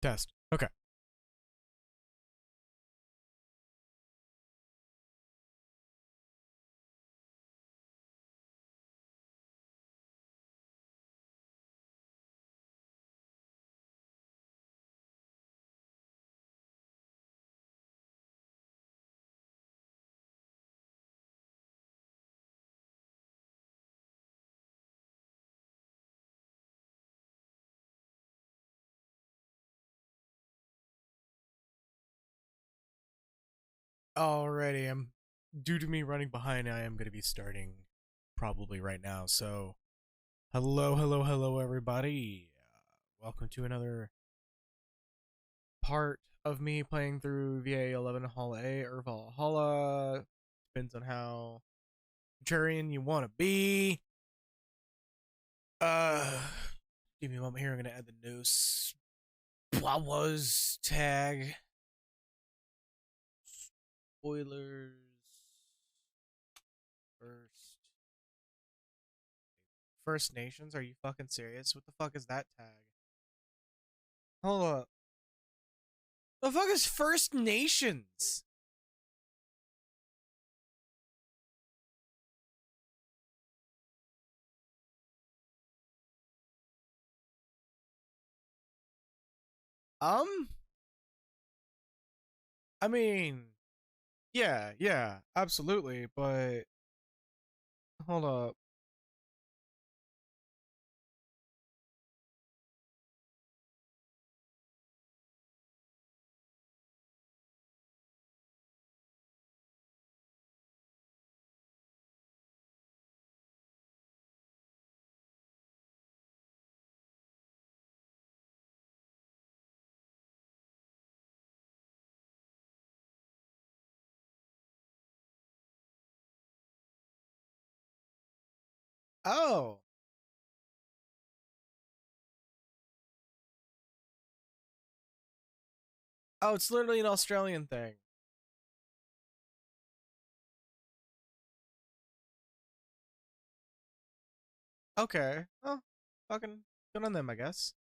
Test. Okay. Alrighty, due to me running behind, I am going to be starting probably right now. So, hello, everybody. Welcome to another part of me playing through VA-11 Hall A or Valhalla. Depends on how contrarian you want to be. Give me a moment here. I'm going to add the noose. What was tag? Spoilers. First Nations? Are you fucking serious? What the fuck is that tag? Hold up. The fuck is First Nations? Um, I mean, yeah, absolutely, but hold up. Oh. Oh, it's literally an Australian thing. Okay. Oh, fucking good on them, I guess.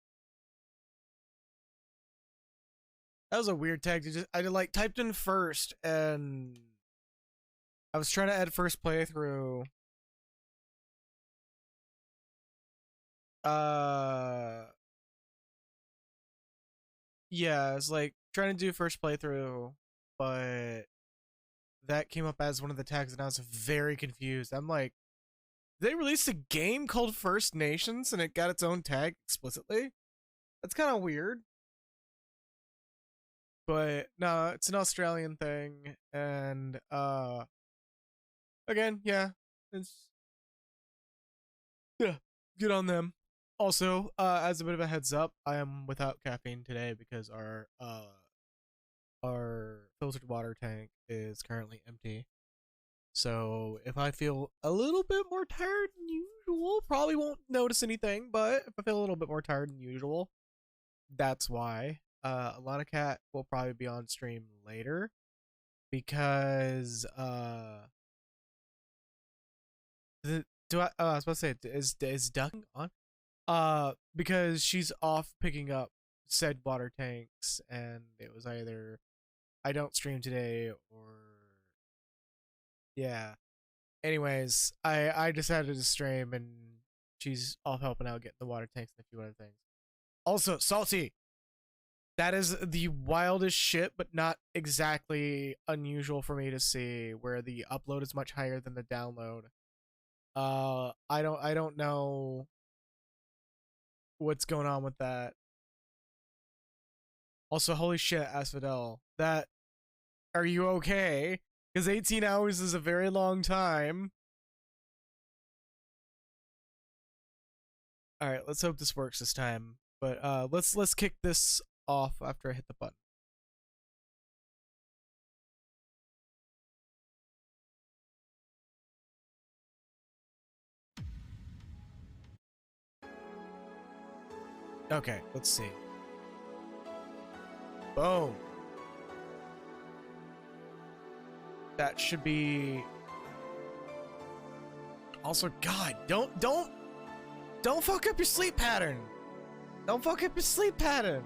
That was a weird tag to just I like typed in first and I was trying to add first playthrough. Uh yeah, it's like trying to do first playthrough, but that came up as one of the tags and I was very confused. I'm like, they released a game called First Nations and it got its own tag explicitly? That's kind of weird. But no, it's an Australian thing and again, yeah, it's yeah, good on them. Also, as a bit of a heads up, I am without caffeine today because our filtered water tank is currently empty. So if I feel a little bit more tired than usual, probably won't notice anything, but if I feel a little bit more tired than usual, that's why. Alana Cat will probably be on stream later because I was about to say is Duck on? Because she's off picking up said water tanks and it was either I don't stream today or yeah. Anyways, I decided to stream and she's off helping out getting the water tanks and a few other things. Also, Salty. That is the wildest shit, but not exactly unusual for me to see, where the upload is much higher than the download. I don't know what's going on with that. Also, holy shit, Asphodel. That are you okay? Because 18 hours is a very long time. Alright, let's hope this works this time. But let's kick this off after I hit the button. Okay, let's see. Boom. That should be. Also, God, don't fuck up your sleep pattern. Don't fuck up your sleep pattern.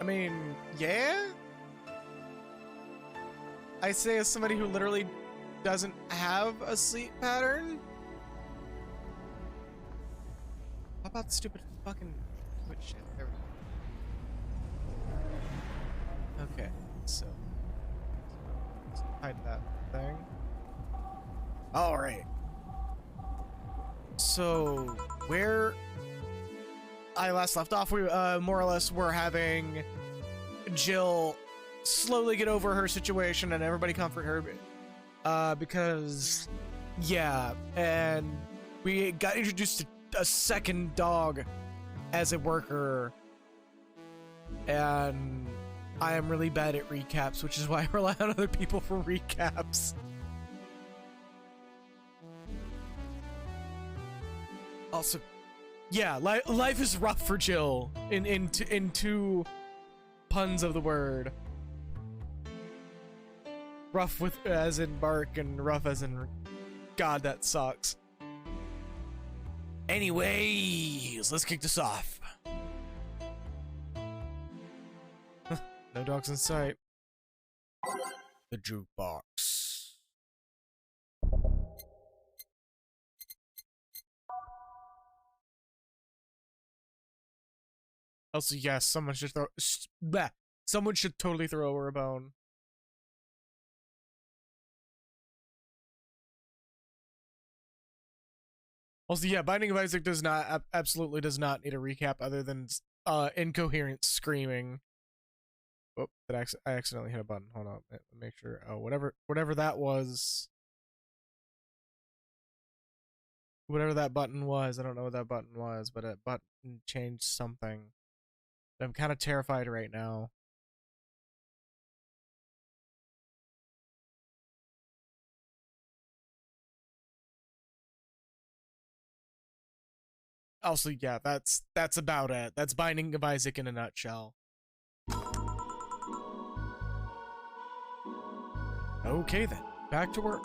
I mean, yeah. I say as somebody who literally doesn't have a sleep pattern. How about the stupid fucking shit? There we go. Okay, so let's hide that thing. All right. So where I last left off, we more or less were having Jill slowly get over her situation and everybody comfort her, because yeah, and we got introduced to a second dog as a worker, and I am really bad at recaps, which is why I rely on other people for recaps. Also, yeah, life is rough for Jill in two puns of the word. Rough with as in bark and rough as in God, that sucks. Anyways, let's kick this off. No dogs in sight. The jukebox. Also, yes, someone should someone should totally throw her a bone. Also, yeah, Binding of Isaac does not absolutely does not need a recap other than incoherent screaming. Oh, I accidentally hit a button. Hold on, make sure. Oh, whatever that was. Whatever that button was, I don't know what that button was, but a button changed something. I'm kind of terrified right now. Also, yeah, that's about it. That's Binding of Isaac in a nutshell. Okay then, back to work.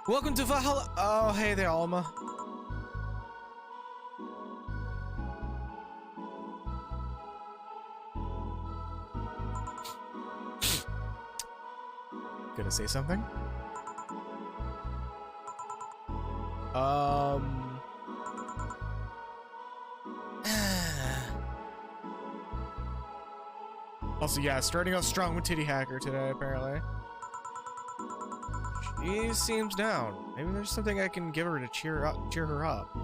Welcome to Valhalla. Oh, hey there, Alma. Gonna say something? Also, yeah, starting off strong with Titty Hacker today, apparently. She seems down. Maybe there's something I can give her to cheer her up.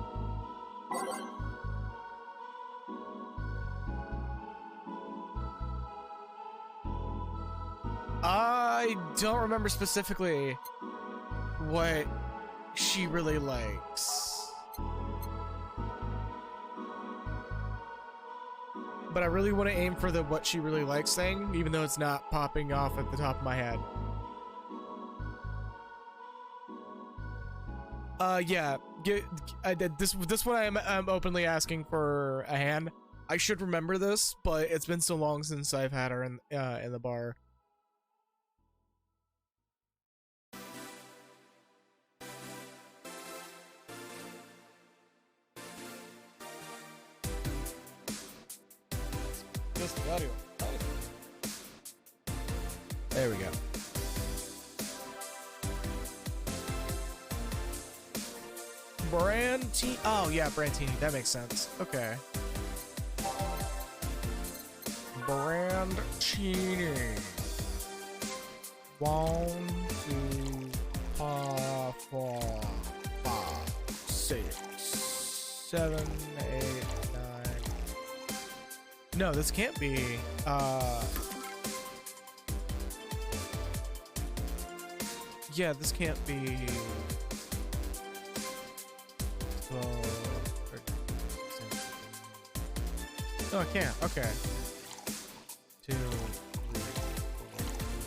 I don't remember specifically what she really likes. But I really want to aim for the what she really likes thing, even though it's not popping off at the top of my head. Yeah, this one I'm openly asking for a hand. I should remember this, but it's been so long since I've had her in the bar. There we go. Brantini. Oh yeah, Brantini. That makes sense. Okay. Brantini. 1, 2, 4, 5, 6, 7, 8, 9. No, this can't be. Yeah, this can't be. 12, 13, 16. No, I can't. Okay. 2, 3,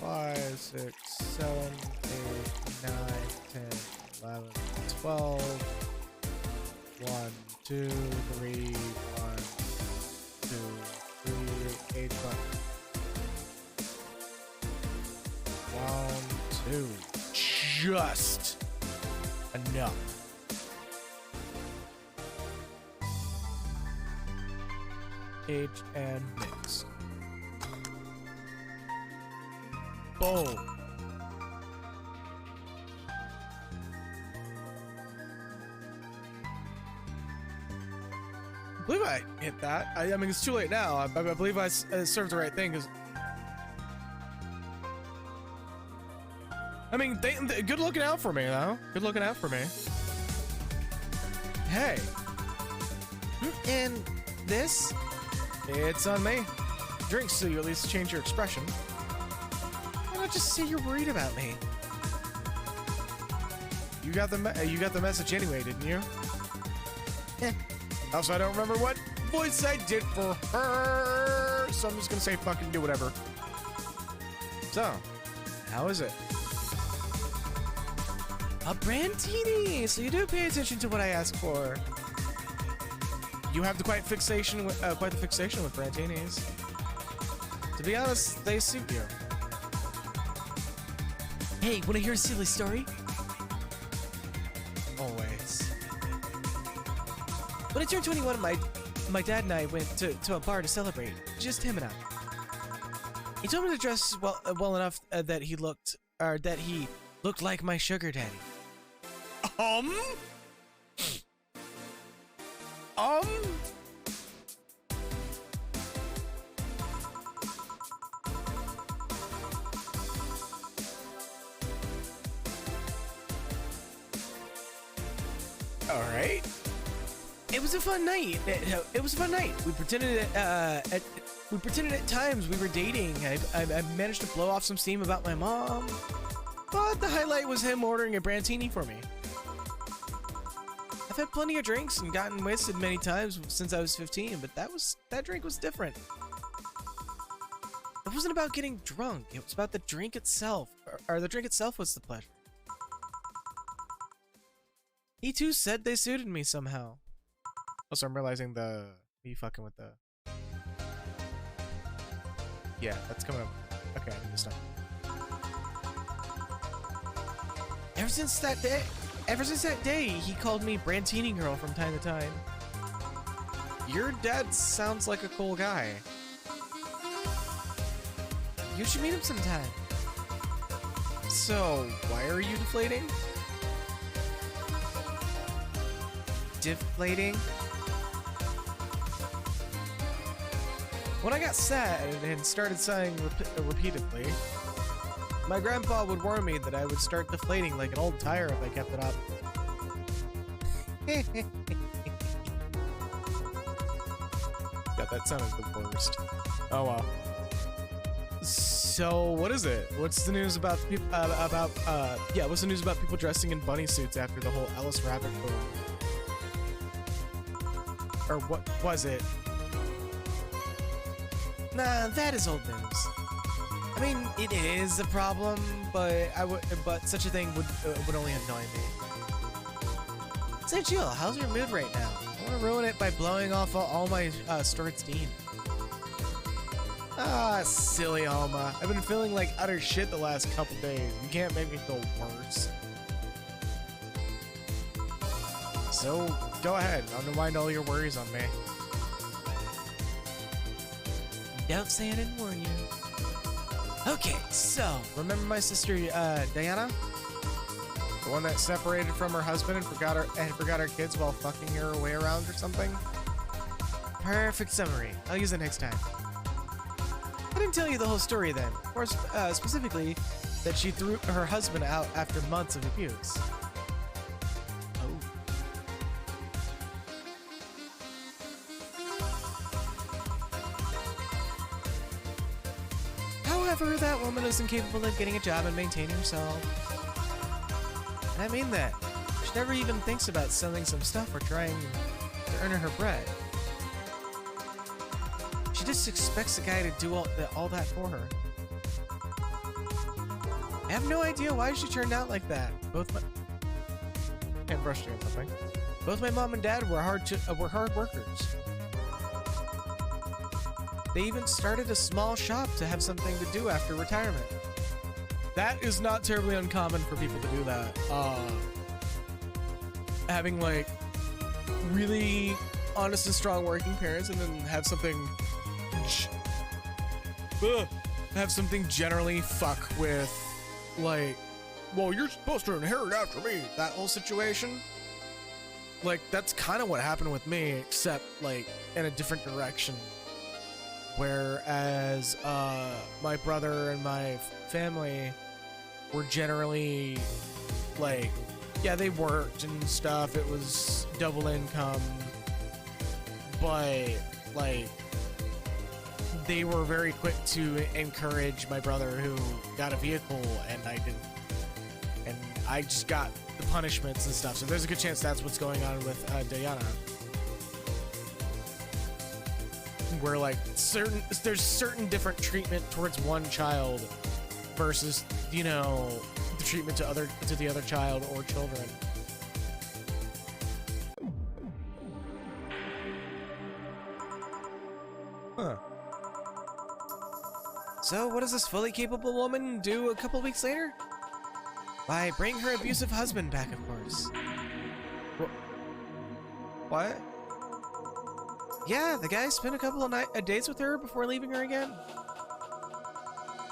4, 5, 6, 7, 8, 9, 10, 11, 12. 1, 2, 3, 1, 2, 3, 8 buttons. 1, 2. Just enough. Aged and mixed. Boom. I believe I hit that. I mean, it's too late now. I believe I served the right thing, because... I mean, good looking out for me, though. Good looking out for me. Hey. And this? It's on me. Drink so you at least change your expression. Why not just say you're worried about me? You got the message anyway, didn't you? Eh. Also, I don't remember what voice I did for her, so I'm just gonna say fucking do whatever. So, how is it? A Brandini! So you do pay attention to what I ask for. You have quite the fixation with Brandinis. To be honest, they suit you. Hey, wanna hear a silly story? Always. When I turned 21, my dad and I went to a bar to celebrate. Just him and I. He told me to dress well enough that he looked like my sugar daddy. All right. It was a fun night. It was a fun night. We pretended at times we were dating. I managed to blow off some steam about my mom, but the highlight was him ordering a Brandini for me. I've had plenty of drinks and gotten wasted many times since I was 15, but that drink was different. It wasn't about getting drunk. It was about the drink itself, or the drink itself was the pleasure. He too said they suited me somehow. Also, I'm realizing me fucking with the... Yeah, that's coming up. Okay, I need to stop. Ever since that day, he called me Brandini girl from time to time. Your dad sounds like a cool guy. You should meet him sometime. So, why are you deflating? Deflating? When I got sad and started sighing repeatedly, my grandpa would warn me that I would start deflating like an old tire if I kept it up. God, that sounded the worst. Oh well. So, what is it? What's the news about people? What's the news about people dressing in bunny suits after the whole Alice Rabbit boom? Or what was it? Nah, that is old news. I mean, it is a problem, but such a thing would only annoy me. Say, Jill, how's your mood right now? I want to ruin it by blowing off all my stored steam. Ah, silly Alma. I've been feeling like utter shit the last couple days. You can't make me feel worse. So, go ahead. Unwind all your worries on me. Don't say I didn't warn you. Okay, so, remember my sister, Diana? The one that separated from her husband and forgot her kids while fucking her way around or something? Perfect summary. I'll use it next time. I didn't tell you the whole story then, or specifically that she threw her husband out after months of abuse. However, that woman is incapable of getting a job and maintaining herself. And I mean that. She never even thinks about selling some stuff or trying to earn her bread. She just expects a guy to do all that for her. I have no idea why she turned out like that. Can't brush you on something. Both my mom and dad were hard workers. They even started a small shop to have something to do after retirement. That is not terribly uncommon for people to do that. Having like really honest and strong working parents and then have something have something generally fuck with, like, well, you're supposed to inherit after me, that whole situation. Like, that's kind of what happened with me, except, like, in a different direction. Whereas, my brother and my family were generally, like, yeah, they worked and stuff, it was double income, but, like, they were very quick to encourage my brother who got a vehicle and I didn't. And I just got the punishments and stuff. So there's a good chance that's what's going on with Diana. Where like there's certain different treatment towards one child versus, you know, the treatment to the other child or children. Huh. So what does this fully capable woman do a couple weeks later? Why, bring her abusive husband back, of course. What? Yeah, the guy spent a couple of days with her before leaving her again.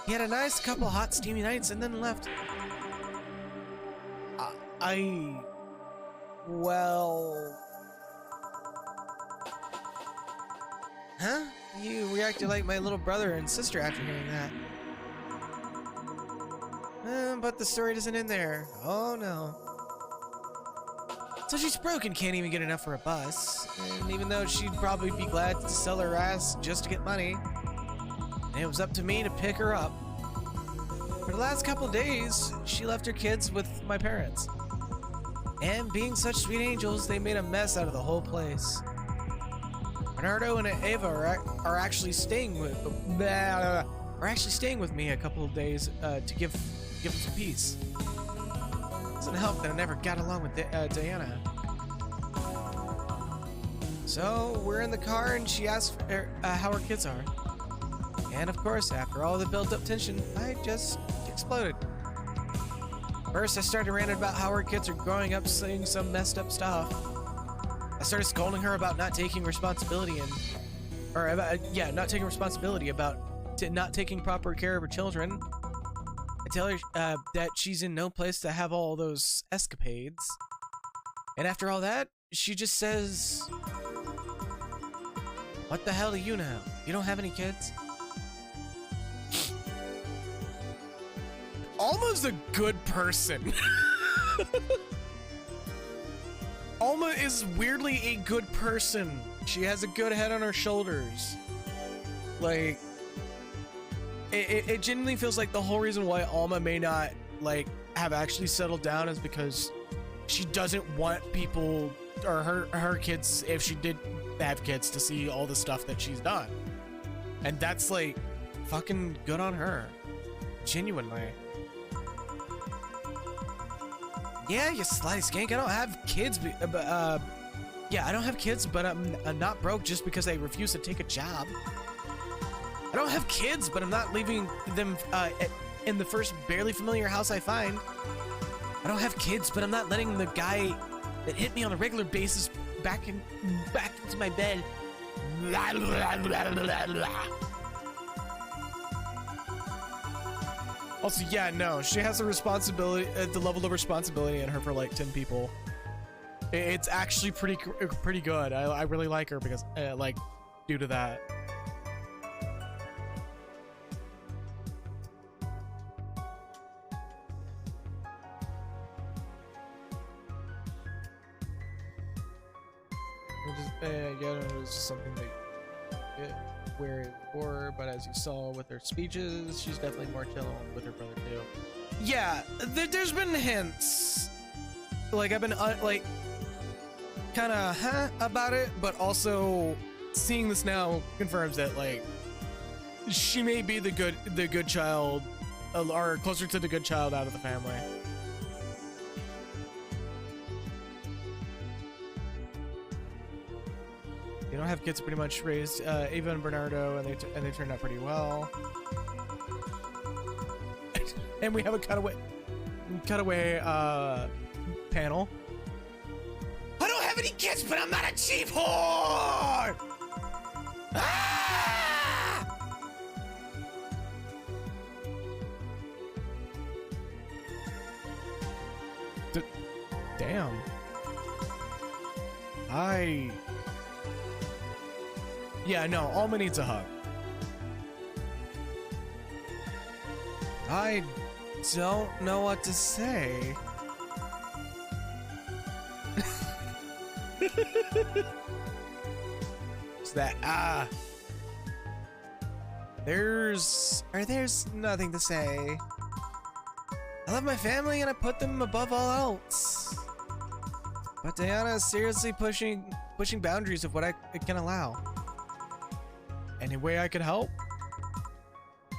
He had a nice couple hot, steamy nights and then left. Well... Huh? You reacted like my little brother and sister after hearing that. But the story doesn't end there. Oh no. So she's broke and can't even get enough for a bus. And even though she'd probably be glad to sell her ass just to get money, and it was up to me to pick her up. For the last couple days, she left her kids with my parents. And being such sweet angels, they made a mess out of the whole place. Bernardo and Ava are actually staying with me a couple of days to give them some peace. Doesn't help that I never got along with Diana. So we're in the car and she asks how her kids are. And of course, after all the built-up tension, I just exploded. First, I started ranting about how her kids are growing up saying some messed up stuff. I started scolding her about not taking responsibility not taking proper care of her children. I tell her that she's in no place to have all those escapades. And after all that, she just says, "What the hell do you know? You don't have any kids?" Alma's a good person. Alma is weirdly a good person. She has a good head on her shoulders. Like, it genuinely feels like the whole reason why Alma may not, like, have actually settled down is because she doesn't want people, or her kids, if she did have kids, to see all the stuff that she's done. And that's, like, fucking good on her. Genuinely. Yeah, you sly skank. I don't have kids, yeah, I don't have kids, but I'm not broke just because I refuse to take a job. I don't have kids, but I'm not leaving them in the first barely familiar house I find. I don't have kids, but I'm not letting the guy that hit me on a regular basis back into my bed. Blah, blah, blah, blah, blah. Also, yeah, no, she has a responsibility, the level of responsibility in her for like 10 people. It's actually pretty good. I really like her because, like, due to that. It was just something that we're for, but as you saw with her speeches, she's definitely more chill with her brother too. Yeah, there's been hints. Like, I've been like kind of about it, but also seeing this now confirms that, like, she may be the good child, or closer to the good child out of the family. You don't have kids, pretty much raised Ava and Bernardo, and they turned out pretty well. And we have a cutaway panel. I don't have any kids, but I'm not a cheap whore! Ah! Damn. Yeah, no, Alma needs a hug. I don't know what to say. Is that there's nothing to say. I love my family and I put them above all else. But Diana is seriously pushing boundaries of what I can allow. Any way I could help?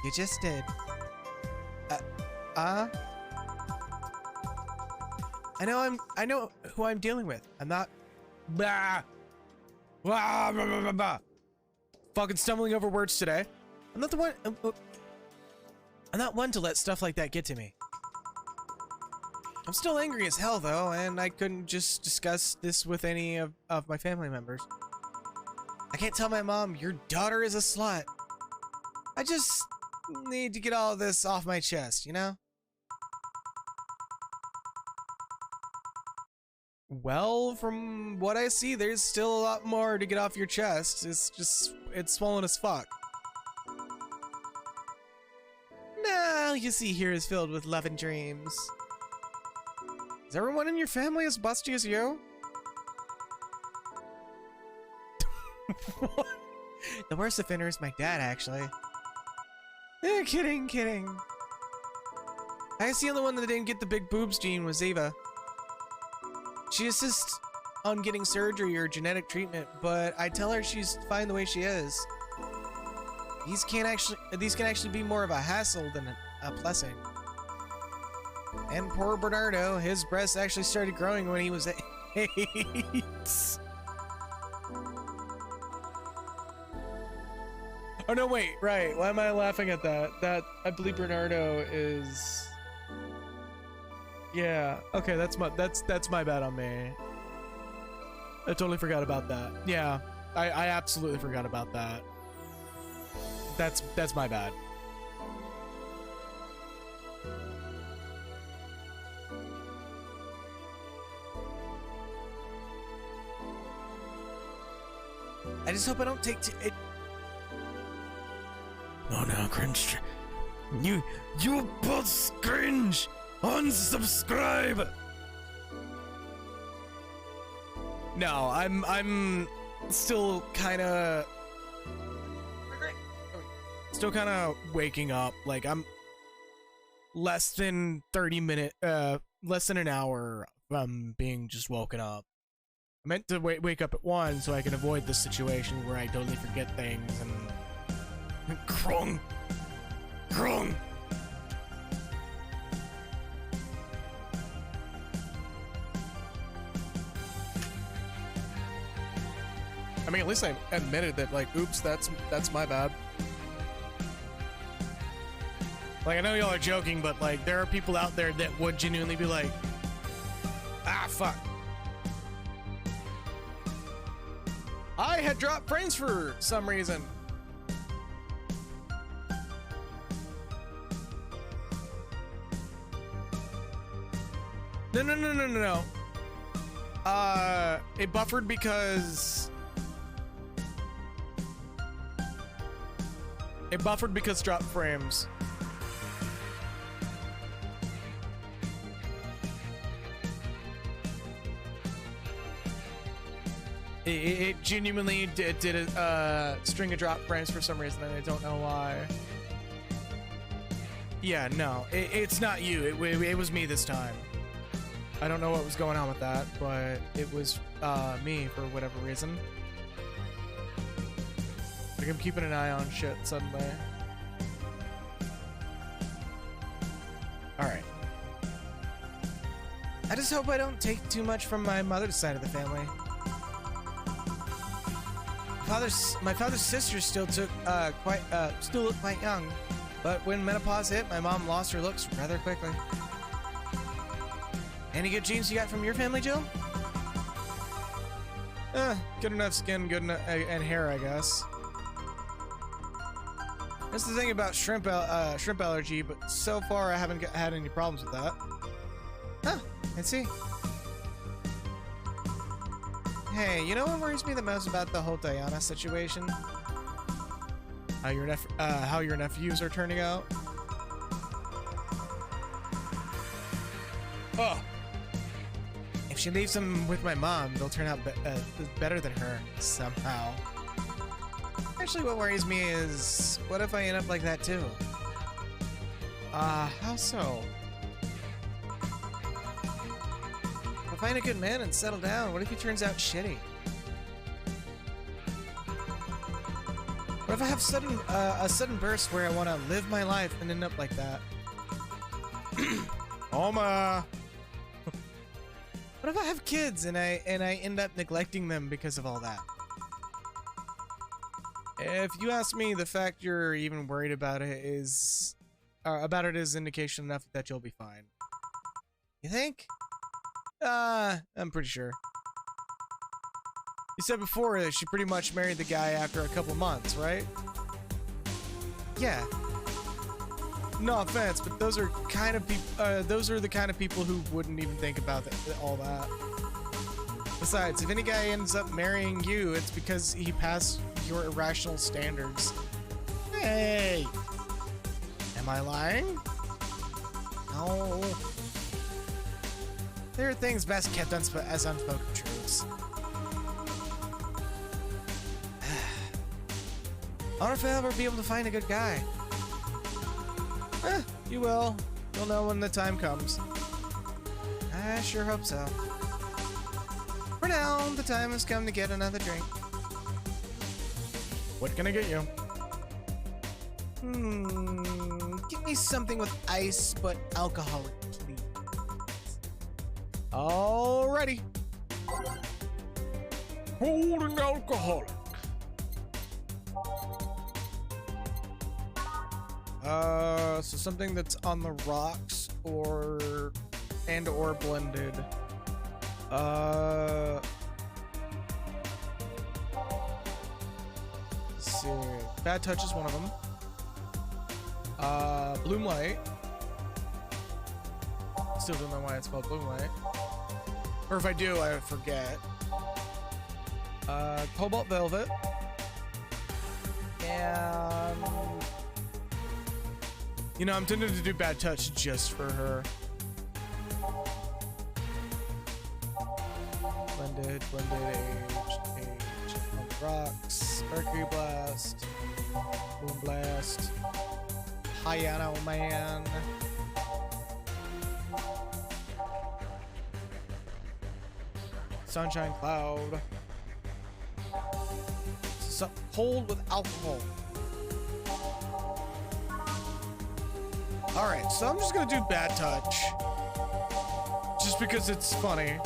You just did. I know who I'm dealing with. I'm not fucking stumbling over words today. I'm not the one. I'm not one to let stuff like that get to me. I'm still angry as hell though, and I couldn't just discuss this with any of my family members. I can't tell my mom, your daughter is a slut. I just need to get all of this off my chest, you know? Well, from what I see, there's still a lot more to get off your chest. It's swollen as fuck. Nah, all you see here is filled with love and dreams. Is everyone in your family as busty as you? What? The worst offender is my dad, actually. Kidding. I guess the only one that didn't get the big boobs gene was Eva. She insists on getting surgery or genetic treatment, but I tell her she's fine the way she is. These can actually be more of a hassle than a blessing. And poor Bernardo, his breasts actually started growing when he was 8. Oh no, wait, right. Why am I laughing at that? That, I believe Bernardo is... Yeah, okay, that's my bad on me. I totally forgot about that. Yeah, I absolutely forgot about that. That's my bad. I just hope I don't take it. Oh no, cringe. You both cringe. Unsubscribe. No, I'm still kind of waking up. Like I'm less than 30 minutes, less than an hour from being just woken up. I meant to wake up at 1 so I can avoid this situation where I totally forget things and Krong. I mean, at least I admitted that, like, oops, that's my bad. Like, I know y'all are joking, but, like, there are people out there that would genuinely be like, ah, fuck. I had dropped frames for some reason. No. It buffered because... dropped frames. It genuinely did a string of drop frames for some reason, and I don't know why. Yeah, no, it's not you. It was me this time. I don't know what was going on with that, but it was me for whatever reason. Like I'm keeping an eye on shit suddenly. Alright. I just hope I don't take too much from my mother's side of the family. My father's sisters still look quite young, but when menopause hit, my mom lost her looks rather quickly. Any good genes you got from your family, Jill? Good enough skin, good enough and hair, I guess. That's the thing about shrimp allergy, but so far I haven't had any problems with that. Huh, I see. Hey, you know what worries me the most about the whole Diana situation? How your nephews are turning out? Oh. If she leaves them with my mom, they'll turn out better than her, somehow. Actually, what worries me is, what if I end up like that too? How so? I'll find a good man and settle down. What if he turns out shitty? What if I have a sudden burst where I want to live my life and end up like that? Oma! What if I have kids and I end up neglecting them because of all that? If you ask me, the fact you're even worried about it is indication enough that you'll be fine. You think? I'm pretty sure. You said before that she pretty much married the guy after a couple months, right? Yeah. No offense, but those are the kind of people who wouldn't even think about all that. Besides, if any guy ends up marrying you, it's because he passed your irrational standards. Hey! Am I lying? No. There are things best kept as unspoken truths. I wonder if I'll ever be able to find a good guy. You will. You'll know when the time comes. I sure hope so. For now, the time has come to get another drink. What can I get you? Give me something with ice, but alcoholic, please. Alrighty. Cold and alcoholic. So something that's on the rocks or blended. Let's see. Bad Touch is one of them. Bloom Light. Still don't know why it's called Bloom Light. Or if I do, I forget. Cobalt Velvet. And you know, I'm tempted to do Bad Touch just for her. Blended, aged on the rocks, Mercury Blast, Moon Blast, Piano Man, Sunshine Cloud, cold with alcohol. Alright, so I'm just gonna do Bad Touch. Just because it's funny.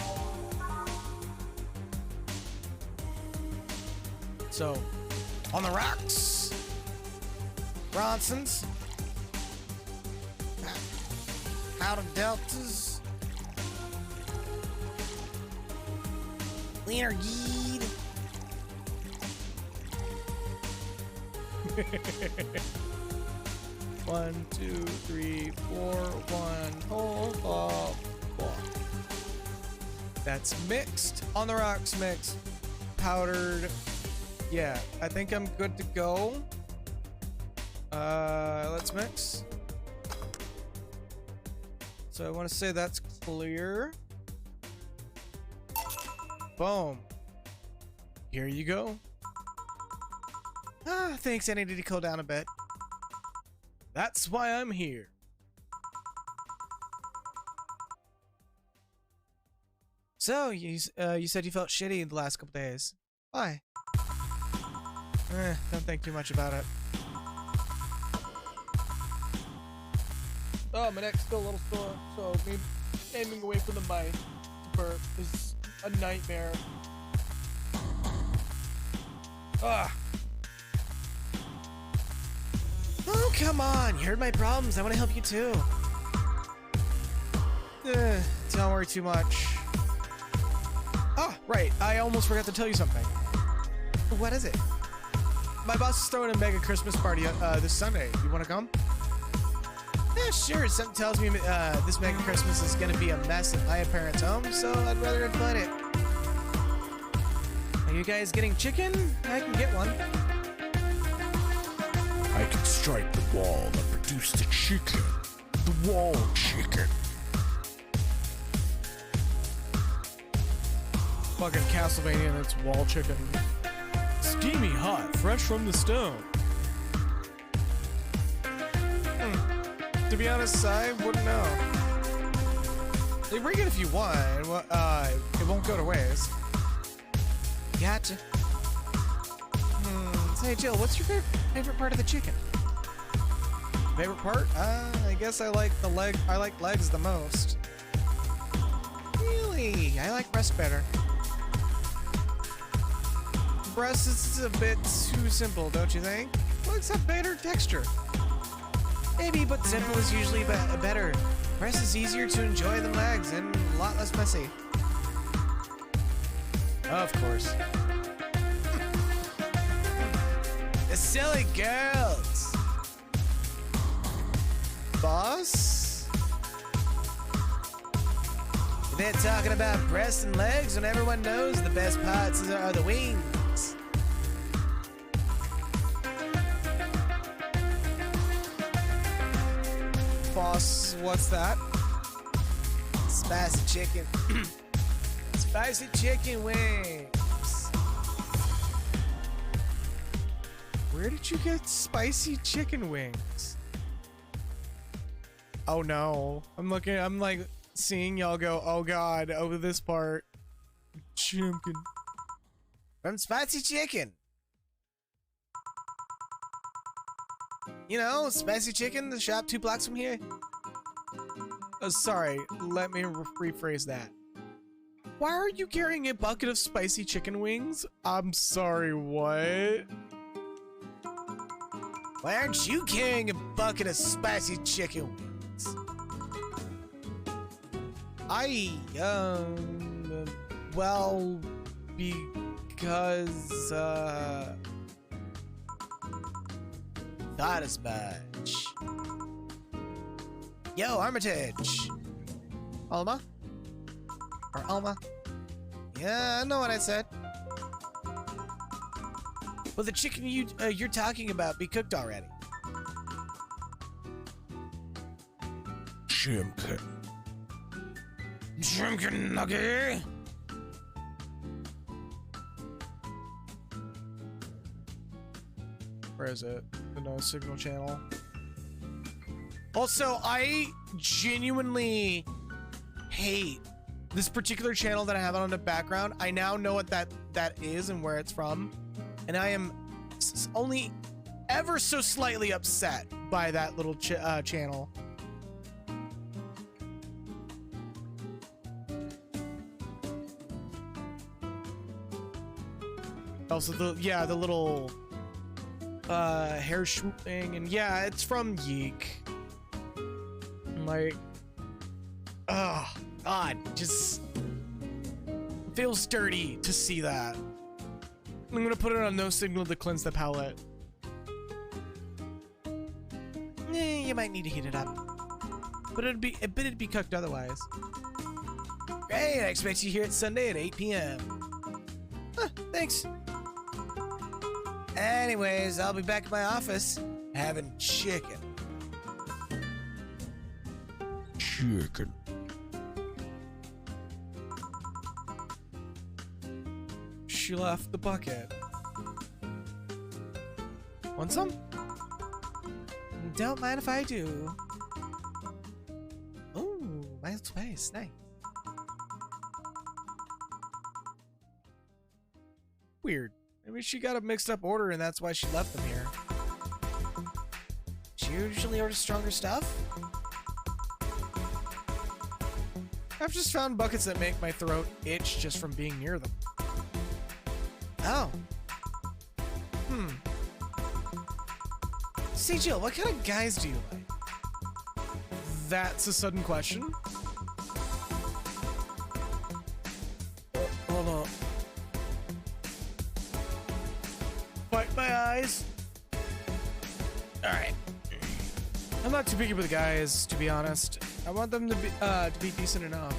So, on the rocks. Bronsons. Out of Deltas. Leonard Geed. One, two, three, four, one, whole, all, four. That's mixed. On the rocks mixed. Powdered. Yeah, I think I'm good to go. Let's mix. So I want to say that's clear. Boom. Here you go. Thanks, I needed to cool down a bit. That's why I'm here. So, you said you felt shitty the last couple days. Why? Don't think too much about it. Oh, my neck's still a little sore, so me aiming away from the mic to burp is a nightmare. Ah. Oh, come on. You heard my problems. I want to help you too. Don't worry too much. Oh, right. I almost forgot to tell you something. What is it? My boss is throwing a mega Christmas party this Sunday. You want to come? Yeah, sure. Something tells me this mega Christmas is gonna be a mess at my parents' home, so I'd rather avoid it. Are you guys getting chicken? I can get one. I can strike the wall and produce the chicken. The wall chicken. Fucking Castlevania and its wall chicken. Steamy hot, fresh from the stone. To be honest, I wouldn't know. They bring it if you want. It won't go to waste. Gotcha. Say, Jill, what's your favorite part of the chicken? Favorite part? I guess I like the leg. I like legs the most. Really? I like breast better. Breast is a bit too simple, don't you think? Legs have better texture. Maybe, but simple is usually better. Breast is easier to enjoy than legs and a lot less messy. Of course. The silly girls. Boss? They're talking about breasts and legs when everyone knows the best parts are the wings. Boss, what's that? Spicy chicken. Spicy chicken wings. Where did you get spicy chicken wings? Oh no. I'm like seeing y'all go, oh god, over this part. Chicken. From Spicy Chicken. You know, Spicy Chicken, the shop 2 blocks from here. Sorry, let me rephrase that. Why are you carrying a bucket of spicy chicken wings? I'm sorry, what? Why aren't you carrying a bucket of spicy chicken wings? Well, because, not as much. Yo, Armitage. Alma? Or Alma? Yeah, I know what I said. Well, the chicken you're talking about be cooked already. Chicken. Chicken nugget. Where is it? The no signal channel. Also, I genuinely hate this particular channel that I have on the background. I now know what that is and where it's from, and I am only ever so slightly upset by that little channel. Also, the little hair swooping, and yeah, it's from Yeek. Like, oh god, just feels dirty to see that. I'm gonna put it on no signal to cleanse the palette. You might need to heat it up, but it'd be cooked otherwise. Great, I expect you here at Sunday at 8 p.m. Thanks. Anyways, I'll be back at my office having chicken. Chicken. She left the bucket. Want some? Don't mind if I do. Ooh, nice place, nice. Weird. Maybe she got a mixed up order and that's why she left them here. She usually orders stronger stuff? I've just found buckets that make my throat itch just from being near them. Oh. Say, Jill, what kind of guys do you like? That's a sudden question. Hold on. Fight my eyes. Alright. I'm not too picky with guys, to be honest. I want them to be decent enough.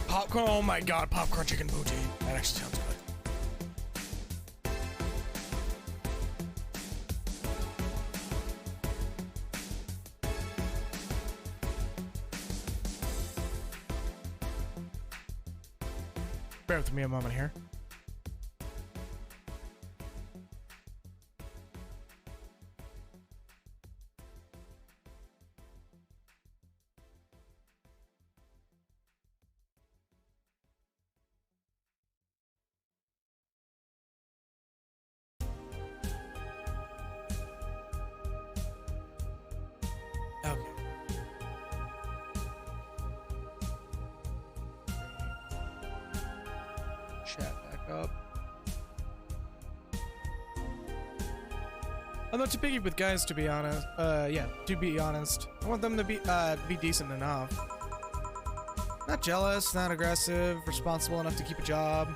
Popcorn, oh my god, popcorn chicken booty. That actually sounds good. Bear with me a moment here. Okay. Chat back up. I'm not too picky with guys, to be honest. Yeah, to be honest. I want them to be decent enough. Not jealous, not aggressive, responsible enough to keep a job.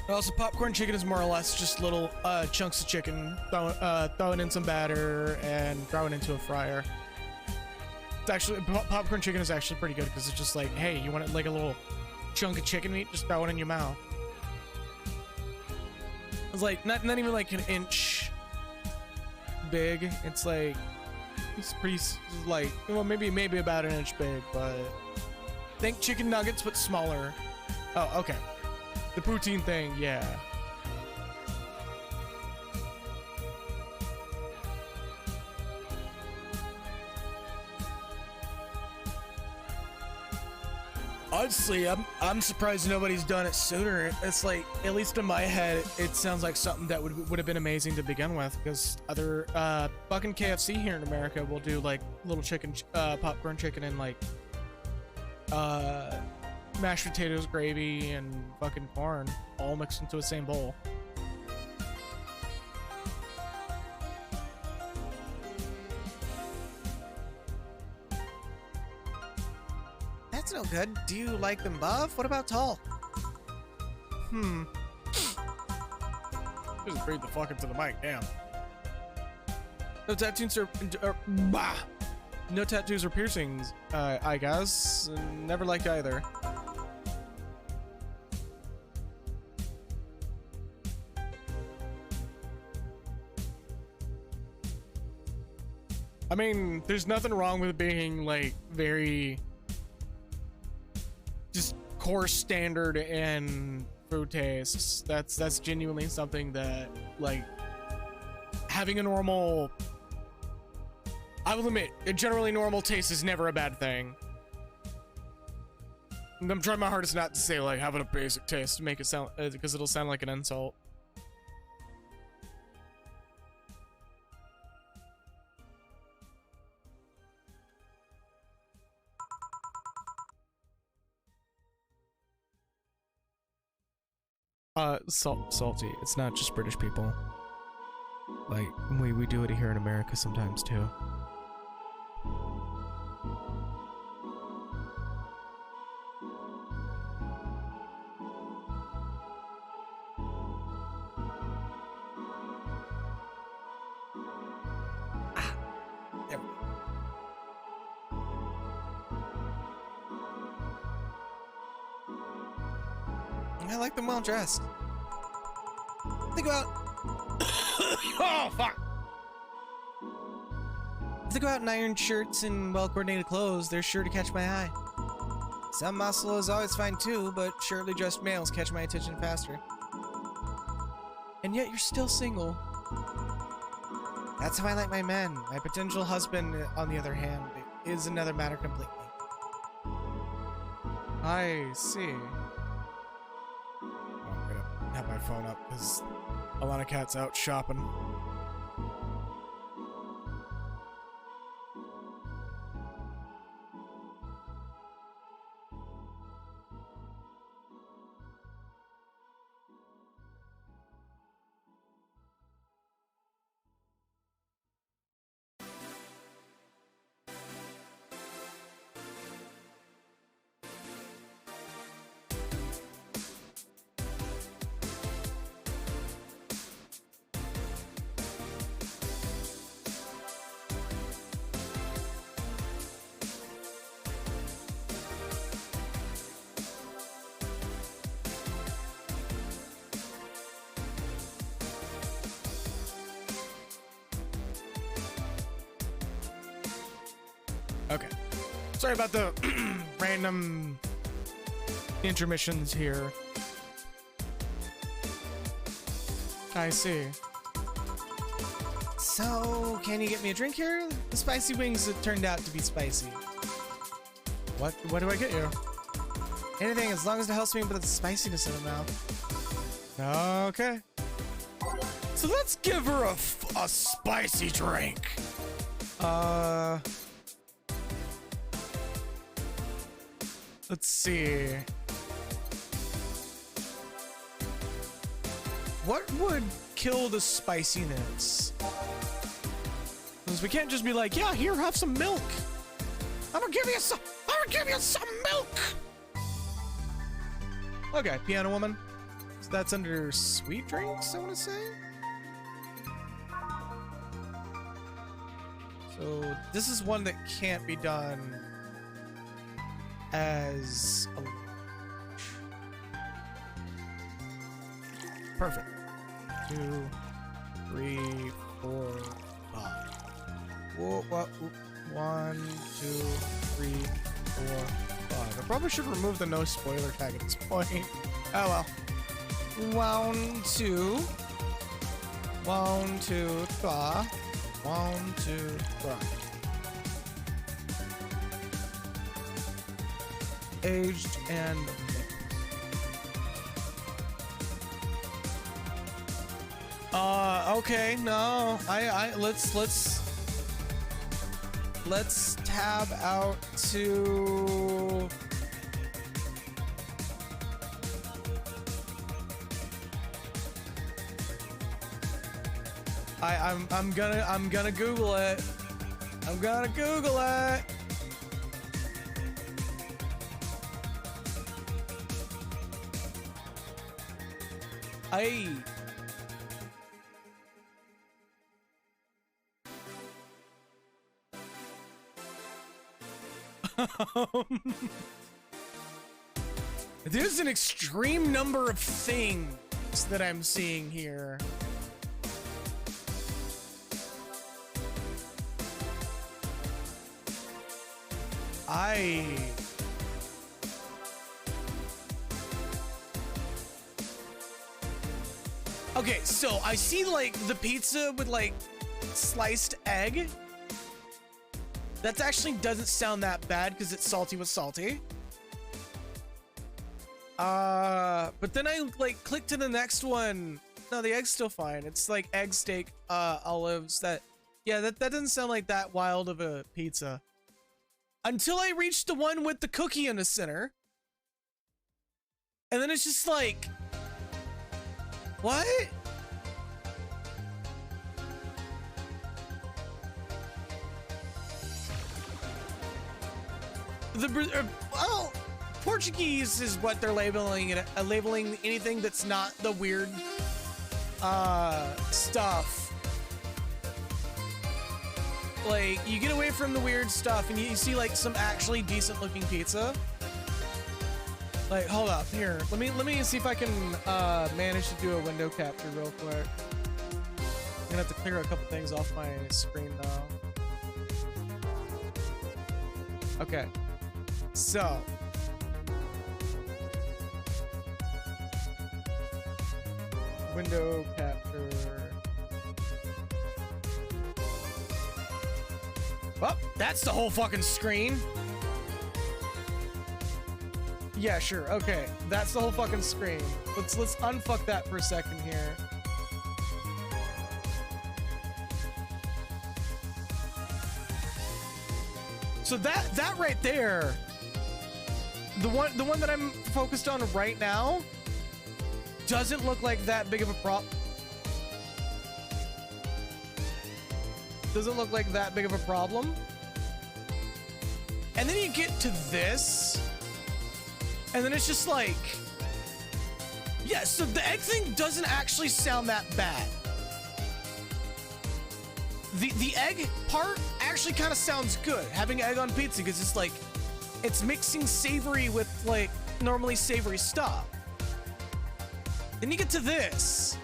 Also, popcorn chicken is more or less just little chunks of chicken thrown in some batter and thrown into a fryer. It's actually popcorn chicken is actually pretty good because it's just like, hey, you want it like a little chunk of chicken meat, just throw it in your mouth. It's like not even like an inch big. It's like it's pretty like, well, maybe about an inch big, but think chicken nuggets but smaller. Oh, okay. The poutine thing, yeah. Honestly, I'm surprised nobody's done it sooner. It's like, at least in my head, it sounds like something that would have been amazing to begin with. Because other fucking KFC here in America will do like little chicken, popcorn chicken, and like mashed potatoes, gravy, and fucking corn all mixed into the same bowl. That's no good. Do you like them buff? What about tall? Just breathe the fuck into the mic, damn. No tattoos no tattoos or piercings, I guess. Never liked either. I mean, there's nothing wrong with being like very just coarse standard in food tastes. That's genuinely something that, like, having a normal, I will admit, a generally normal taste is never a bad thing. I'm trying my hardest not to say like having a basic taste to make it sound, because it'll sound like an insult. Salty. It's not just British people. Like, we do it here in America sometimes too. There we go. I like them well dressed. Think about oh fuck! Think about ironed shirts and well-coordinated clothes. They're sure to catch my eye. Some muscle is always fine too, but shirtly dressed males catch my attention faster. And yet you're still single. That's how I like my men. My potential husband, on the other hand, is another matter completely. I see. Oh, I'm gonna have my phone up because Alana Cat's out shopping. Okay. Sorry about the random intermissions here. I see. So, can you get me a drink here? The spicy wings have turned out to be spicy. What do I get you? Anything, as long as it helps me with the spiciness in the mouth. Okay. So let's give her a spicy drink. Let's see. What would kill the spiciness? Because we can't just be like, yeah, here, have some milk. I'm gonna give you some milk. Okay, piano woman. So that's under sweet drinks, I want to say. So this is one that can't be done as a lunch. Perfect. 2, 3, 4, 5. Whoa, what? 1, 2, 3, 4, 5. I probably should remove the no spoiler tag at this point. Oh well. 1, 2. 1, 2, 3. 1, 2, 3. Aged and mixed. Okay, no. Let's tab out to I'm gonna Google it. I'm gonna Google it. There's an extreme number of things that I'm seeing here. Okay, so I see like the pizza with like sliced egg. That actually doesn't sound that bad because it's salty with salty. But then I like click to the next one. No, the egg's still fine. It's like egg, steak, olives. That doesn't sound like that wild of a pizza. Until I reach the one with the cookie in the center. And then it's just like, what? Well, Portuguese is what they're labeling it. Labeling anything that's not the weird stuff. Like, you get away from the weird stuff and you see like some actually decent looking pizza. Like, hold up, here. Let me see if I can manage to do a window capture real quick. I'm gonna have to clear a couple things off my screen though. Okay. So, window capture. Well, that's the whole fucking screen. Yeah, sure. Okay, that's the whole fucking screen. Let's unfuck that for a second here. So that right there, the one that I'm focused on right now, doesn't look like that big of a doesn't look like that big of a problem. And then you get to this, and then it's just like, yeah, so the egg thing doesn't actually sound that bad. The egg part actually kind of sounds good, having egg on pizza, because it's like, it's mixing savory with like normally savory stuff. Then you get to this,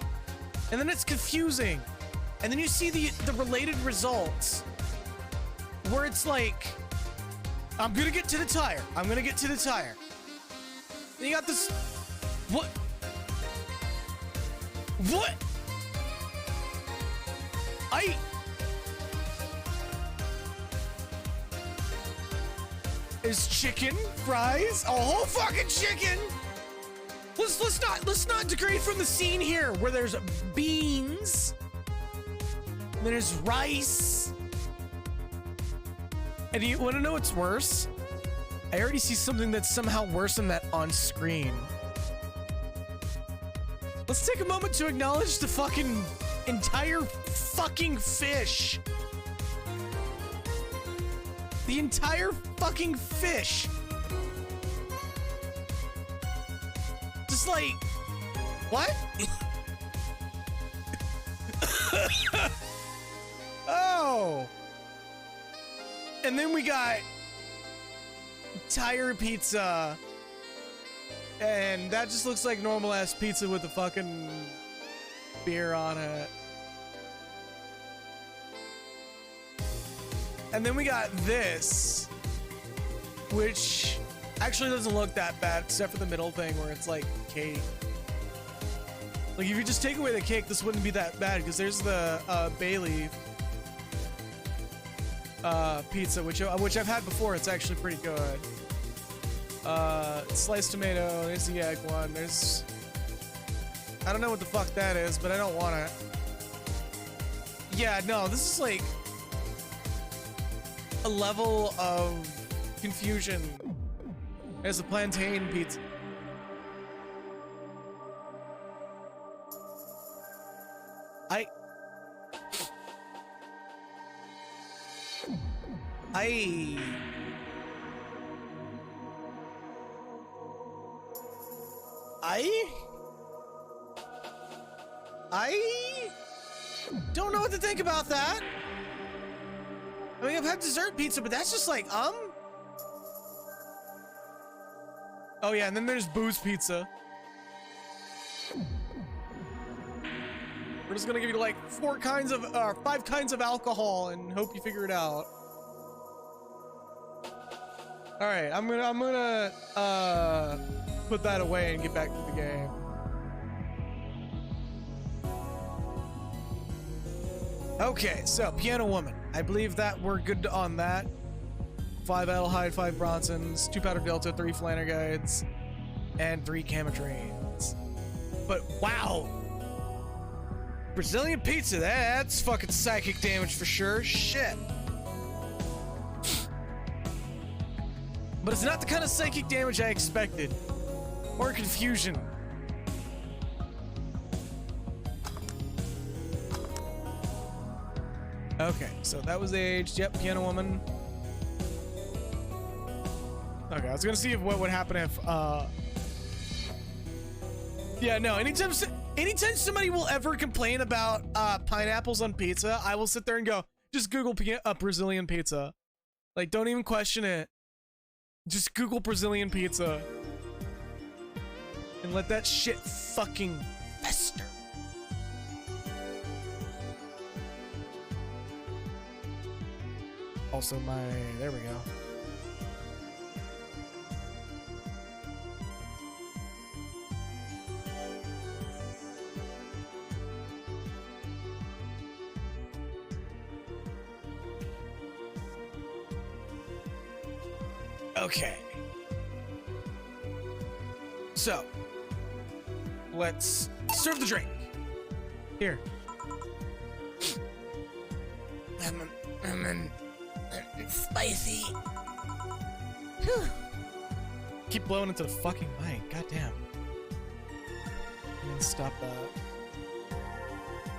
and then it's confusing. And then you see the related results where it's like, I'm gonna get to the tire. I'm gonna get to the tire. Then you got this, what? What? Is chicken, fries, a whole fucking chicken? Let's not degrade from the scene here where there's beans, and there's rice. And you want to know what's worse? I already see something that's somehow worse than that on screen. Let's take a moment to acknowledge the fucking entire fucking fish. The entire fucking fish. Just like, what? Oh. And then we got tire pizza. And that just looks like normal ass pizza with a fucking beer on it. And then we got this, which actually doesn't look that bad, except for the middle thing where it's like cake. Like if you just take away the cake, this wouldn't be that bad, because there's the bay leaf pizza, which I've had before. It's actually pretty good. Sliced tomato. There's the egg one. There's, I don't know what the fuck that is, but I don't want it. Yeah, no, this is like a level of confusion as a plantain pizza. I don't know what to think about that. I mean, I've had dessert pizza, but that's just like, Oh yeah, and then there's booze pizza. We're just gonna give you like 5 kinds of alcohol and hope you figure it out. All right, I'm gonna put that away and get back to the game. Okay, so Piano Woman. I believe that we're good on that. 5 Adelhyde, 5 Bronsons, 2 Powder Delta, 3 Flanner Guides, and 3 Camatrains. But wow! Brazilian pizza, that's fucking psychic damage for sure. Shit. But it's not the kind of psychic damage I expected. Or confusion. Okay, so that was aged. Yep, Piano Woman. Okay, I was gonna see if what would happen if, yeah, no, anytime somebody will ever complain about, pineapples on pizza, I will sit there and go, just Google Brazilian pizza. Like, don't even question it. Just Google Brazilian pizza. And let that shit fucking fester. Also there we go. Okay. So, let's serve the drink. Here. Spicy. Keep blowing into the fucking mic. Goddamn. Stop that.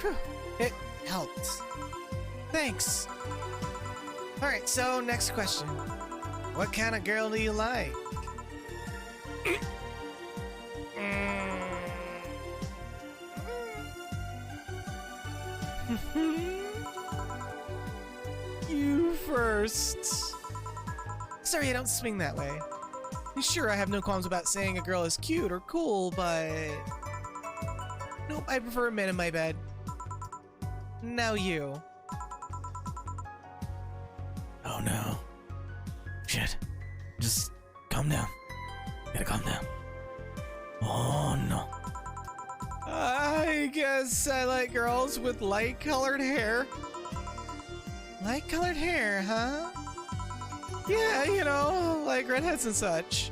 Whew. It helped. Thanks. Alright, so next question. What kind of girl do you like? You first. Sorry, I don't swing that way. Sure, I have no qualms about saying a girl is cute or cool, but... Nope, I prefer a man in my bed. Now you. Oh no. Shit. Just calm down. Gotta calm down. Oh no. I guess I like girls with light-colored hair. Light-colored hair, huh? Yeah, you know, like redheads and such.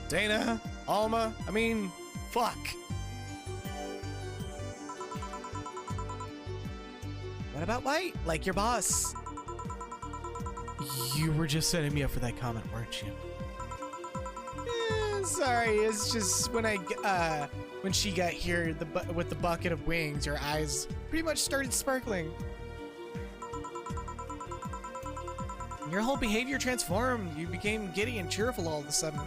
Dana, Alma, I mean, fuck. What about white? Like your boss. You were just setting me up for that comment, weren't you? Sorry, it's just when she got here with the bucket of wings, her eyes pretty much started sparkling. Your whole behavior transformed. You became giddy and cheerful all of a sudden.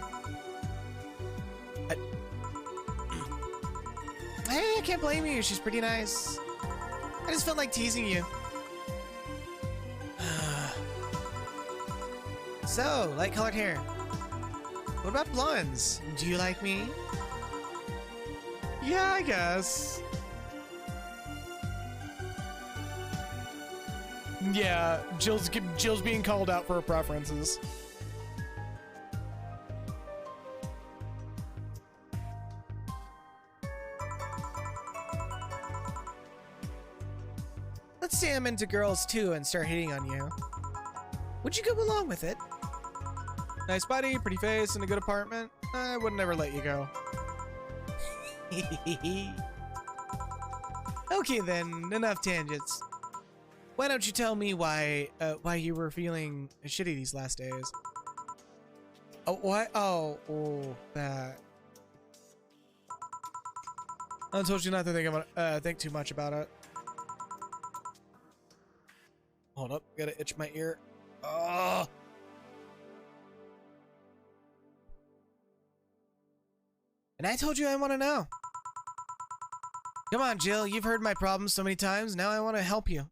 Hey, I can't blame you. She's pretty nice. I just felt like teasing you. So, light-colored hair. What about blondes? Do you like me? Yeah, I guess. Yeah, Jill's being called out for her preferences. Let's say I'm into girls too and start hitting on you. Would you go along with it? Nice body, pretty face, and a good apartment. I would never let you go. Okay then, enough tangents. Why don't you tell me why you were feeling shitty these last days? Oh, what? Oh, that. I told you not to think too much about it. Hold up, gotta itch my ear. Oh. And I told you I want to know. Come on, Jill, you've heard my problems so many times, now I want to help you.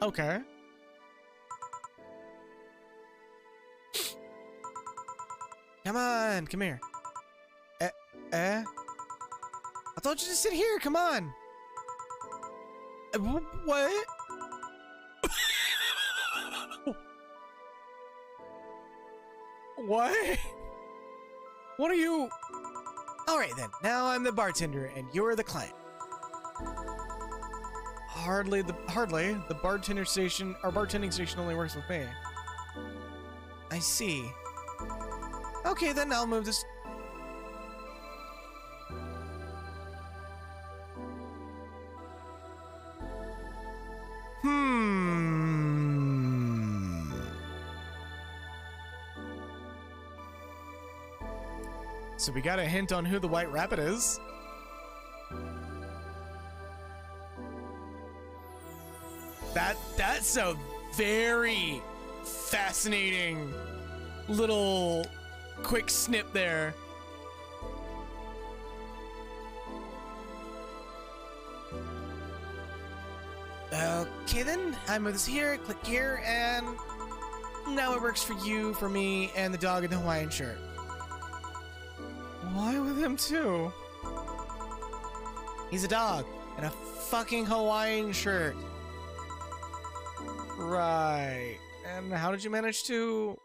Okay. Come on, come here. I told you to sit here, come on. What? What? What are you? Alright then, now I'm the bartender and you're the client. Hardly. The bartender station, our bartending station only works with me. I see. Okay then, I'll move this. So we got a hint on who the White Rabbit is. That's a very fascinating little quick snip there. Okay then, I move this here, click here, and now it works for you, for me, and the dog in the Hawaiian shirt. Why with him too? He's a dog in a fucking Hawaiian shirt. Right. And how did you manage to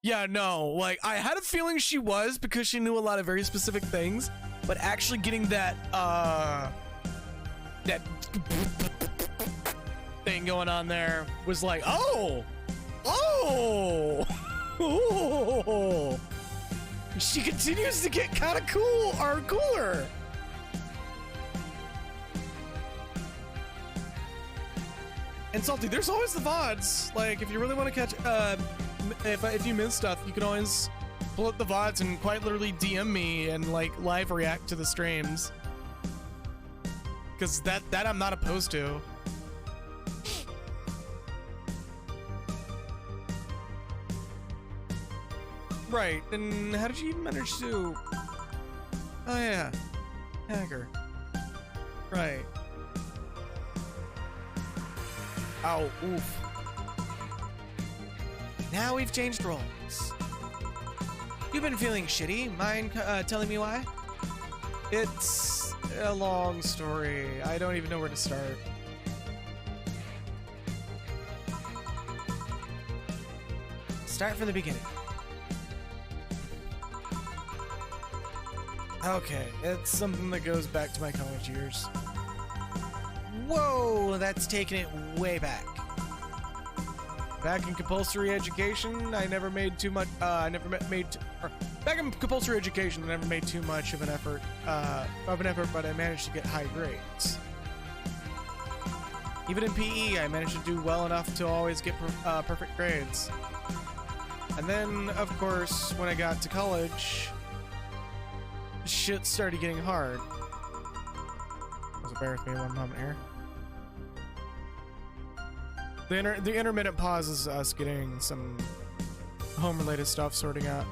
Yeah, no, like I had a feeling she was because she knew a lot of very specific things, but actually getting that that thing going on there was like, oh, oh, she continues to get kind of cool or cooler. And Salty, there's always the VODs. Like, if you really want to catch, if you miss stuff, you can always pull up the VODs and quite literally DM me and like live react to the streams. Because that I'm not opposed to. Right, and how did you even manage to... Oh yeah, hacker. Right. Ow, oof. Now we've changed roles. You've been feeling shitty. Mind telling me why? It's a long story. I don't even know where to start. Start from the beginning. Okay, it's something that goes back to my college years. Whoa, that's taking it way back. Back in compulsory education, I never made too much. Back in compulsory education, I never made too much of an effort. But I managed to get high grades. Even in PE, I managed to do well enough to always get perfect grades. And then, of course, when I got to college, shit started getting hard. Bear with me one moment here. The intermittent pause is us getting some home-related stuff sorted out.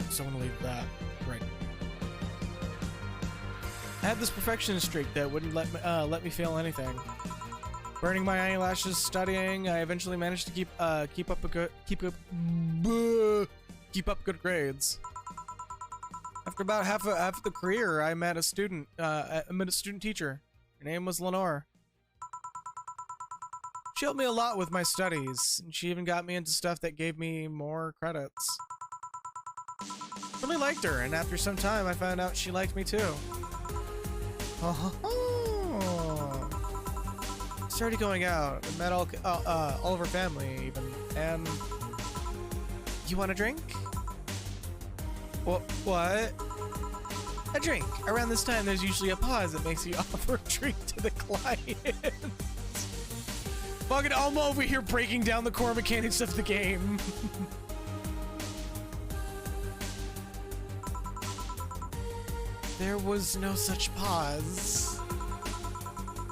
So I'm gonna leave that right. I had this perfectionist streak that wouldn't let me fail anything. Burning my eyelashes, studying, I eventually managed to keep up good grades. After about half of the career, I met a student teacher. Her name was Lenore. She helped me a lot with my studies, and she even got me into stuff that gave me more credits. Really liked her, and after some time I found out she liked me too. Started going out and met all of her family even. And you want a drink? What? A drink. Around this time there's usually a pause that makes you offer a drink to the client. Fucking Alma over here breaking down the core mechanics of the game. There was no such pause.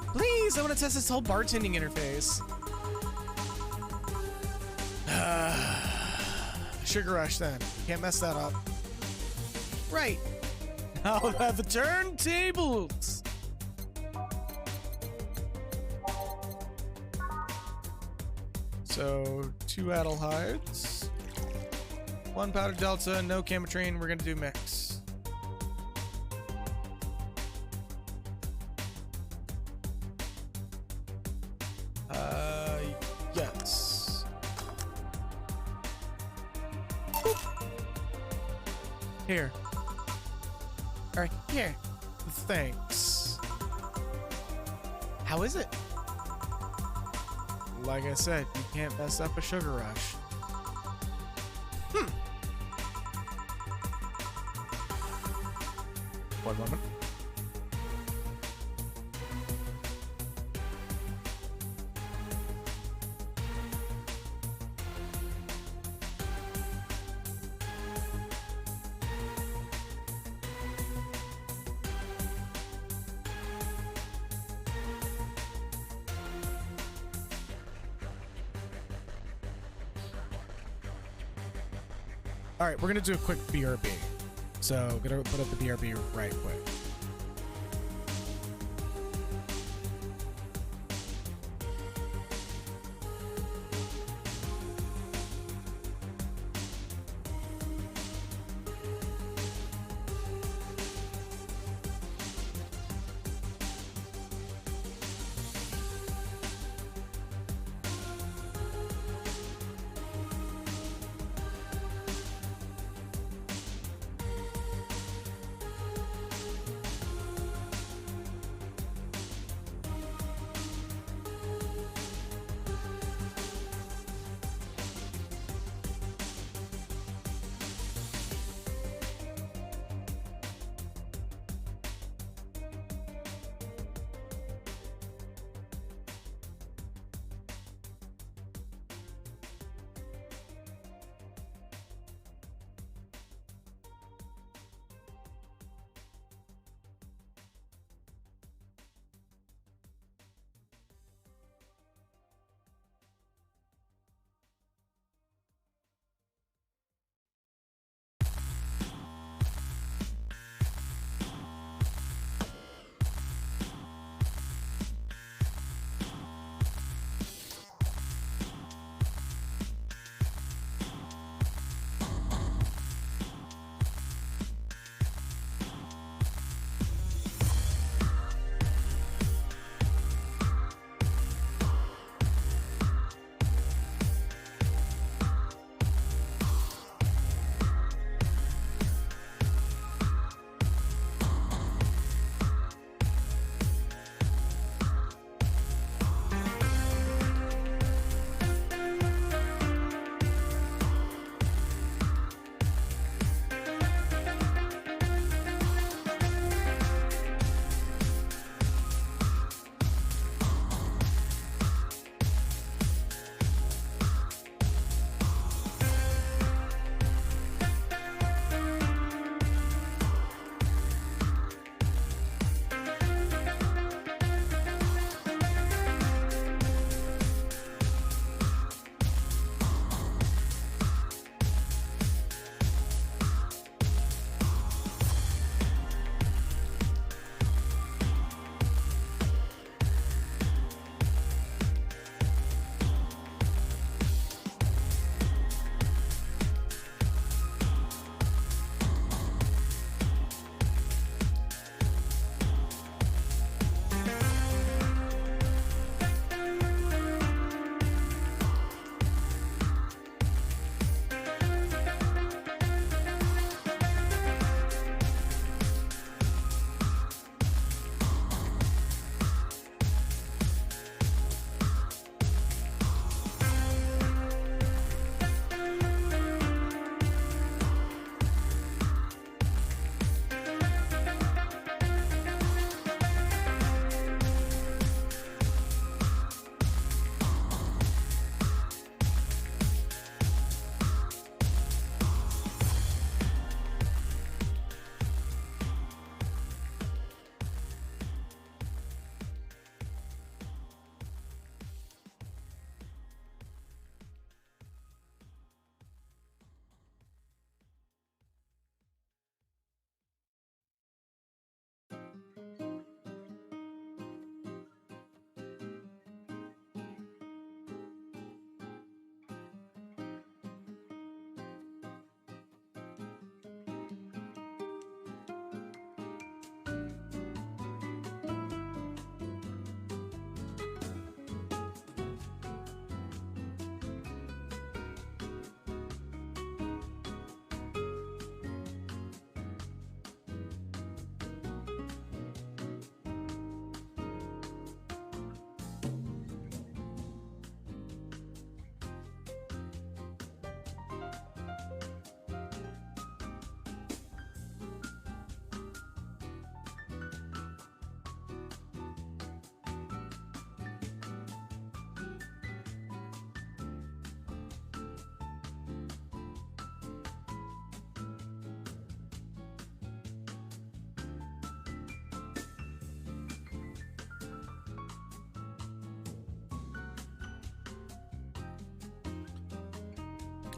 Please, I want to test this whole bartending interface. Sugar rush then. Can't mess that up. Right. Now have the turntables. So 2 Adelhydes, 1 powdered delta, no Camotrine. We're gonna do mix. Yes. Boop. Here. All right, here. Thanks. How is it? Like I said, you can't mess up a sugar rush. One moment. All right, we're gonna do a quick BRB. So gonna put up the BRB right quick.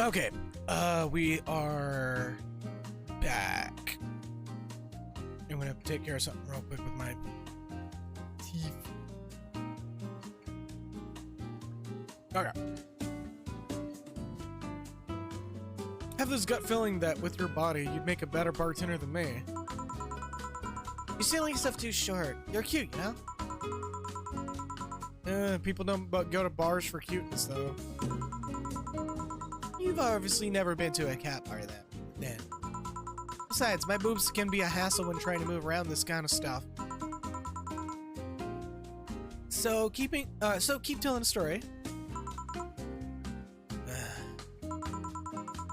Okay, We are back. I'm gonna have to take care of something real quick with my teeth. Okay. I have this gut feeling that with your body, you'd make a better bartender than me. You're selling stuff too short. You're cute, you know? People don't go to bars for cuteness, though. You've obviously never been to a cat bar then. Besides, my boobs can be a hassle when trying to move around this kind of stuff. So keep telling the story.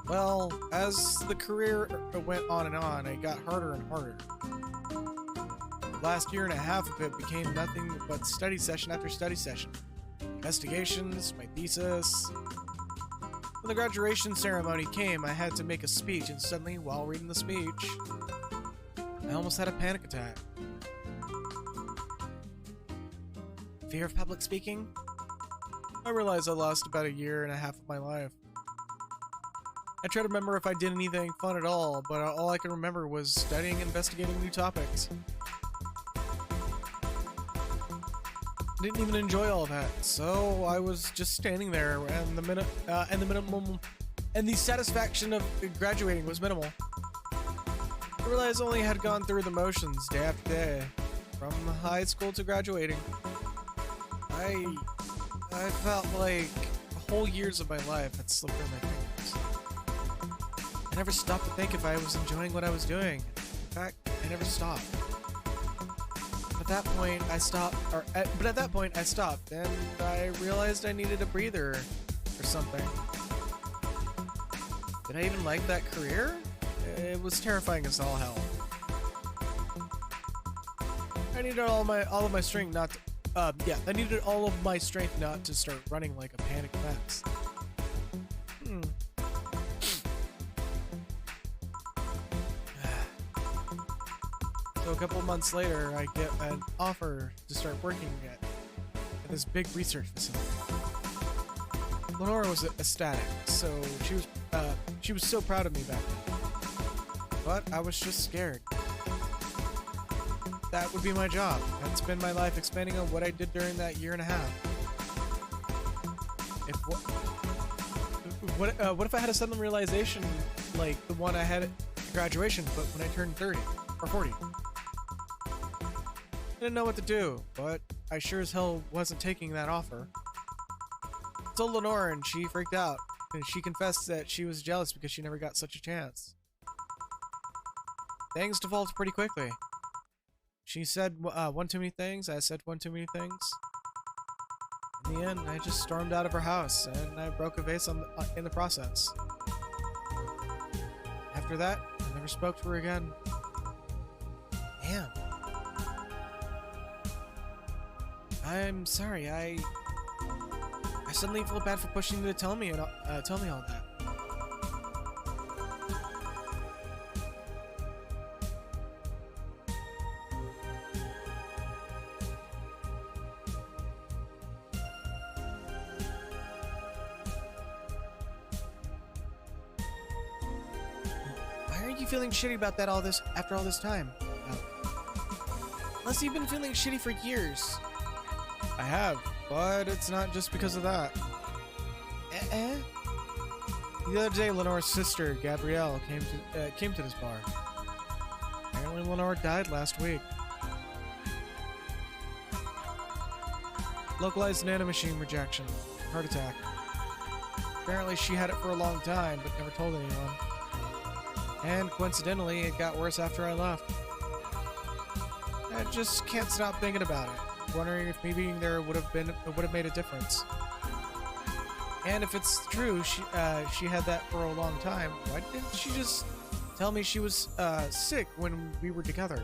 Well, as the career went on and on, it got harder and harder. The last year and a half of it became nothing but study session after study session. Investigations, my thesis. When the graduation ceremony came, I had to make a speech, and suddenly, while reading the speech, I almost had a panic attack. Fear of public speaking? I realized I lost about a year and a half of my life. I tried to remember if I did anything fun at all, but all I could remember was studying and investigating new topics. I didn't even enjoy all that, so I was just standing there, and the satisfaction of graduating was minimal. I realized I only had gone through the motions day after day, from high school to graduating. I felt like whole years of my life had slipped through my fingers. I never stopped to think if I was enjoying what I was doing. In fact, I never stopped. At that point, I stopped, and I realized I needed a breather or something. Did I even like that career? It was terrifying as all hell. I needed all of my strength not to, I needed all of my strength not to start running like a panicked mess. So a couple months later, I get an offer to start working at this big research facility. Lenora was ecstatic, so she was so proud of me back then. But I was just scared. That would be my job. I'd spend my life expanding on what I did during that year and a half. What if I had a sudden realization like the one I had at graduation, but when I turned 30 or 40? I didn't know what to do, but I sure as hell wasn't taking that offer. I told Lenora and she freaked out, and she confessed that she was jealous because she never got such a chance. Things devolved pretty quickly. She said one too many things, I said one too many things. In the end, I just stormed out of her house, and I broke a vase in the process. After that, I never spoke to her again. Damn. I'm sorry, I suddenly feel bad for pushing you to tell me all that. Why aren't you feeling shitty about that after all this time? Unless you've been feeling shitty for years. I have, but it's not just because of that. The other day, Lenore's sister, Gabrielle, came to this bar. Apparently, Lenore died last week. Localized nanomachine rejection. Heart attack. Apparently, she had it for a long time, but never told anyone. And coincidentally, it got worse after I left. I just can't stop thinking about it. Wondering if maybe there would have made a difference. And if it's true, she had that for a long time, why didn't she just tell me she was sick when we were together?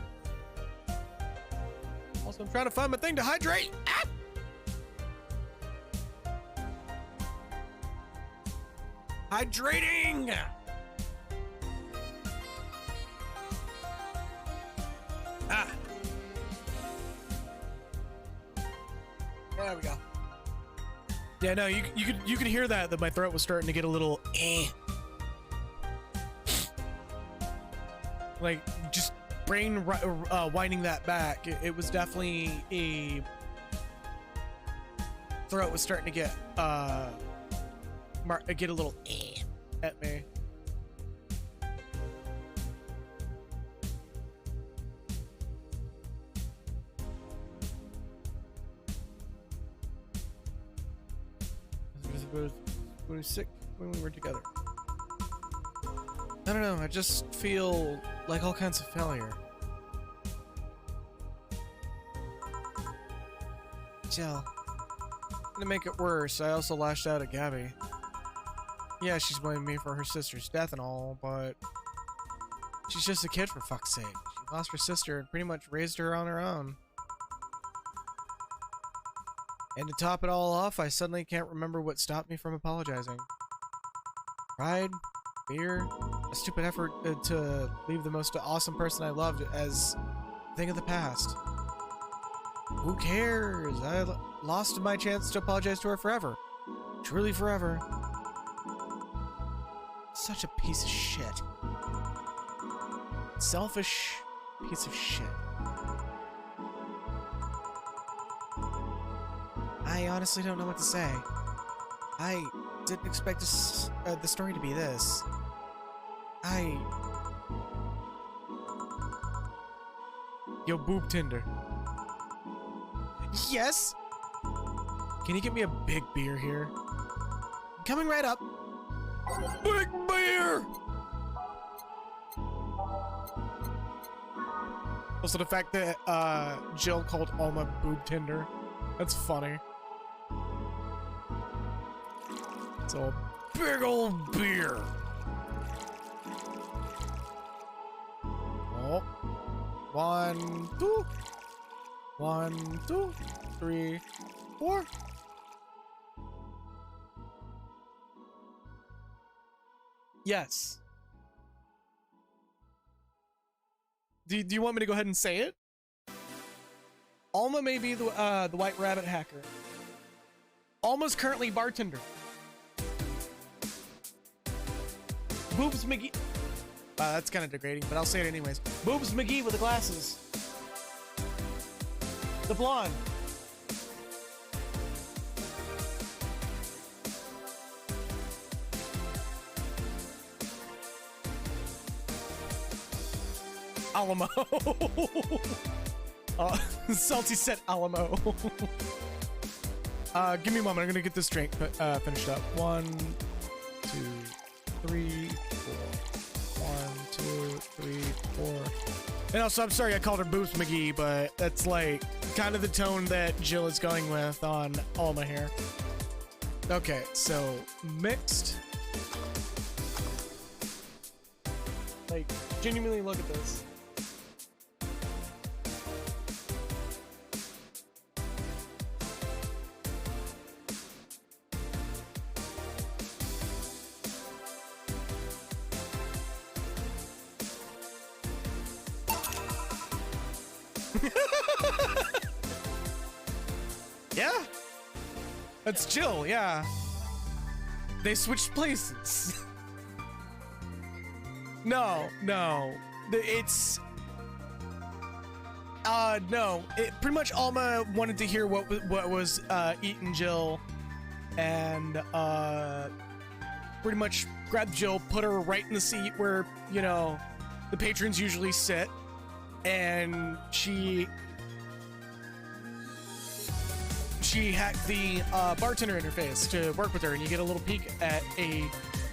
Also, I'm trying to find my thing to hydrate. Ah! Hydrating! Ah! There we go. Yeah, no, you could hear that my throat was starting to get a little Like, just winding that back, it was definitely a throat was starting to get a little at me. When we were sick, when we were together. I don't know, I just feel like all kinds of failure. Jill. To make it worse, I also lashed out at Gabby. Yeah, she's blaming me for her sister's death and all, but she's just a kid for fuck's sake. She lost her sister and pretty much raised her on her own. And to top it all off, I suddenly can't remember what stopped me from apologizing. Pride, fear, a stupid effort to leave the most awesome person I loved as a thing of the past. Who cares? I lost my chance to apologize to her forever. Truly forever. Such a piece of shit. Selfish piece of shit. I honestly don't know what to say. I didn't expect this, the story to be this. Yo, boob Tinder. Yes? Can you get me a big beer here? Coming right up. Big beer! Also, the fact that Jill called Alma boob Tinder. That's funny. It's a big old beer. Oh. 1, 2. 1, 2, 3, 4. Yes. Do you want me to go ahead and say it? Alma may be the White Rabbit hacker. Alma's currently bartender. Boobs McGee. Wow, that's kind of degrading, but I'll say it anyways. Boobs McGee with the glasses. The blonde. Alamo. Salty said Alamo. Give me a moment. I'm gonna get this drink finished up. 1, 2, 3, 4. 1, 2, 3, 4. And also, I'm sorry I called her Boobs McGee, but that's like kind of the tone that Jill is going with on Alma here. Okay, so mixed. Like, genuinely look at this. Yeah, that's Jill. Yeah, they switched places. No, it's no. It pretty much Alma wanted to hear what was eating Jill, and pretty much grabbed Jill, put her right in the seat where, you know, the patrons usually sit, and she hacked the bartender interface to work with her, and you get a little peek at a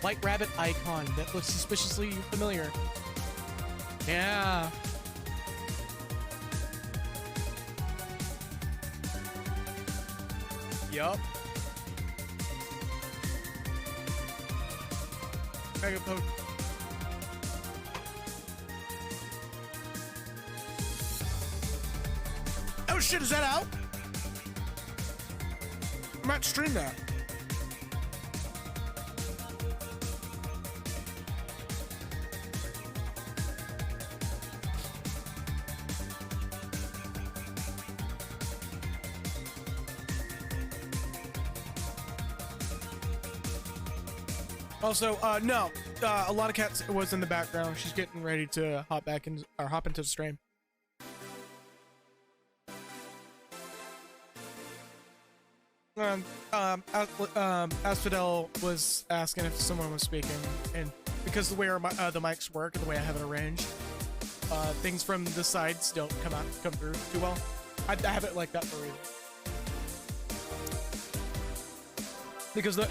White Rabbit icon that looks suspiciously familiar. Yeah. Yup. Mega poke. Oh shit, is that out? I might stream that. Also, no. a lot of cats was in the background. She's getting ready to hop into the stream. Asphodel was asking if someone was speaking, and because the way the mics work and the way I have it arranged, things from the sides don't come through too well. I have it like that for a reason. Because the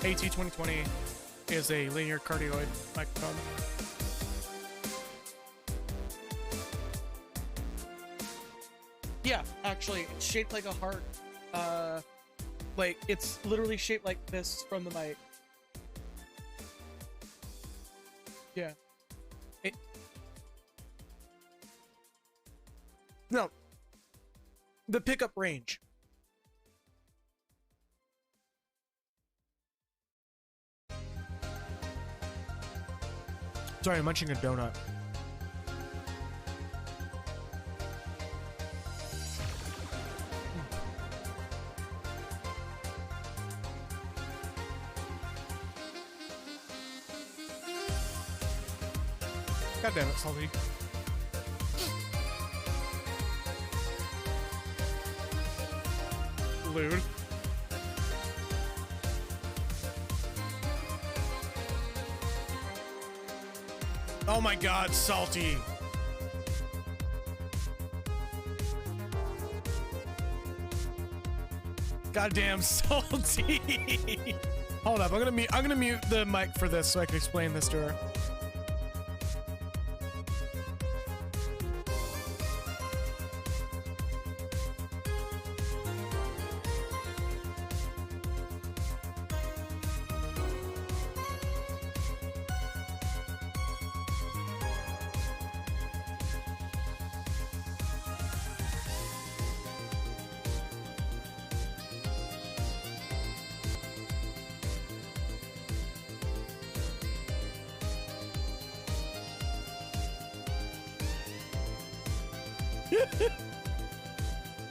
AT2020 is a linear cardioid microphone. Yeah, actually, it's shaped like a heart. Like it's literally shaped like this from the mic. Yeah. No. The pickup range. Sorry, I'm munching a donut. God damn it, Salty. Lewd. Oh my god, Salty. Goddamn Salty. Hold up, I'm gonna mute the mic for this so I can explain this to her.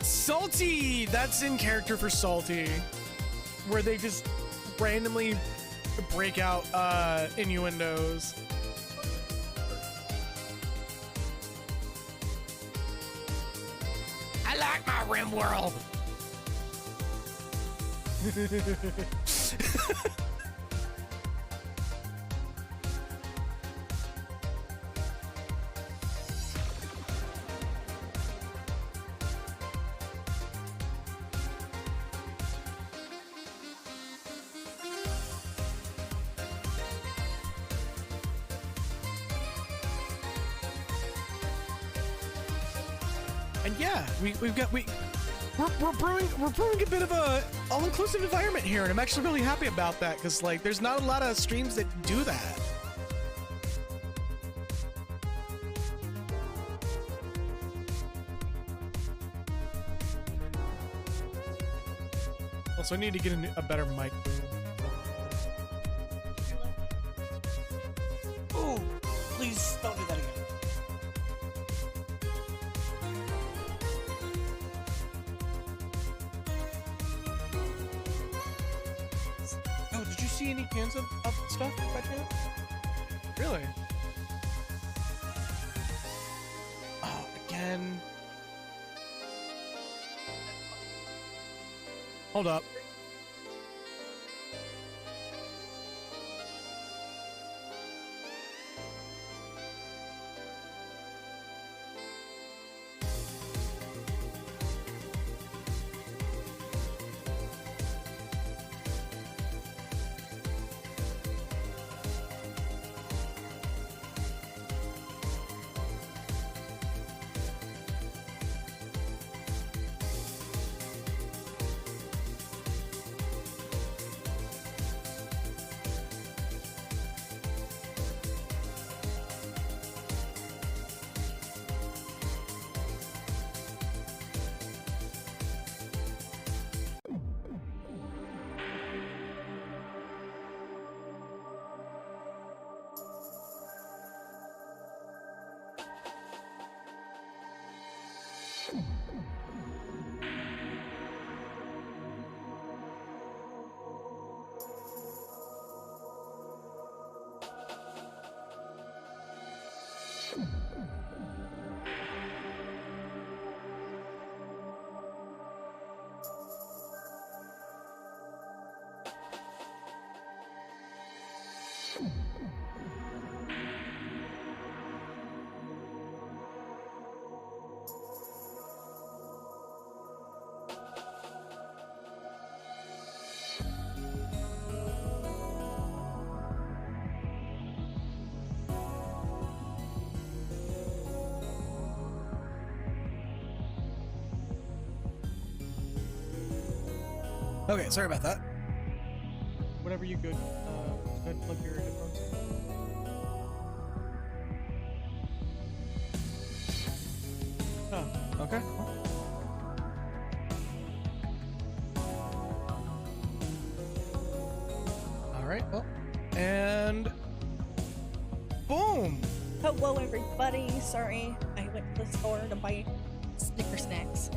Salty! That's in character for Salty. Where they just randomly break out innuendos. I like my rim world. And yeah, we're brewing a bit of a all-inclusive environment here, and I'm actually really happy about that because like there's not a lot of streams that do that. Also, I need to get a better mic boom. Ooh, please don't do that again. Oh, did you see any cans of stuff by chance? Really? Oh, again. Hold up. Okay, sorry about that. Whatever you good. Go ahead and plug your headphones. Oh, okay. All right. Well, and boom. Hello, everybody. Sorry, I went to the store to buy Snicker snacks.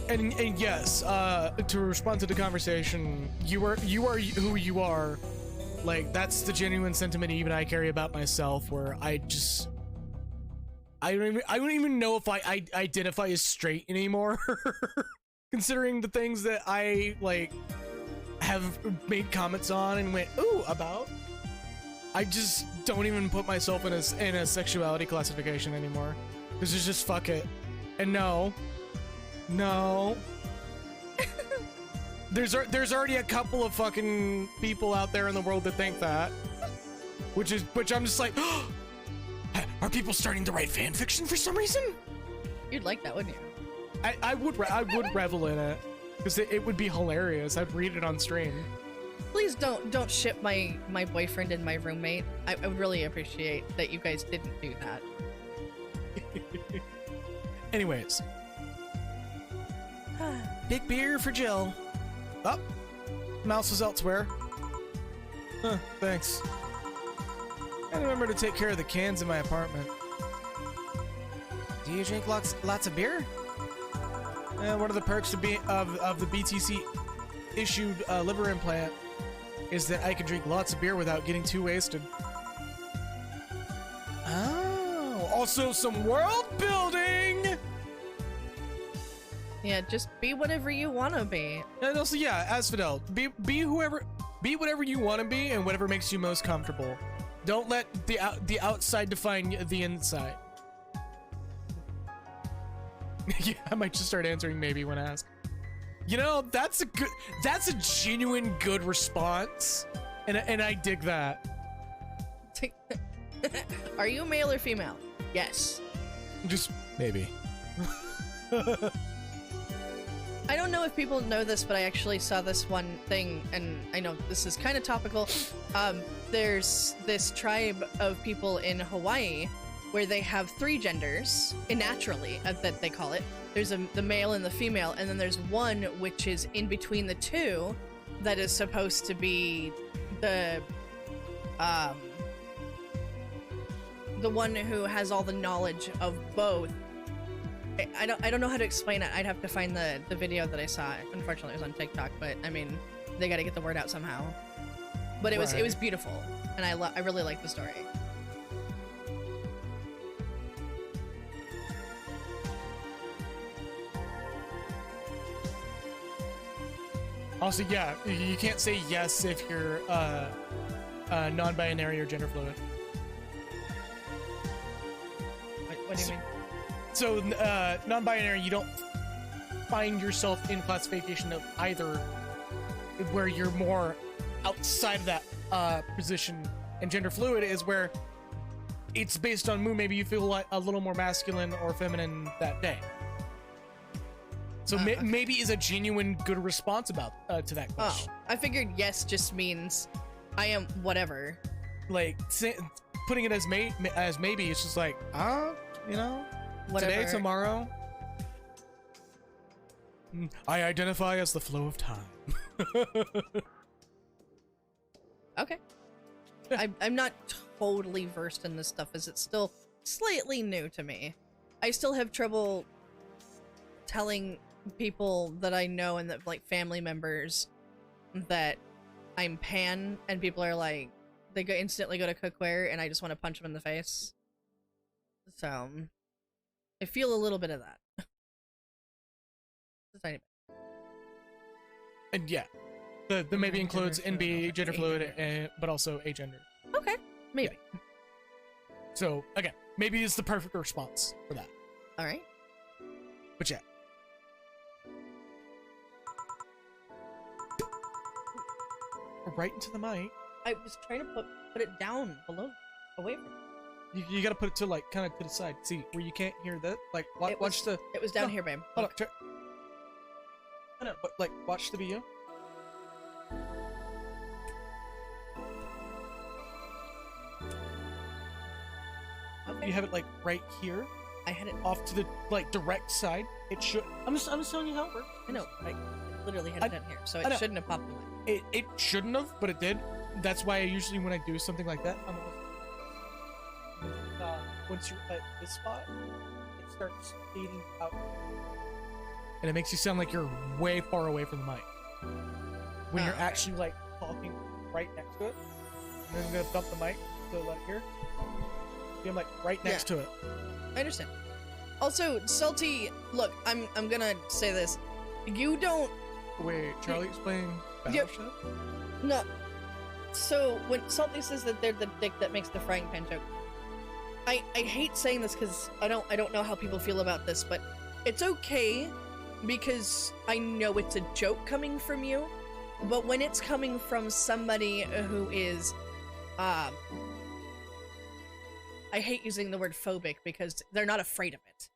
And yes, to respond to the conversation, you are who you are. Like, that's the genuine sentiment even I carry about myself, where I don't even know if I identify as straight anymore. Considering the things that I like have made comments on and went ooh about. I just don't even put myself in a sexuality classification anymore. Because it's just fuck it. And no. There's already a couple of fucking people out there in the world that think that. Which I'm just like, are people starting to write fan fiction for some reason? You'd like that, wouldn't you? I would revel in it. Because it would be hilarious. I'd read it on stream. Please don't ship my boyfriend and my roommate. I would really appreciate that you guys didn't do that. Anyways. Big beer for Jill. Oh, mouse is elsewhere. Huh, thanks. I remember to take care of the cans in my apartment. Do you drink lots of beer? One of the perks of the BTC issued liver implant is that I can drink lots of beer without getting too wasted. Oh, also some world building. Yeah, just be whatever you want to be. And also, yeah, Asphodel, be whatever you want to be and whatever makes you most comfortable. Don't let the outside define the inside. Yeah, I might just start answering maybe when asked. You know, that's a genuine good response, and I dig that. Are you male or female? Yes. Just maybe. I don't know if people know this, but I actually saw this one thing, and I know this is kind of topical. There's this tribe of people in Hawaii where they have 3 genders, naturally, that they call it. There's the male and the female, and then there's one which is in between the two that is supposed to be the one who has all the knowledge of both. I don't know how to explain it. I'd have to find the video that I saw. Unfortunately, it was on TikTok, but I mean, they got to get the word out somehow. But it was beautiful, and I really like the story. Also, yeah, you can't say yes if you're non-binary or gender fluid. What do you mean? So, non-binary, you don't find yourself in classification of either, where you're more outside of that position, and gender fluid is where it's based on mood. Maybe you feel like a little more masculine or feminine that day. So Okay. maybe is a genuine good response about to that question. Oh, I figured yes just means I am whatever. Like putting it as maybe, it's just like you know. Whatever. Today, tomorrow, I identify as the flow of time. Okay. I'm not totally versed in this stuff, as it's still slightly new to me. I still have trouble telling people that I know and that, like, family members that I'm pan, and people are like, they instantly go to cookware, and I just want to punch them in the face. So I feel a little bit of that. Just a tiny bit. And yeah, The maybe includes NB, gender fluid, but also agender. Okay, maybe. Yeah. So again, maybe it's the perfect response for that. All right. But yeah. Right into the mic. I was trying to put it down below, away from it. You gotta put it to like kind of to the side. See where you can't hear that. Like watch the. It was down No, here, babe. Hold on. I know, but like watch the video. Okay. You have it like right here, I had it. off to the like direct side. It should. I'm just telling you how it works. I know. I literally had it down here, so I it know. shouldn't have popped away. It shouldn't have, but it did. That's why I usually when I do something like that, once you're at this spot, it starts fading out, and it makes you sound like you're way far away from the mic when you're okay. actually like talking right next to it. And then I'm gonna dump the mic to let it hear. See, I'm like right next to it. I understand. Also, Salty, look, I'm gonna say this. You don't. Wait, Charlie's playing Yep. Battleship? No. So when Salty says that they're the dick that makes the frying pan joke, I hate saying this because I don't know how people feel about this, but it's okay because I know it's a joke coming from you. But when it's coming from somebody who is, I hate using the word phobic because they're not afraid of it.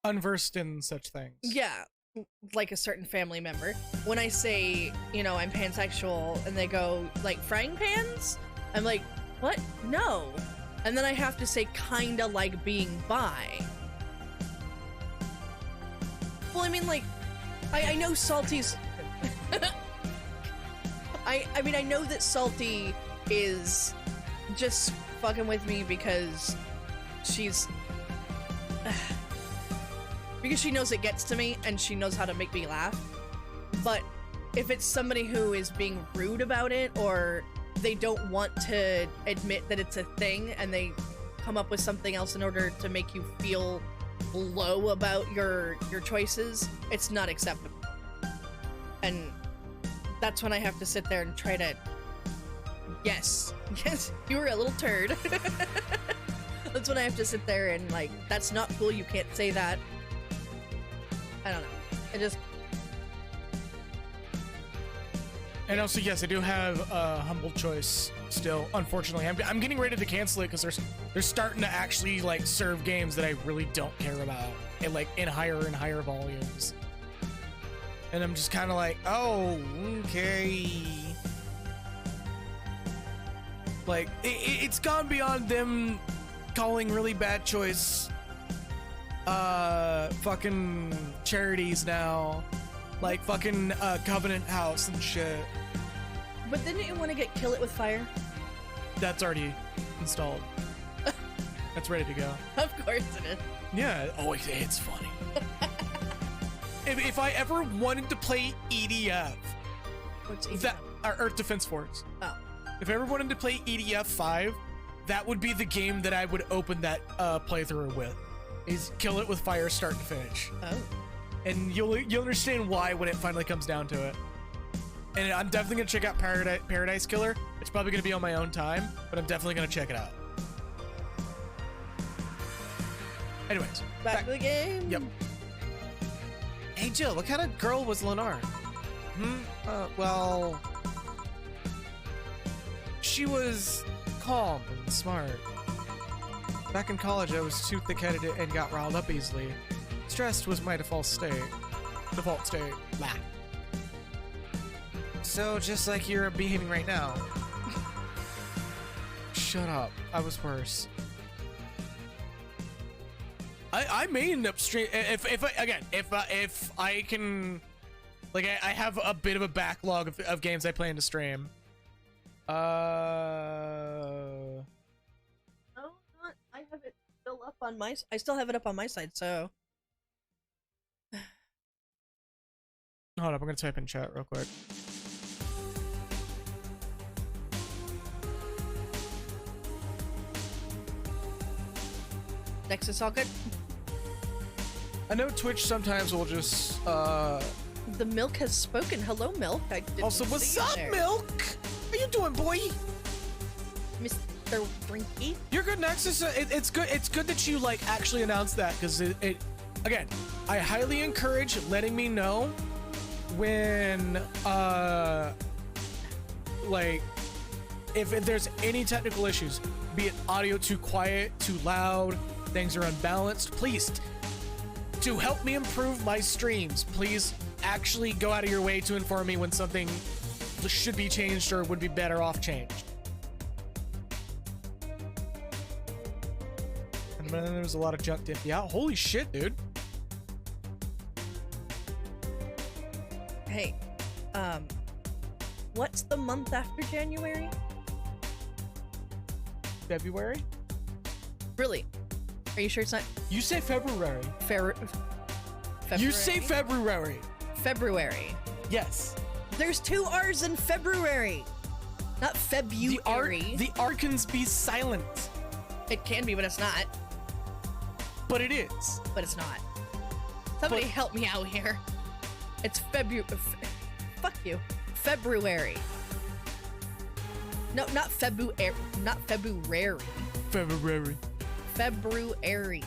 Unversed in such things. Yeah, like a certain family member. When I say, I'm pansexual and they go, like, frying pans? I'm like, what? No. And then I have to say kinda like being bi. Well, I mean, like, I know Salty's... I mean, I know that Salty is just fucking with me because she's... because she knows it gets to me and she knows how to make me laugh. But if it's somebody who is being rude about it or they don't want to admit that it's a thing and they come up with something else in order to make you feel low about your choices, it's not acceptable. And that's when I have to sit there and try to... Yes, you were a little turd. That's when I have to sit there and, like, that's not cool, you can't say that. I don't know. I just... And also, yes, I do have a humble choice still. Unfortunately, I'm getting ready to cancel it because they're starting to actually like serve games that I really don't care about, in higher and higher volumes. And I'm just kind of like, oh, okay. Like it's gone beyond them calling really bad choice fucking charities now. Like fucking Covenant House and shit. But didn't you want to Kill It with Fire? That's already installed. That's ready to go. Of course it is. Yeah. Oh, it's funny. if I ever wanted to play EDF, What's easy? that Earth Defense Force. Oh. If I ever wanted to play EDF 5, that would be the game that I would open that playthrough with. Is Kill It with Fire, start to finish. Oh. And you'll understand why when it finally comes down to it. And I'm definitely gonna check out Paradise Killer. It's probably gonna be on my own time, but I'm definitely gonna check it out. Anyways, Back to the game. Yep. Hey Jill, what kind of girl was Lenore? Well, she was calm and smart. Back in college, I was too thick-headed and got riled up easily. Stressed was my default state. default state. Blah. So, just like you're behaving right now. Shut up. I was worse. I may end up stream if I can, like I have a bit of a backlog of games I plan to stream. No, not. I have it still up on my. I still have it up on my side. So. Hold up, I'm gonna type in chat real quick. Nexus all good. I know Twitch sometimes will just The milk has spoken. Hello, milk. I didn't Also, what's see you up, there. Milk? How you doing, boy? Mr. Drinky? You're good, Nexus. It's good. It's good that you like actually announced that because it. Again, I highly encourage letting me know when like if there's any technical issues, be it audio too quiet, too loud, things are unbalanced. Please, to help me improve my streams, please actually go out of your way to inform me when something should be changed or would be better off changed. And then there was a lot of junk to empty out. Holy shit, dude. Hey, what's the month after January? February? Really? Are you sure it's not You say February. February? You say February. February. Yes. There's 2 R's in February, not February. The R can be silent, It can be, but it's not. but it is. But it's not. Somebody But- help me out here. It's February. Fuck you. February. No, not February. Not February. February. February.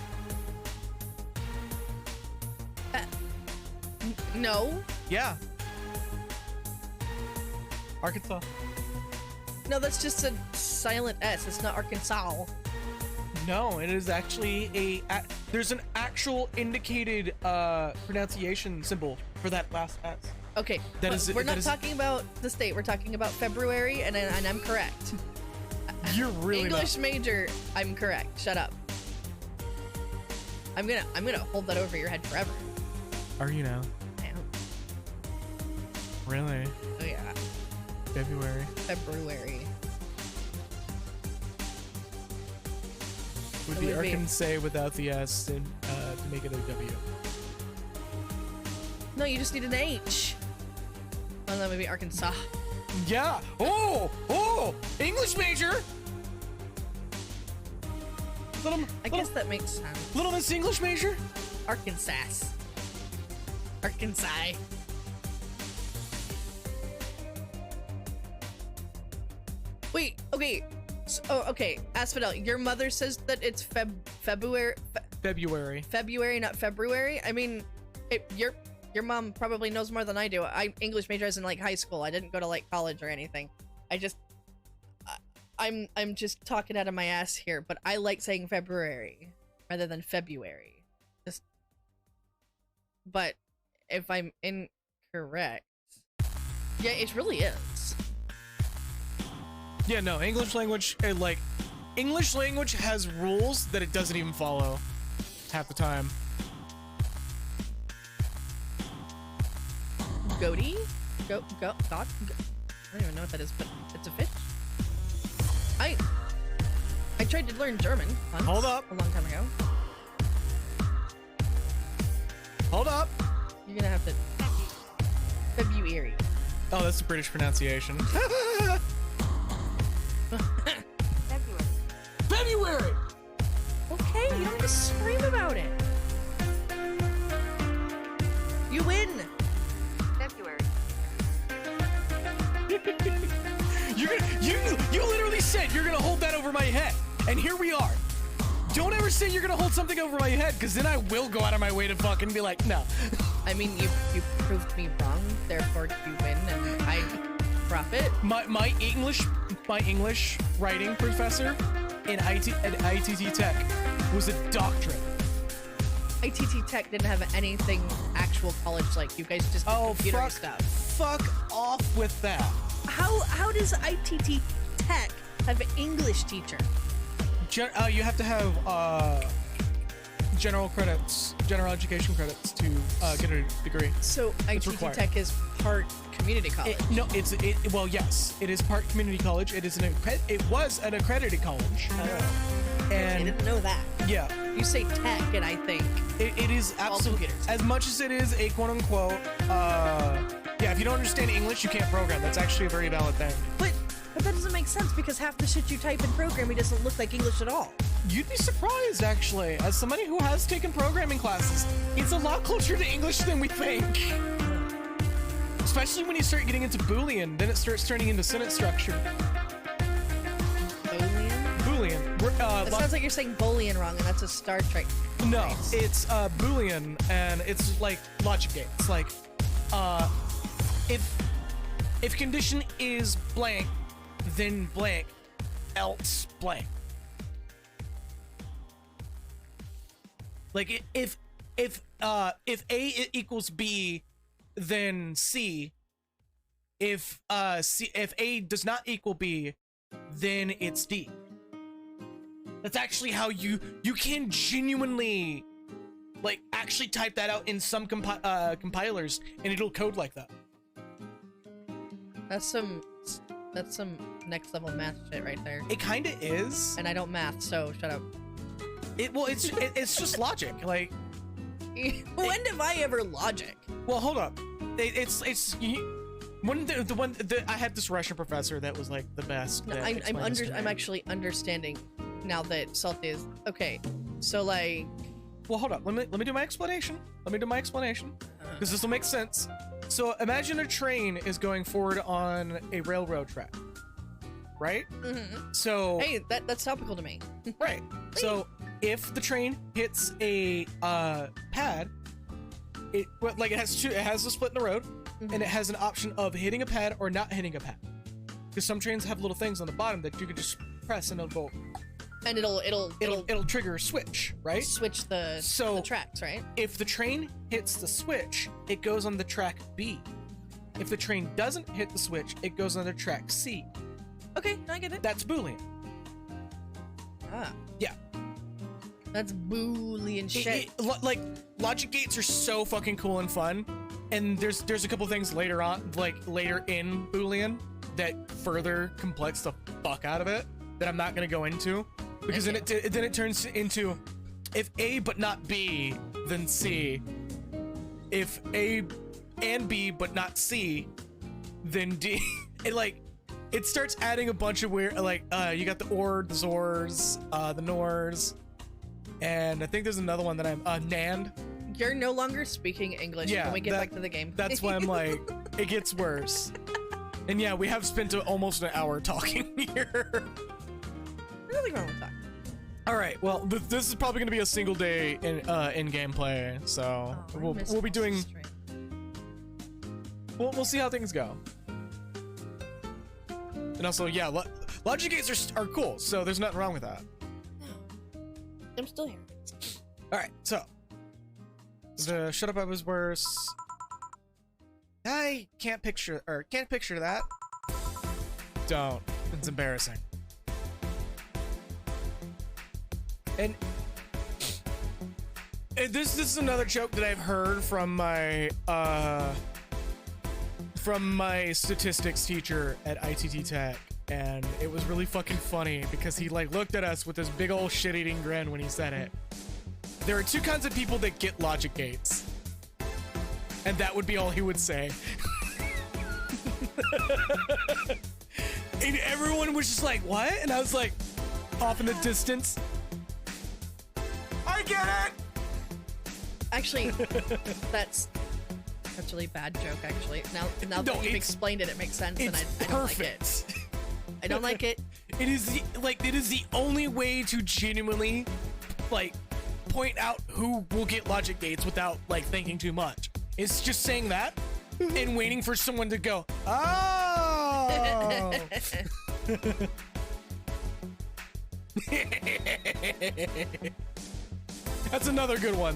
No. Yeah. Arkansas. No, that's just a silent S. It's not Arkansas. No, it is actually there's an actual indicated pronunciation symbol for that last S. Okay, That but is- we're that not is- talking about the state. We're talking about February, and I'm correct. You're really English major. I'm correct. Shut up. I'm gonna hold that over your head forever. Are you now? I am. Really? Oh yeah. February. February. Would It be would be- Arkansas without the S and to make it a W. No, you just need an H. Oh, that would be Arkansas. Yeah. Oh, English major. I guess that makes sense. Little Miss English major. Arkansas. Arkansas. Wait, okay. Okay, Asphodel, your mother says that it's February, February. not February. I mean, your mom probably knows more than I do. I English major as in like high school. I didn't go to like college or anything. I'm just talking out of my ass here, but I like saying February rather than February. But if I'm incorrect, yeah, it really is. Yeah, no, English language, English language has rules that it doesn't even follow half the time. Goatee? God? I don't even know what that is, but it's a fish. I tried to learn German once, Hold up. a long time ago. Hold up. You're gonna have to February. Oh, that's the British pronunciation. February. Okay, you don't have to scream about it. You win. February. You literally said you're gonna hold that over my head, and here we are. Don't ever say you're gonna hold something over my head, because then I will go out of my way to fucking be like, no. I mean, you proved me wrong, therefore you win, and I profit. My English writing professor in ITT Tech was a doctorate. ITT Tech didn't have anything actual college like. You guys just did computer stuff. Fuck off with that. How does ITT Tech have an English teacher? You have to have general education credits to get a degree. So ITT required. Tech is part community college. Well, yes, it is part community college. It was an accredited college. I And didn't know that. yeah, You say tech, and I think it is all absolutely, computers. as much as it is a quote unquote, yeah, if you don't understand English, you can't program. That's actually a very valid thing. But that doesn't make sense because half the shit you type in programming doesn't look like English at all. You'd be surprised, actually. As somebody who has taken programming classes, it's a lot closer to English than we think. especially when you start getting into Boolean, then it starts turning into sentence structure. Boolean? Boolean. It sounds like you're saying Boolean wrong, and that's a Star Trek. No, phrase. it's Boolean, and it's like logic gate. It's like, if condition is blank, then blank, else blank. Like if A equals B, then C. If A does not equal B, then it's D. That's actually how you can genuinely, like, actually type that out in some compilers, and it'll code like that. That's some next level math shit right there. It kind of is. And I don't math, so shut up. It's just logic. Like, When have I ever logic? well, hold up. I had this Russian professor that was like the best. No, that explained this to me. I'm actually understanding now that Salty is okay. So like, Well, hold up. Let me do my explanation. Because this will make sense. So imagine a train is going forward on a railroad track, right? So hey, that's topical to me. right. So if the train hits a pad, it has a split in the road, and it has an option of hitting a pad or not hitting a pad. Because some trains have little things on the bottom that you can just press and it'll go. And it'll Trigger a switch, right? switch the tracks, right? If the train hits the switch, it goes on the track B. If the train doesn't hit the switch, it goes on the track C. Okay, I get it. That's Boolean. Ah, Yeah. that's Boolean shit. Like, logic gates are so fucking cool and fun. And there's a couple things later on, like later in Boolean, that further complex the fuck out of it that I'm not gonna go into. Because then it turns into, if A but not B, then C. If A and B but not C, then D. It starts adding a bunch of weird, like, you got the OR, the ZORs, the NORs, and I think there's another one that I'm, NAND. You're no longer speaking English. Yeah, Can we get back to the game? That's why I'm like, it gets worse. And yeah, we have spent almost an hour talking here. Really wrong with that. All right, well, this is probably going to be a single day in gameplay, so we'll be doing. We'll see how things go. And also, yeah, logic gates are cool, so there's nothing wrong with that. I'm still here. All right, so the shut up I was worse. I can't picture that. Don't. It's embarrassing. And this is another joke that I've heard from my statistics teacher at ITT Tech, and it was really fucking funny because he like looked at us with this big old shit-eating grin when he said it. There are two kinds of people that get logic gates, and that would be all he would say. And everyone was just like, what? And I was like, off in the distance, I get it! Actually, that's a really bad joke, actually. Now that you've explained it, it makes sense, and I don't like it. I don't like it. It is the only way to genuinely, like, point out who will get logic gates without, like, thinking too much. It's just saying that and waiting for someone to go, oh! That's another good one.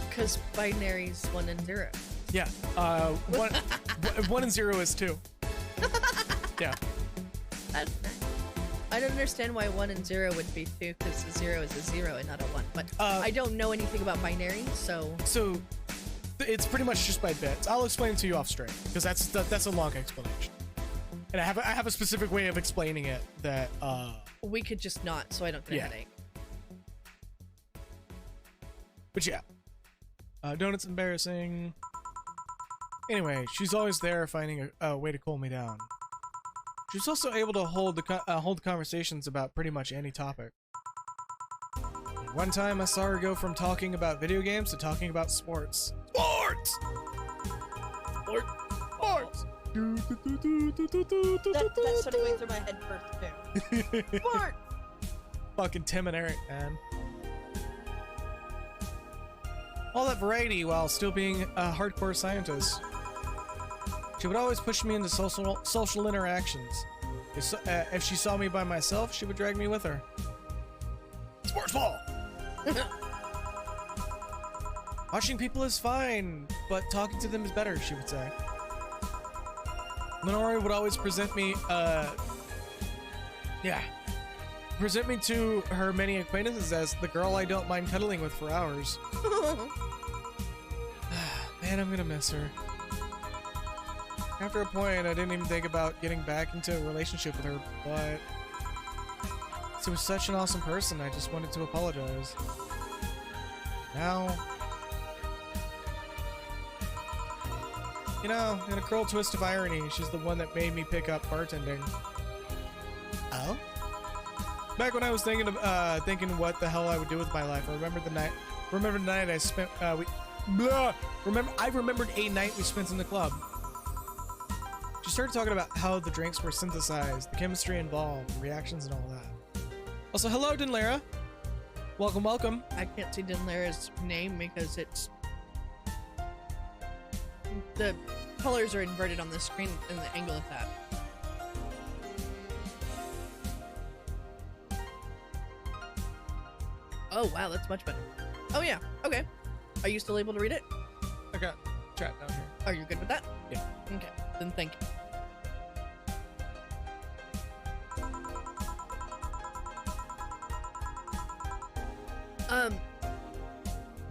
Because binary's 1 and 0. Yeah. 1 and 0 is 2. Yeah. That's nice. I don't understand why 1 and 0 would be 2, because 0 is a 0 and not a 1. But I don't know anything about binary, so... So, it's pretty much just by bits. I'll explain it to you off stream, because that's a long explanation. And I have a specific way of explaining it that, We could just not, so I don't get a headache. But yeah. Donut's embarrassing. Anyway, she's always there finding a way to cool me down. She's also able to hold conversations about pretty much any topic. One time I saw her go from talking about video games to talking about sports. Sports! Farts. That's started going through my head first too. Fart. Fucking Tim and Eric, man. All that variety while still being a hardcore scientist. She would always push me into social interactions. If she saw me by myself, she would drag me with her. Sports ball! Watching people is fine, but talking to them is better, she would say. Lenore would always present me to her many acquaintances as the girl I don't mind cuddling with for hours. Man, I'm gonna miss her. After a point, I didn't even think about getting back into a relationship with her, but she was such an awesome person, I just wanted to apologize. Now, you know, in a cruel twist of irony, she's the one that made me pick up bartending. Oh? Back when I was thinking what the hell I would do with my life, I remember the night I spent, I remembered a night we spent in the club. She started talking about how the drinks were synthesized, the chemistry involved, the reactions and all that. Also, hello, Dinlara. Welcome, welcome. I can't see Dinlara's name because it's... The colors are inverted on the screen in the angle of that. Oh, wow, that's much better. Oh, yeah. Okay. Are you still able to read it? I got chat down here. Are you good with that? Yeah. Okay. Then thank you.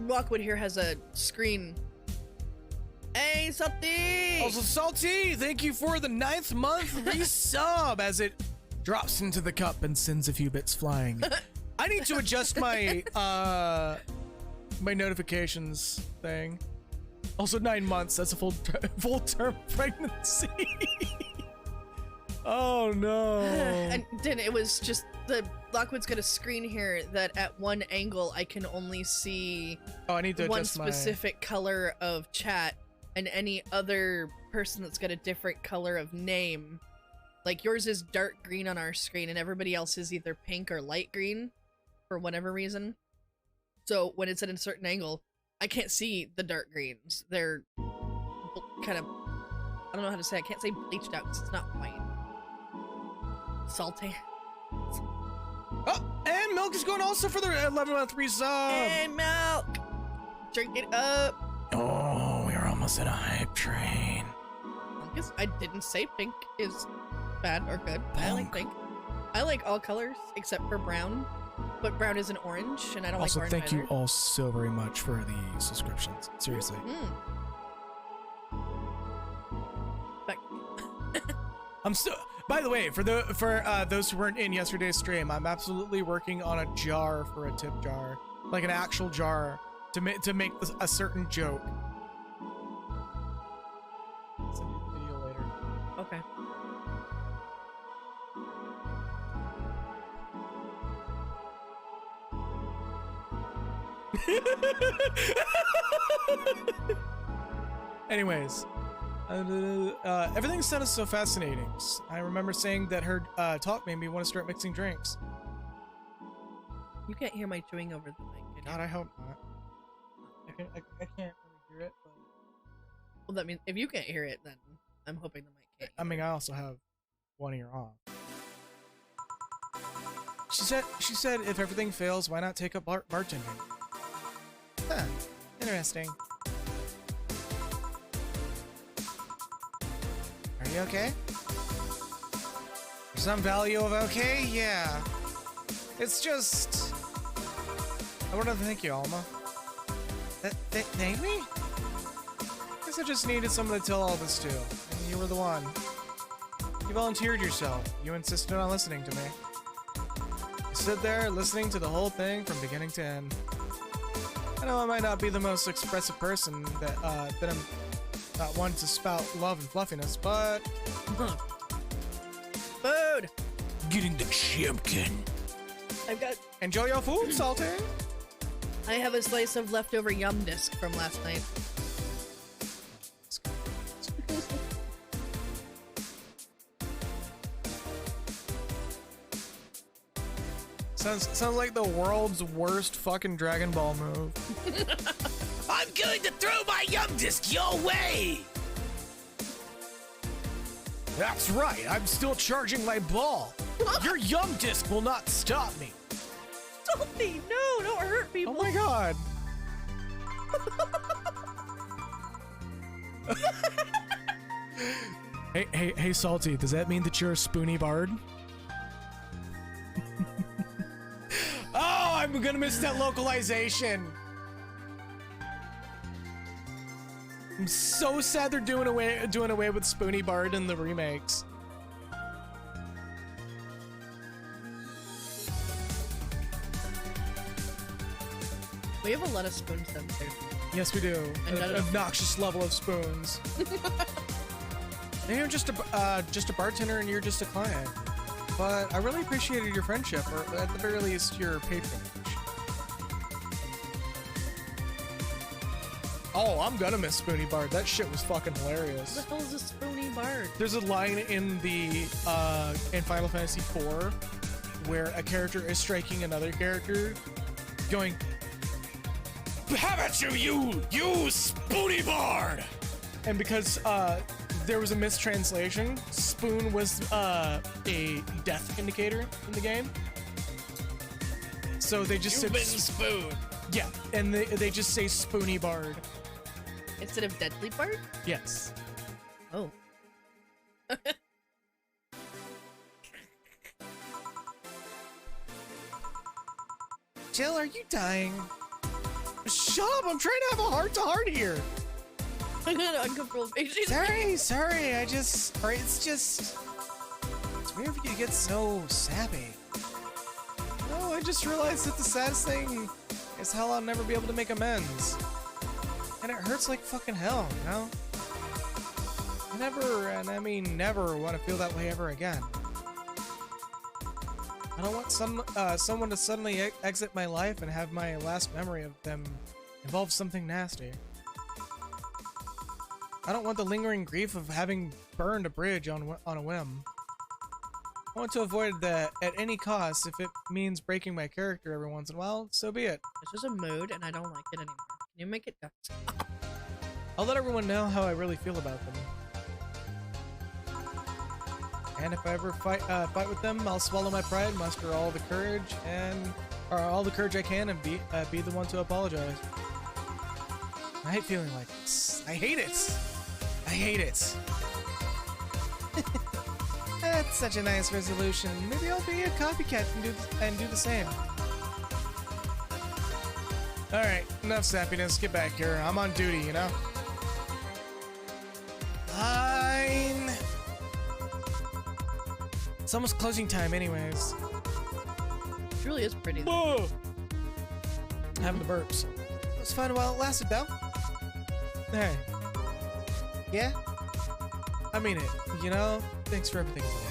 Rockwood here has a screen. Hey, Salty! Also, Salty, thank you for the 9th month resub as it drops into the cup and sends a few bits flying. I need to adjust my my notifications thing. Also, 9 months. That's a full term pregnancy. Oh no! And then it was just the Lockwood's got a screen here that at one angle I can only see I need to one adjust specific color of chat, and any other person that's got a different color of name. Like yours is dark green on our screen, and everybody else is either pink or light green, for whatever reason. So when it's at a certain angle, I can't see the dark greens. They're kind of, I don't know how to say. I can't say bleached out because it's not white. Salty. Oh, and Milk is going also for the 11-month resub. Hey, Milk! Drink it up! Oh, we're almost at a hype train. I didn't say pink is bad or good. I like pink. I like all colors except for brown. But brown isn't orange, and I don't Also, like orange thank you either. all so very much for the subscriptions. Seriously. Back. I'm still. By the way, for those who weren't in yesterday's stream, I'm absolutely working on a jar for a tip jar, like an actual jar to make a certain joke. I'll send you the video later. Okay. Anyways, everything sounded so fascinating. I remember saying that her talk made me want to start mixing drinks. You can't hear my chewing over the mic. Can you? God, I hope not. I can't really hear it, but Well, that means if you can't hear it, then I'm hoping the mic can't. I mean, I also have one ear off. She said if everything fails, why not take up bartending? Huh. Interesting. Are you okay? For some value of okay? Yeah. It's just... I wanted to thank you, Alma. Thank me? Guess I just needed someone to tell all this to, and you were the one. You volunteered yourself. You insisted on listening to me. You stood there listening to the whole thing from beginning to end. I know I might not be the most expressive person that I'm not one to spout love and fluffiness, but... Food! Getting the chimpkin. I've got... Enjoy your food, Salty! I have a slice of leftover yum disc from last night. Sounds like the world's worst fucking Dragon Ball move. I'm going to throw my yum disc your way! That's right, I'm still charging my ball. Your yum disc will not stop me. Don't be. No, don't hurt Oh people. my god. Hey, Salty, does that mean that you're a spoony bard? Oh, I'm gonna miss that localization. I'm so sad they're doing away with Spoony Bard in the remakes. We have a lot of spoons then too. Yes, we do. And none An of- obnoxious level of spoons. And you're just a bartender, and you're just a client. But I really appreciated your friendship, or at the very least, your patronage. Oh, I'm gonna miss Spoony Bard. That shit was fucking hilarious. What the hell is a spoony bard? There's a line in in Final Fantasy IV where a character is striking another character, going, How about you spoony bard? and because there was a mistranslation, spoon was a death indicator in the game. So they just said spoon. yeah, and they just say Spoony Bard. Instead of deadly bard? Yes. Oh. Jill, are you dying? Shut up! I'm trying to have a heart-to-heart here. I got an uncomfortable face. Sorry, it's weird for you to get so sappy. No, I just realized that the saddest thing is how I'll never be able to make amends. And it hurts like fucking hell, you know? I never, and I mean never, want to feel that way ever again. I don't want someone to suddenly exit my life and have my last memory of them involve something nasty. I don't want the lingering grief of having burned a bridge on a whim. I want to avoid that at any cost. If it means breaking my character every once in a while, so be it. This is a mood, and I don't like it anymore. Can you make it go? I'll let everyone know how I really feel about them. And if I ever fight with them, I'll swallow my pride, muster all the courage I can, and be the one to apologize. I hate feeling like this. I hate it. I hate it. That's such a nice resolution. Maybe I'll be a copycat and do the same. All right, enough sappiness. Get back here. I'm on duty, you know. Fine. It's almost closing time, anyways. It really is pretty. Whoa! Having the burps. It was fun while it lasted, though. Hey, Yeah? I mean it. You know, thanks for everything today.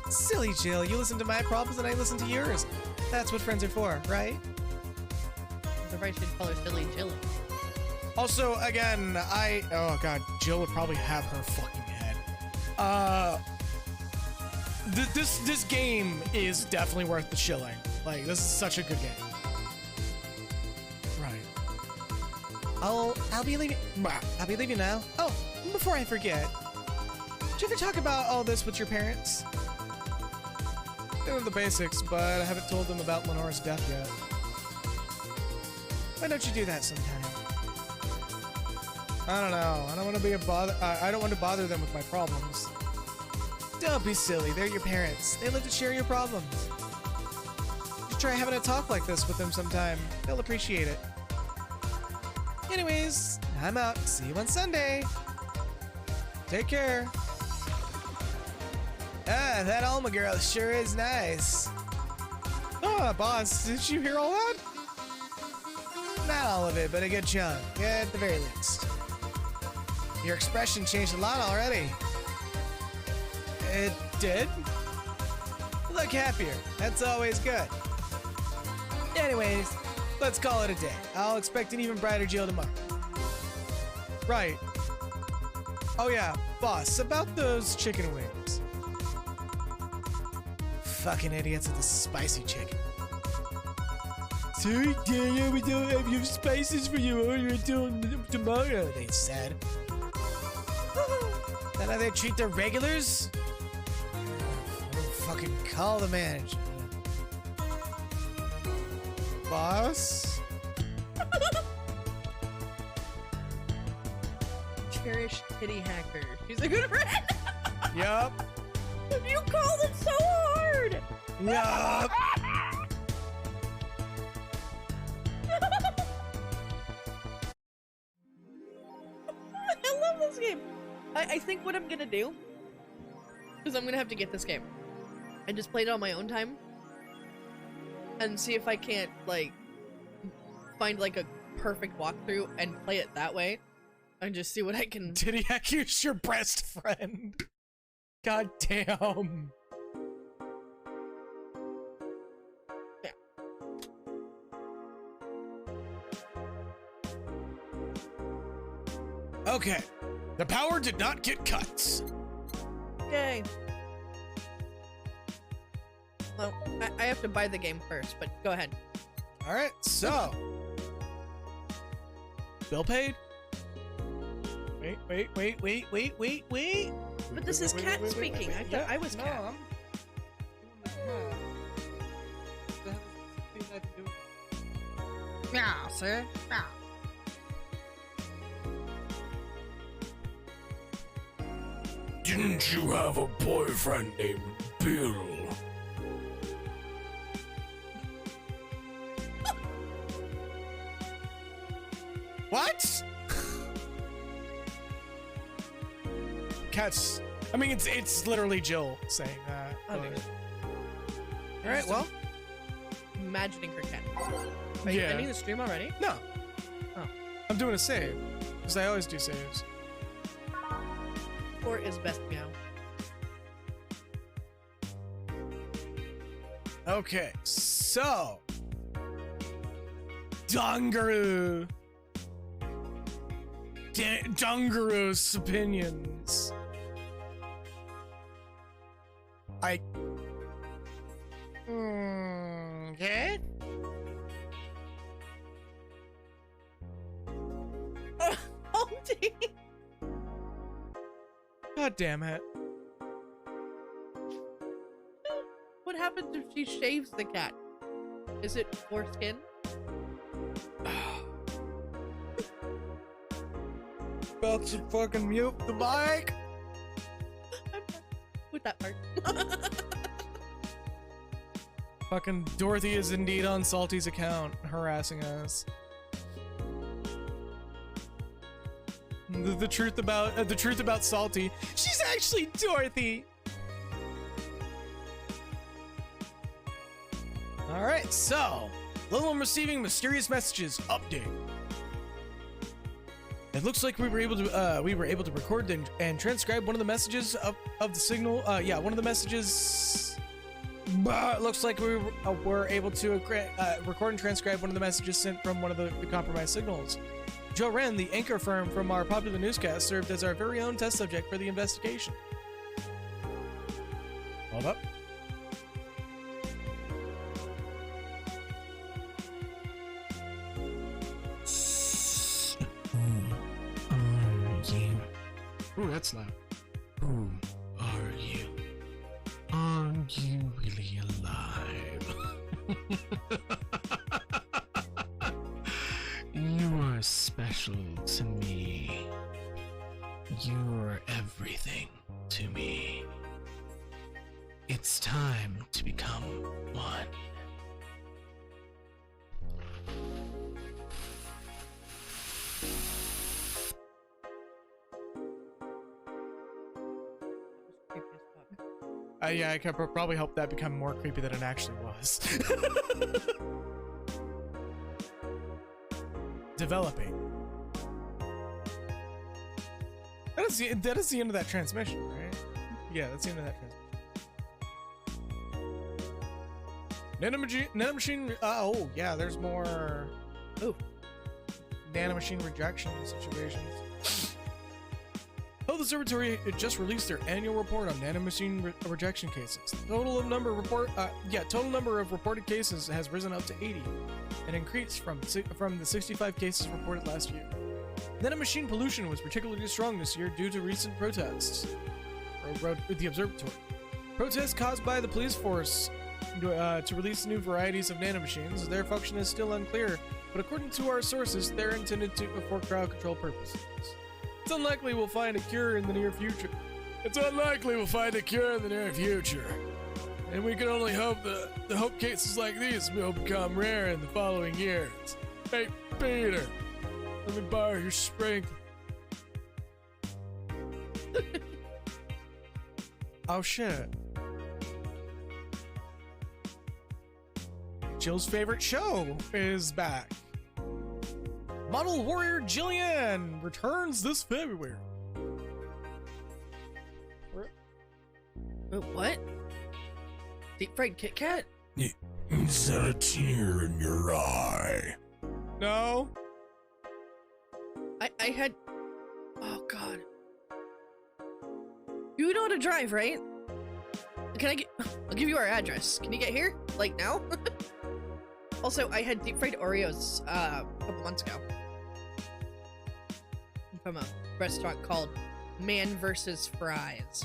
Silly Jill, you listen to my problems and I listen to yours. That's what friends are for, right? The right should call her Silly Jilly. Also, again, oh god, Jill would probably have her fucking head. This game is definitely worth the shilling. Like, this is such a good game. Right. I'll be leaving. I'll be leaving now. Oh, before I forget, did you ever talk about all this with your parents? They know the basics, but I haven't told them about Lenore's death yet. Why don't you do that sometime? I don't know. I don't want to be a bother. I don't want to bother them with my problems. Don't be silly. They're your parents. They live to share your problems. Just try having a talk like this with them sometime. They'll appreciate it. Anyways, I'm out. See you on Sunday. Take care. Ah, that Alma girl sure is nice. Ah, boss, did you hear all that? Not all of it, but a good chunk. Yeah, at the very least. Your expression changed a lot already. It did? Look happier. That's always good. Anyways, let's call it a day. I'll expect an even brighter Jill tomorrow. Right. Oh yeah, boss, about those chicken wings. fucking idiots with the spicy chicken. Sorry, Daniel, we don't have your spices for you. Order it tomorrow, they said. Is that how they treat their regulars? I'll fucking call the manager. Boss? Cherish kitty hacker. She's a good friend. Yup. You called it so hard. Yup. I love this game. I think what I'm gonna do is I'm gonna have to get this game and just play it on my own time and see if I can't like find like a perfect walkthrough and play it that way and just see what I can. Titty hacker's your best friend. God damn. Yeah. Okay. The power did not get cut. Yay. Well, I have to buy the game first, but go ahead. All right, so. Bill paid? Wait. But this is cat speaking. I thought I was cat. Yeah, sir. Yeah. Didn't you have a boyfriend named Bill? What? Cats. I mean, it's literally Jill saying that. Oh, dude. All right, well. Imagining her cat. Are you Yeah. ending the stream already? No. Oh. I'm doing a save. Because I always do saves. Or is best meow? Okay, so. Dungaroo. Dungaroo's opinions. Okay. Oh, dear. God damn it. What happens if she shaves the cat? Is it foreskin? About to fucking mute the mic. I'm done with that part. Fucking Dorothy is indeed on Salty's account, harassing us. The truth about Salty. She's actually Dorothy. All right, so Lilum receiving mysterious messages. Update. It looks like we were able to record and transcribe one of the messages of the signal. Yeah, one of the messages. It looks like we were able to record and transcribe one of the messages sent from one of the compromised signals. Joe Wren, the anchor firm from our popular newscast, served as our very own test subject for the investigation. Hold up. Ooh, that's loud. Who are you? Are you really alive? You are special to me. You're everything to me. It's time to become one. Creepy as fuck. Yeah, I could probably help that become more creepy than it actually was. Developing. That is the end of that transmission, right? Yeah, that's the end of that transmission. Nanomachine. Oh, yeah, there's more. Ooh. Nanomachine rejection situations. Health Observatory just released their annual report on nanomachine rejection cases. The total number of reported cases has risen up to 80, an increase from the 65 cases reported last year. Nanomachine pollution was particularly strong this year due to recent protests. Wrote the observatory. Protests caused by the police force to release new varieties of nanomachines. Their function is still unclear, but according to our sources, they're intended for crowd control purposes. It's unlikely we'll find a cure in the near future. And we can only hope that cases like these will become rare in the following years. Hey, Peter, let me borrow your sprinkler. Oh, shit. Jill's favorite show is back. Model Warrior Jillian returns this February. What? Deep fried Kit Kat? Is that a tear in your eye? No. I had... Oh, God. You know how to drive, right? I'll give you our address. Can you get here? Like, now? Also, I had deep fried Oreos, a couple months ago. From a restaurant called Man vs. Fries.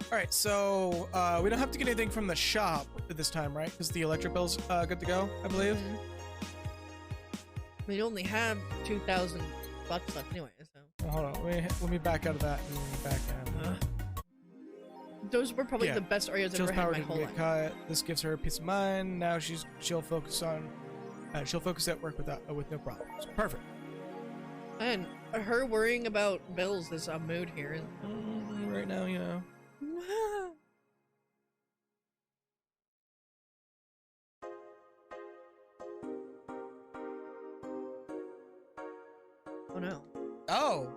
Alright, so, we don't have to get anything from the shop this time, right? Because the electric bill's good to go, I believe. We only have 2,000 bucks left anyway, so... Well, hold on, let me back out of that and back in. Those were probably the best Oreos I've Jill's ever had power in my didn't whole get life. cut. This gives her a peace of mind. Now she'll focus at work with no problems. Perfect. And her worrying about bills is a mood here. Right now, you know. Oh no. Oh!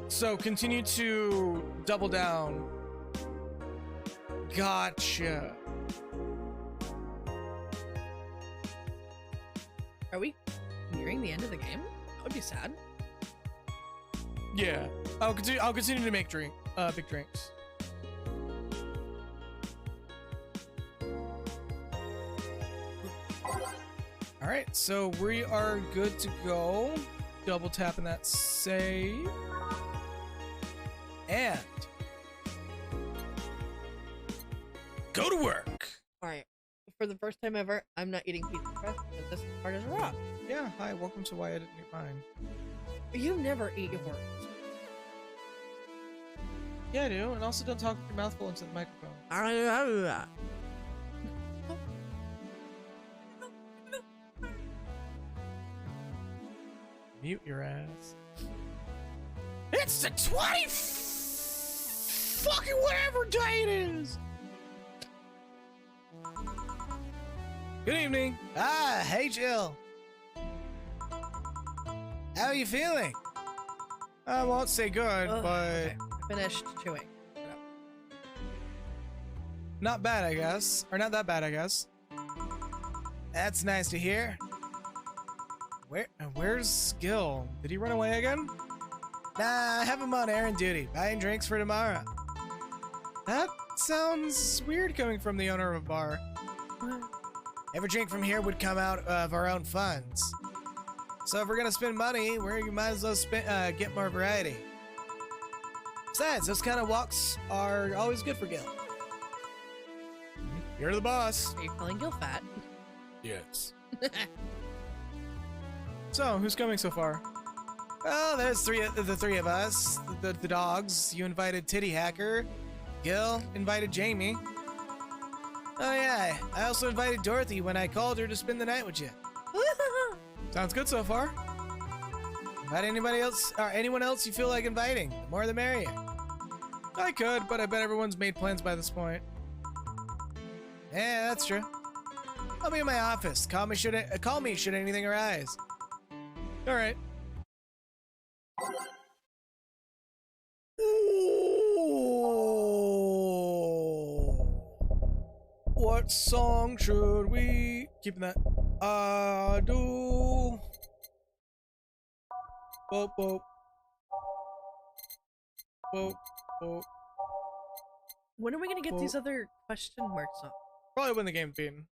So continue to double down. Gotcha. Are we nearing the end of the game? That would be sad. Yeah. I'll continue to make big drinks. Alright, so we are good to go. Double tapping that save. And go to work. Alright. For the first time ever, I'm not eating pizza crust because this part is raw. Yeah, hi, welcome to Why I Didn't Eat Mine. You never eat yours. Yeah, I do, and also don't talk with your mouth full into the microphone. Mute your ass. It's the 20 fucking whatever day it is. Good evening. Ah, hey Jill. How are you feeling? I won't say good, Ugh, but okay. Finished chewing. Shut up. not bad, I guess. Or not that bad, I guess. That's nice to hear. Where's Gil? Did he run away again? Nah, I have him on errand duty, buying drinks for tomorrow. That sounds weird coming from the owner of a bar. Every drink from here would come out of our own funds. So if we're gonna spend money, we might as well get more variety. Besides, those kind of walks are always good for Gil. You're the boss. Are you calling Gil fat? Yes. So, who's coming so far? Well, there's the three of us. The dogs. You invited Titty Hacker. Gil invited Jamie. Oh yeah, I also invited Dorothy when I called her to spend the night with you. Sounds good so far. Invite anybody else or anyone else you feel like inviting. The more the merrier. I could, but I bet everyone's made plans by this point. Yeah, that's true. I'll be in my office. Call me should anything arise. All right. What song should we keep that? Do Boop, boop. Boop, boop. When are we gonna get Well- these other question marks off? Probably when the game's beaten.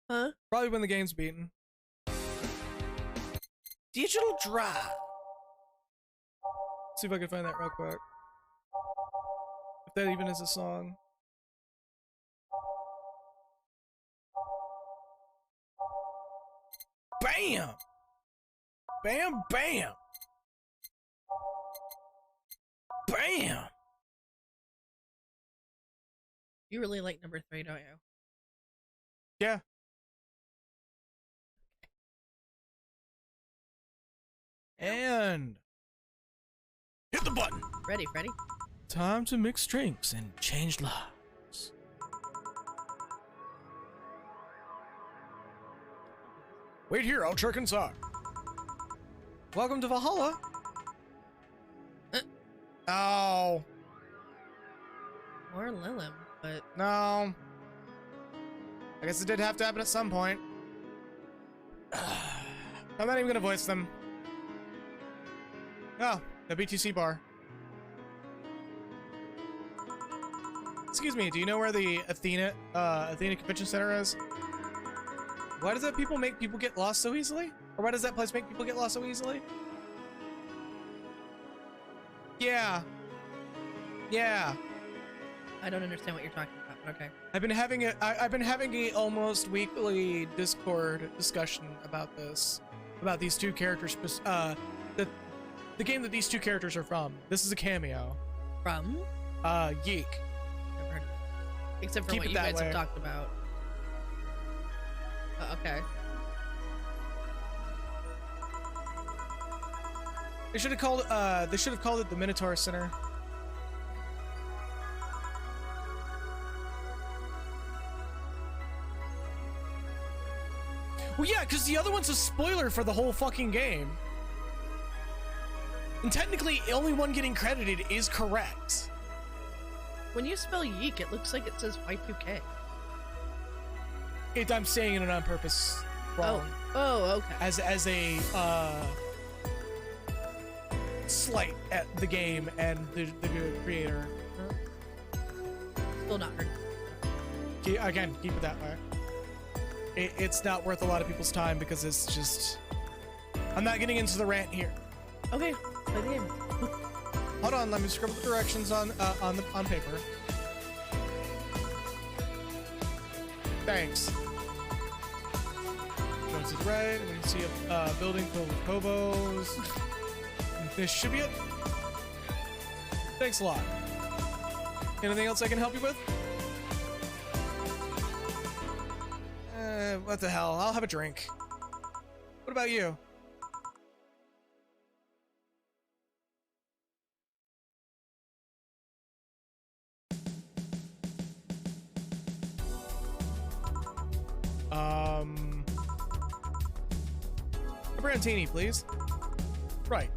Huh? Probably when the game's beaten. Digital Drive. See if I can find that real quick. If that even is a song. Bam! Bam, bam! Bam! You really like number 3, don't you? Yeah. And hit the button. Ready, Freddy? Time to mix drinks and change lives. Wait here, I'll check inside. Welcome to Valhalla. Oh, Or Lilim, but no. I guess it did have to happen at some point. I'm not even gonna voice them. Oh, the BTC bar. Excuse me, do you know where the Athena Convention Center is? Why does that people make people get lost so easily? Or why does that place make people get lost so easily? Yeah. Yeah. I don't understand what you're talking about, but okay. I've been having a almost weekly Discord discussion about this, about these two characters, the game that these two characters are from. This is a cameo. From? Yeek. Never heard of it. Except for Keep what it you that guys way. have talked about. Okay. They should have called it the Minotaur Center. Well, yeah, because the other one's a spoiler for the whole fucking game. And technically, only one getting credited is correct. When you spell yeek, it looks like it says Y2K. I'm saying it on purpose wrong. Oh, okay. As a slight at the game and the creator. Still not heard. Keep it that way. It's not worth a lot of people's time because it's just... I'm not getting into the rant here. Okay, play the game. Hold on, let me scribble the directions on paper. Thanks. Go to the right, and we see a building filled with hobos. This should be it. Thanks a lot. Anything else I can help you with? What the hell? I'll have a drink. What about you? A Brantini, please. Right.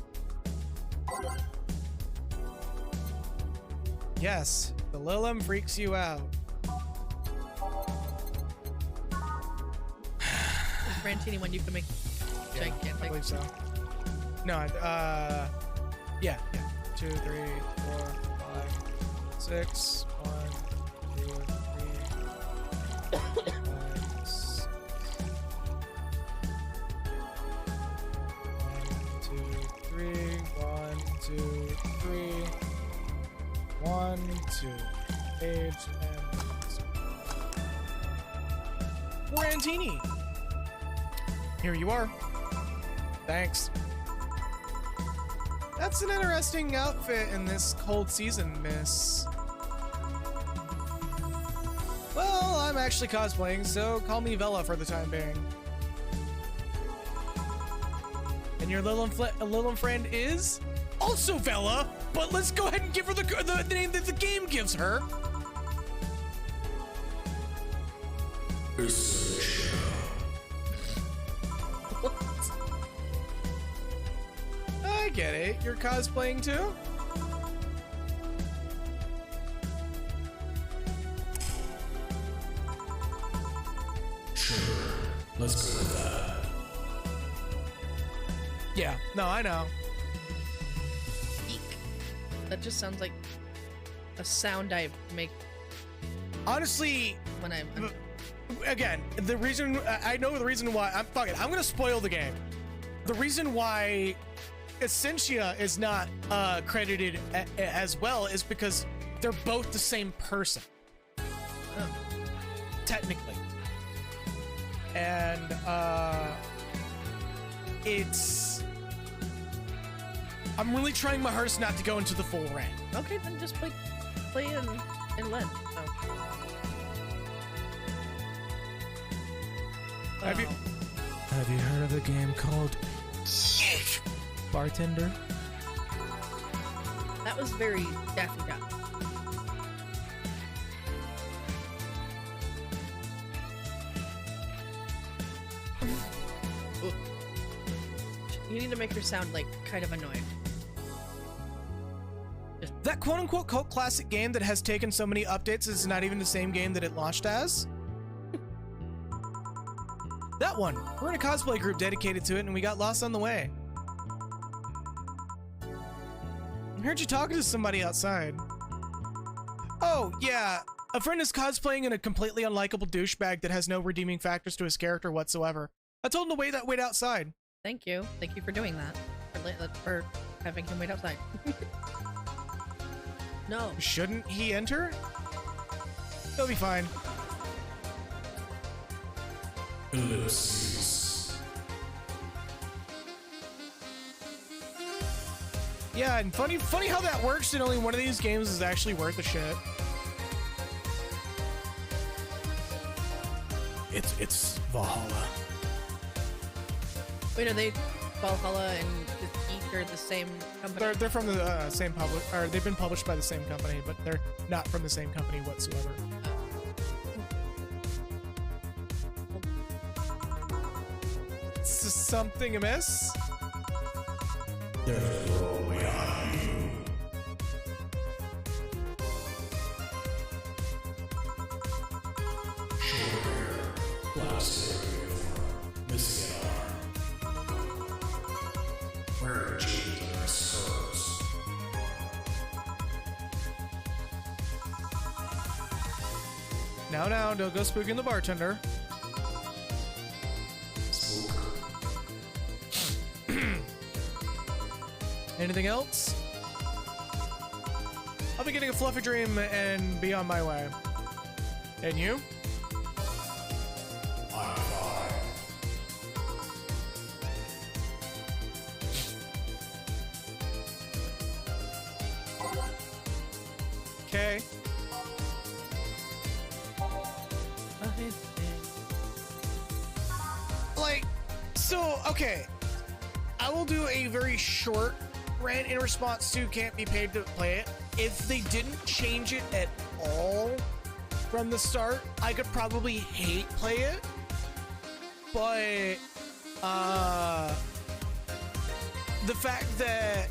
Yes, the Lilim freaks you out. Is Brantini one you can make Yeah, I gigantic? believe so. No, yeah. 2, 3, 4, 5, 6, 1, 2, 3, 5, 6. 1, 2, 3, 1, 2, 3, 1, 2. Page and Brantini. Here you are. Thanks. That's an interesting outfit in this cold season, miss. Well, I'm actually cosplaying, so call me Vela for the time being. And your Lilim friend is also Vela, but let's go ahead and give her the name that the game gives her. I get it. You're cosplaying too? Sure, let's go with that. Yeah, no, I know. Eek. That just sounds like a sound I make Honestly, when I'm again, the reason I know the reason why I'm gonna spoil the game. The reason why Essentia is not credited as well is because they're both the same person, technically, and it's. I'm really trying my hardest not to go into the full rant. okay, then just play in Len. So. Have you heard of a game called Bartender? That was very Daffy Duck. You need to make her sound like kind of annoyed. That quote-unquote cult classic game that has taken so many updates is not even the same game that it launched as? That one. We're in a cosplay group dedicated to it and we got lost on the way. I heard you talking to somebody outside. Oh, yeah. A friend is cosplaying in a completely unlikable douchebag that has no redeeming factors to his character whatsoever. I told him to wait outside. Thank you. Thank you for doing that. For having him wait outside. No. Shouldn't he enter? He'll be fine. Ellipses. Yeah, and funny how that works and only one of these games is actually worth a shit. It's Valhalla. Wait, are they Valhalla and the Geek are the same company? They're from the same public, or they've been published by the same company, but they're not from the same company whatsoever. Is something amiss? There's no way out of you. Short hair, plastic uniform, missing an arm. Wearing jeans and skirts. Now, don't go spooking the bartender. Anything else? I'll be getting a fluffy dream and be on my way. And you? I'm fine. Okay. Like, so, okay. I will do a very short rant in response to can't be paid to play it. If they didn't change it at all from the start, I could probably hate play it. But, the fact that,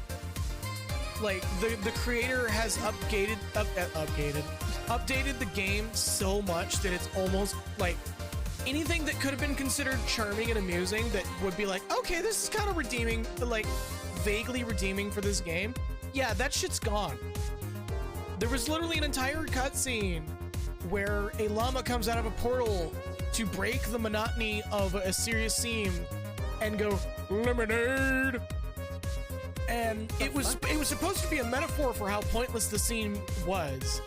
like, the creator has updated the game so much that it's almost like anything that could have been considered charming and amusing that would be like, okay, this is kind of redeeming, like vaguely redeeming for this game. Yeah, that shit's gone. There was literally an entire cutscene where a llama comes out of a portal to break the monotony of a serious scene and go lemonade. And it was supposed to be a metaphor for how pointless the scene was.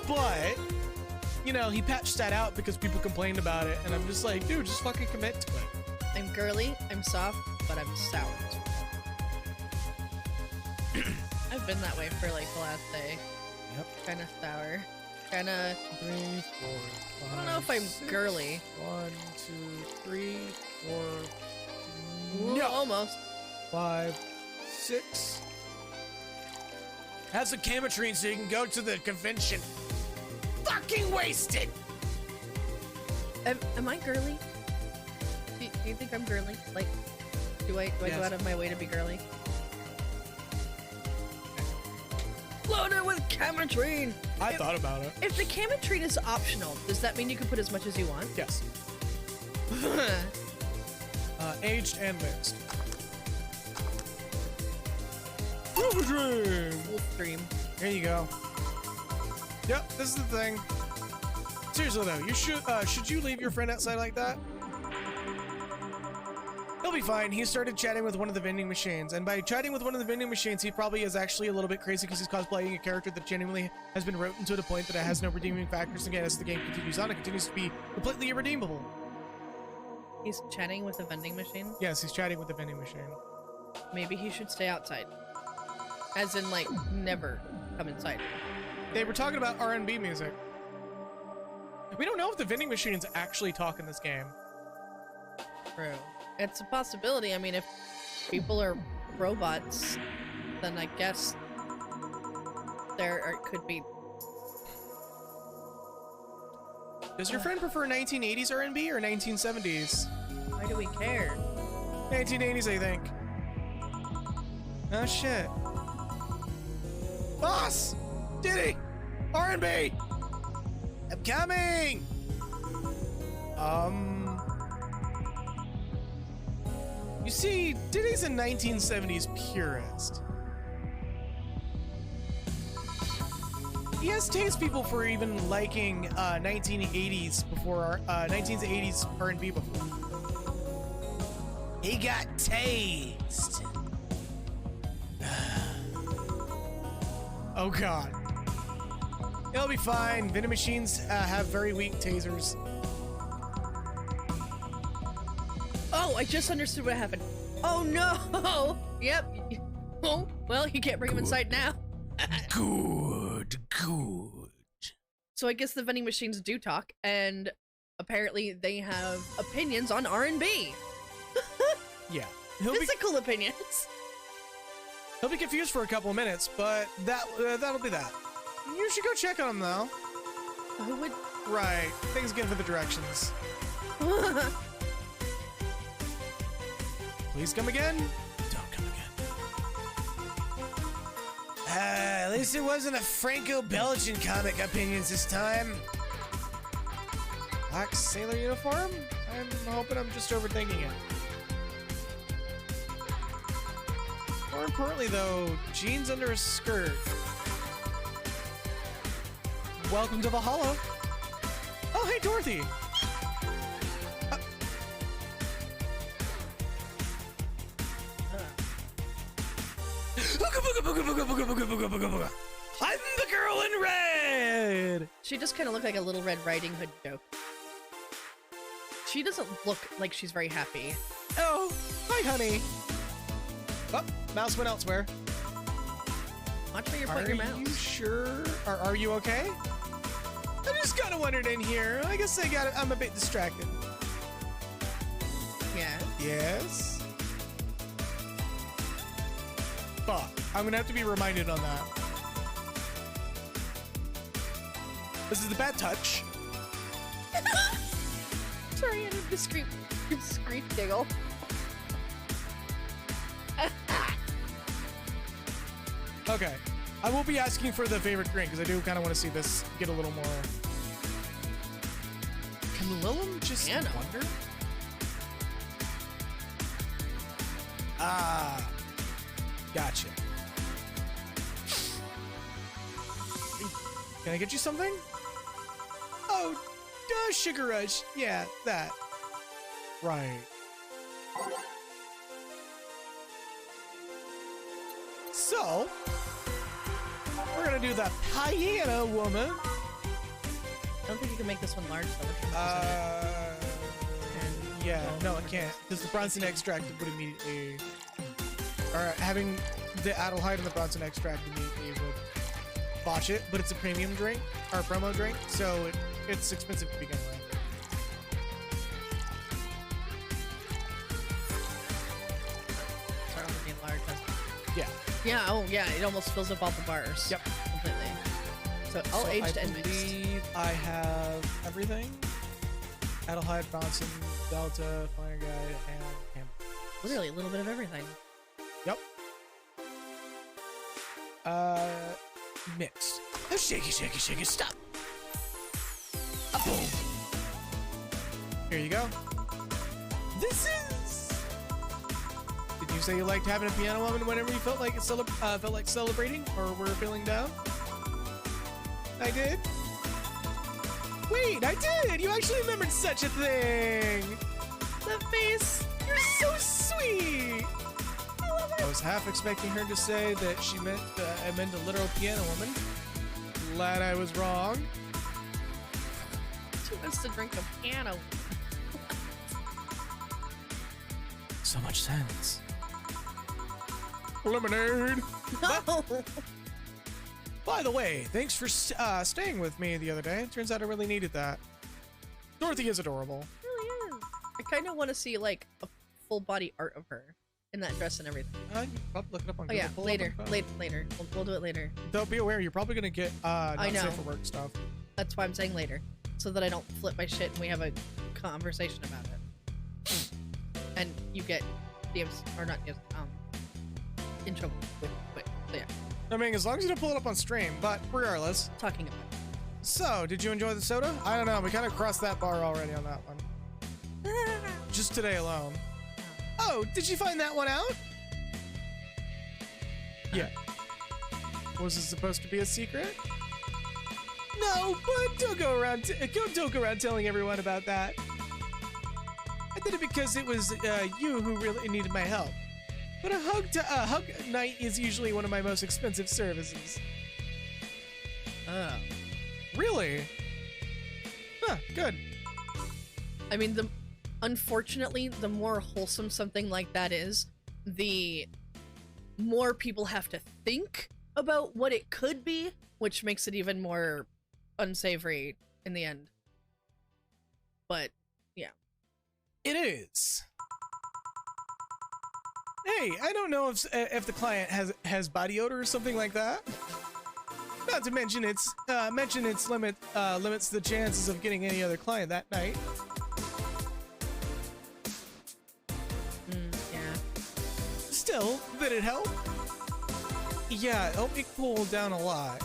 But, you know, he patched that out because people complained about it, and I'm just like, dude, just fucking commit to it. I'm girly, I'm soft, but I'm sour. I've been that way for like the last day. Yep. Kind of sour. Kind of. 3, 4, 5. I don't know if I'm 6. girly. 1, 2, 3, 4. No, almost. 5, 6. Have some Camotrine so you can go to the convention. Fucking wasted! Am I girly? Do you think I'm girly? Like, do I Yes. go out of my way to be girly? Loaded with Camotrine! I thought about it. If the Camotrine is optional, does that mean you can put as much as you want? Yes. Aged and mixed. Super dream. Full stream. Here you go. Yep, this is the thing. Seriously though, you should you leave your friend outside like that? He'll be fine. He started chatting with one of the vending machines, and by chatting with one of the vending machines, he probably is actually a little bit crazy because he's cosplaying a character that genuinely has been written to the point that it has no redeeming factors. Again, as the game continues on, it continues to be completely irredeemable. He's chatting with a vending machine. Yes, he's chatting with the vending machine. Maybe he should stay outside. As in, like, never come inside. They were talking about R&B music. We don't know if the vending machines actually talk in this game. True. It's a possibility. I mean, if people are robots, then I guess could be. Does your friend prefer 1980s R&B or 1970s? Why do we care? 1980s, I think. Oh shit. Boss! Diddy! R&B! I'm coming! You see, Diddy's a 1970s purist. He has taste people for even liking 1980s before 1980s R&B before. He got taste. Oh god. It'll be fine. Vending machines have very weak tasers. Oh, I just understood what happened. Oh no! Yep. Oh, well, you can't bring him inside now. Good, good. So I guess the vending machines do talk, and apparently they have opinions on R&B. Yeah. Physical opinions. He'll be confused for a couple of minutes, but that'll be that. You should go check on him though. Who would? Right. Thanks again for the directions. Please come again. Don't come again. At least it wasn't a Franco-Belgian comic opinions this time. Black sailor uniform? I'm hoping I'm just overthinking it. More importantly though, jeans under a skirt. Welcome to Valhalla. Oh, hey Dorothy. I'm the girl in red! She just kind of looked like a Little Red Riding Hood joke. She doesn't look like she's very happy. Oh, hi honey. Oh, mouse went elsewhere. Watch where you put Are your mouse. you sure? Are you okay? I just kind of wandered in here. I guess I'm a bit distracted. Yeah. Yes? Fuck. I'm gonna have to be reminded on that. This is the bad touch. Sorry, I had a discreet giggle. Okay. I will be asking for the favorite drink because I do kind of want to see this get a little more. Can Lilum just Piano. wonder? Ah. Gotcha. Can I get you something? Oh, Sugar Rush. Yeah, that. Right. So, we're gonna do the piano woman. I don't think you can make this one large though. Yeah, no, I can't, because the Bronson extract would immediately, or having the Adelhyde and the Bronson extract immediately would botch it, but it's a premium drink, or a promo drink, so it's expensive to begin with. Sorry, I'm being large. Yeah. Yeah, oh yeah, it almost fills up all the bars. Yep. Completely. So all aged and I mixed. believe I have everything. Adelhyde, Bronson, Delta, Fire Guide, and Hammer. Literally a little bit of everything. Yep. Mixed. Oh, shaky, shaky, shaky, stop. Boom. Here you go. This is the You say you liked having a piano woman whenever you felt like celebrating or were feeling down. I did. Wait, I did. You actually remembered such a thing. The face. You're so sweet. I was half expecting her to say that I meant a literal piano woman. Glad I was wrong. She wants to drink a piano. So much sense. Lemonade. No. By the way, thanks for staying with me the other day. Turns out I really needed that. Dorothy is adorable. Really is. I kind of want to see like a full body art of her in that dress and everything. You can probably look it up on Oh Google. yeah, Pull it up later, on phone. later. We'll do it later. Though be aware, you're probably gonna get not I know. safe for work stuff. That's why I'm saying later, so that I don't flip my shit and we have a conversation about it. And you get DMs or not DMs, in trouble with quit. So yeah, I mean, as long as you don't pull it up on stream, but regardless. talking about it. So, did you enjoy the soda? I don't know, we kind of crossed that bar already on that one. Just today alone. Oh, did you find that one out? Yeah. Was it supposed to be a secret? No, but don't go around telling everyone about that. I did it because it was you who really needed my help. But a hug night is usually one of my most expensive services. Oh. Really? Huh, good. I mean, unfortunately, the more wholesome something like that is, the more people have to think about what it could be, which makes it even more unsavory in the end. But yeah, it is. Hey, I don't know if the client has body odor or something like that. Not to mention its limits the chances of getting any other client that night. yeah. Still, did it help? Yeah, it helped me cool down a lot.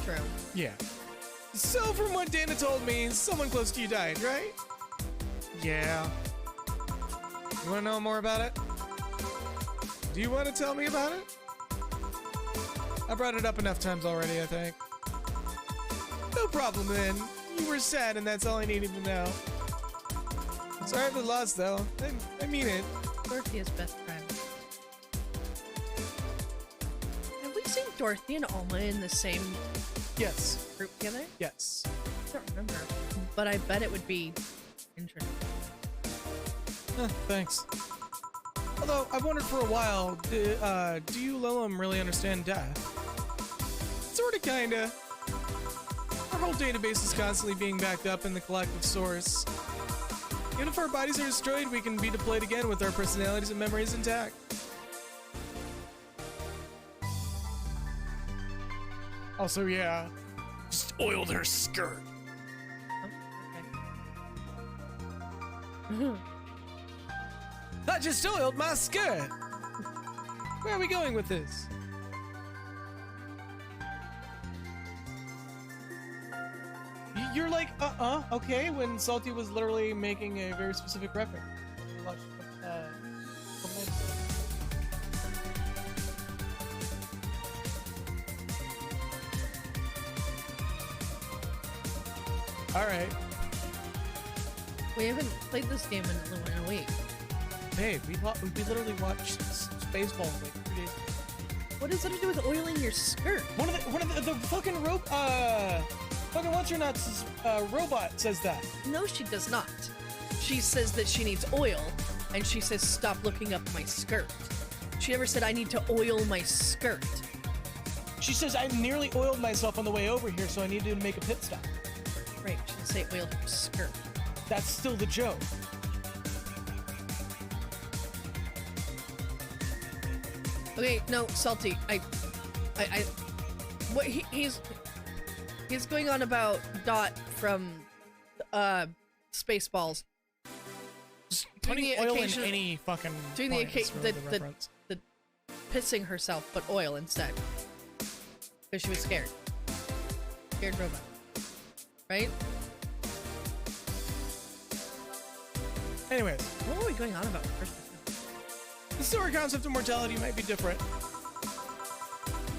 True. Yeah. So from what Dana told me, someone close to you died, right? Yeah. You wanna know more about it? Do you want to tell me about it? I brought it up enough times already, I think. No problem then. You were sad and that's all I needed to know. Sorry for the loss though. I mean it. Dorothy is best friend. Have we seen Dorothy and Alma in the same Yes. group together? Yes. I don't remember. But I bet it would be interesting. Thanks. Although, I've wondered for a while, do you Lilum really understand death? Sorta, kinda. Our whole database is constantly being backed up in the collective source. Even if our bodies are destroyed, we can be deployed again with our personalities and memories intact. Also, yeah. Just oiled her skirt. Oh, okay. I just oiled my skirt! Where are we going with this? You're like, okay, when Salty was literally making a very specific reference. Alright. We haven't played this game in a week. Hey, we literally watched Spaceballs like 3 days ago. What does that have to do with oiling your skirt? One of the fucking fucking what's her nuts robot says that. No, she does not. She says that she needs oil, and she says stop looking up my skirt. She never said I need to oil my skirt. She says I nearly oiled myself on the way over here, so I needed to make a pit stop. Right, she didn't say oil her skirt. That's still the joke. Okay, no, Salty, what he's going on about Dot from Spaceballs. Just Doing putting the oil in occasional- any fucking doing the point is occa- really the- the the- reference. Pissing herself, but oil instead. Because she was scared. Scared robot. Right? Anyways, What were we going on about first? the story concept of mortality might be different.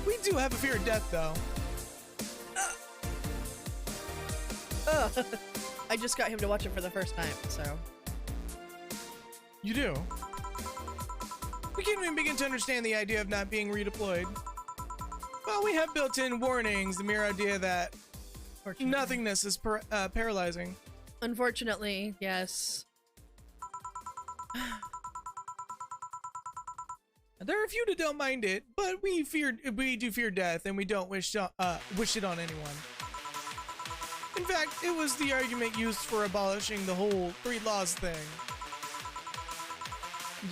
We do have a fear of death, though. I just got him to watch it for the first time, so. You do. We can't even begin to understand the idea of not being redeployed. Well, we have built-in warnings, the mere idea that nothingness is paralyzing. Unfortunately, yes. There are a few that don't mind it, but we do fear death, and we don't wish it on anyone. In fact, it was the argument used for abolishing the whole 3 laws thing.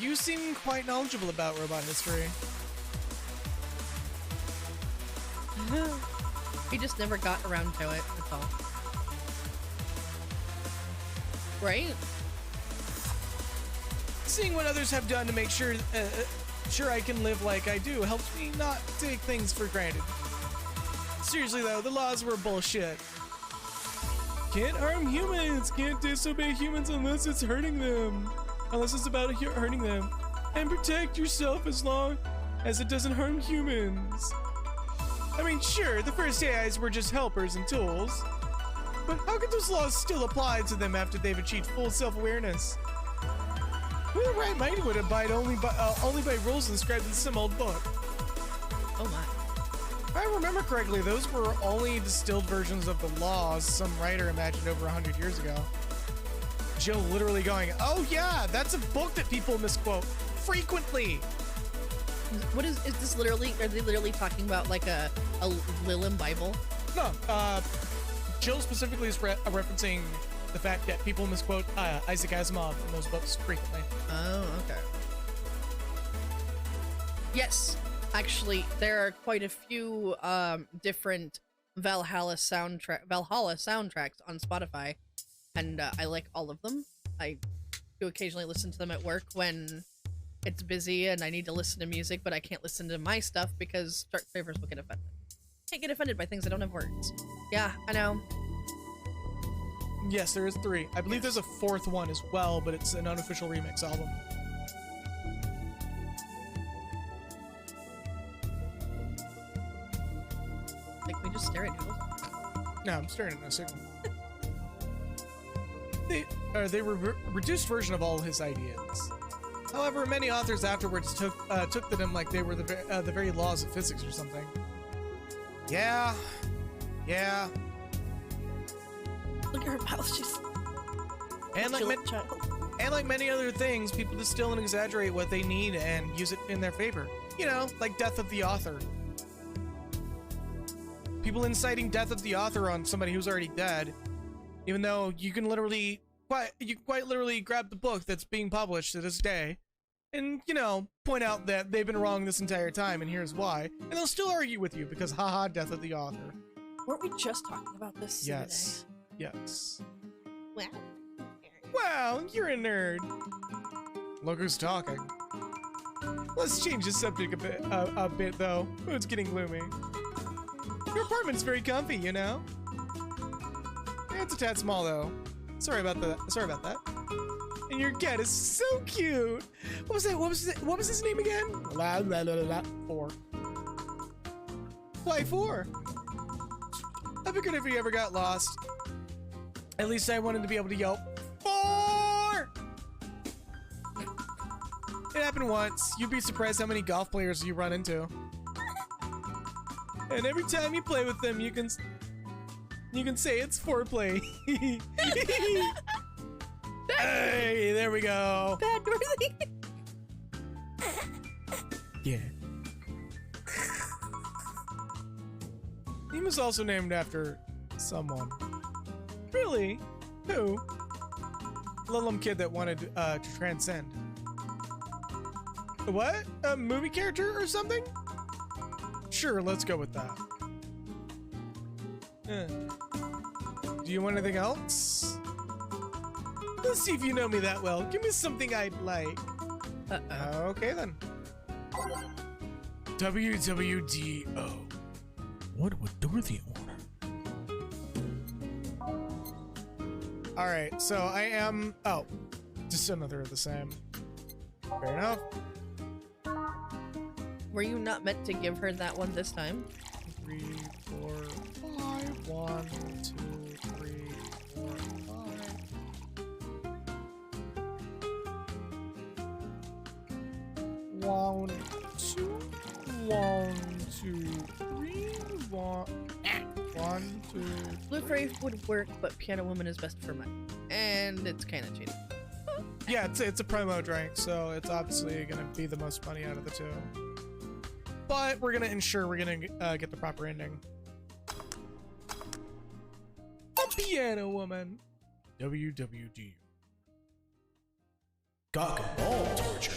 You seem quite knowledgeable about robot history. He just never got around to it, that's all. Right? Seeing what others have done to make sure I can live like I do helps me not take things for granted. Seriously though, the laws were bullshit. Can't harm humans, can't disobey humans unless it's hurting them. Unless it's about hurting them. And protect yourself as long as it doesn't harm humans. I mean, sure, the first AIs were just helpers and tools. But how could those laws still apply to them after they've achieved full self-awareness? Who in the right mind would abide only by rules inscribed in some old book? Oh my. If I remember correctly, those were only distilled versions of the laws some writer imagined over 100 years ago. Jill literally going, oh yeah, that's a book that people misquote frequently. What is this literally, are they literally talking about like a Lillim Bible? No, Jill specifically is referencing the fact that people misquote Isaac Asimov in those books frequently. Oh, okay. Yes, actually, there are quite a few different Valhalla soundtracks on Spotify, and I like all of them. I do occasionally listen to them at work when it's busy and I need to listen to music, but I can't listen to my stuff because Dark Favors will get offended. Can't get offended by things that don't have words. Yeah, I know. Yes, there is 3. I believe there's a 4th one as well, but it's an unofficial remix album. Like, we just stare at noodles. No, I'm staring at a signal. They were reduced version of all his ideas. However, many authors afterwards took to them like they were the very laws of physics or something. Yeah. Look at her mouth, she's And like many other things, people distill and exaggerate what they need and use it in their favor. You know, like death of the author. People inciting death of the author on somebody who's already dead, even though you can quite literally grab the book that's being published to this day and, you know, point out that they've been wrong this entire time and here's why, and they'll still argue with you because haha, death of the author. Weren't we just talking about this? Yes. Yes. Wow. Wow, you're a nerd. Look who's talking. Let's change the subject a bit though. It's getting gloomy. Your apartment's very comfy, you know? Yeah, it's a tad small though. Sorry about that. And your cat is so cute. What was that? What was his name again? 4. Why 4? I figured if he ever got lost, at least I wanted to be able to yell 4. It happened once. You'd be surprised how many golf players you run into. And every time you play with them, you can say it's foreplay. Hey, there we go. Bad Dorothy. Yeah. He was also named after someone. Really? Who? Lillim kid that wanted to transcend. What? A movie character or something? Sure, let's go with that. Do you want anything else? Let's see if you know me that well. Give me something I'd like. Okay then. WWDO. What would Dorothy order? Alright, so I am... Oh. just another of the same. Fair enough. Were you not meant to give her that one this time? 3, 4, 5. 1, 2, 3, 4, 5. 1, 2, 1, 2, 3, 1, 1, 2. Blue Fairy would work, but Piano Woman is best for mine. And it's kind of cheating. Yeah, it's a promo drink, so it's obviously gonna be the most money out of the two. But we're gonna ensure we're gonna get the proper ending. A Piano Woman. WWD. Cock and ball torture.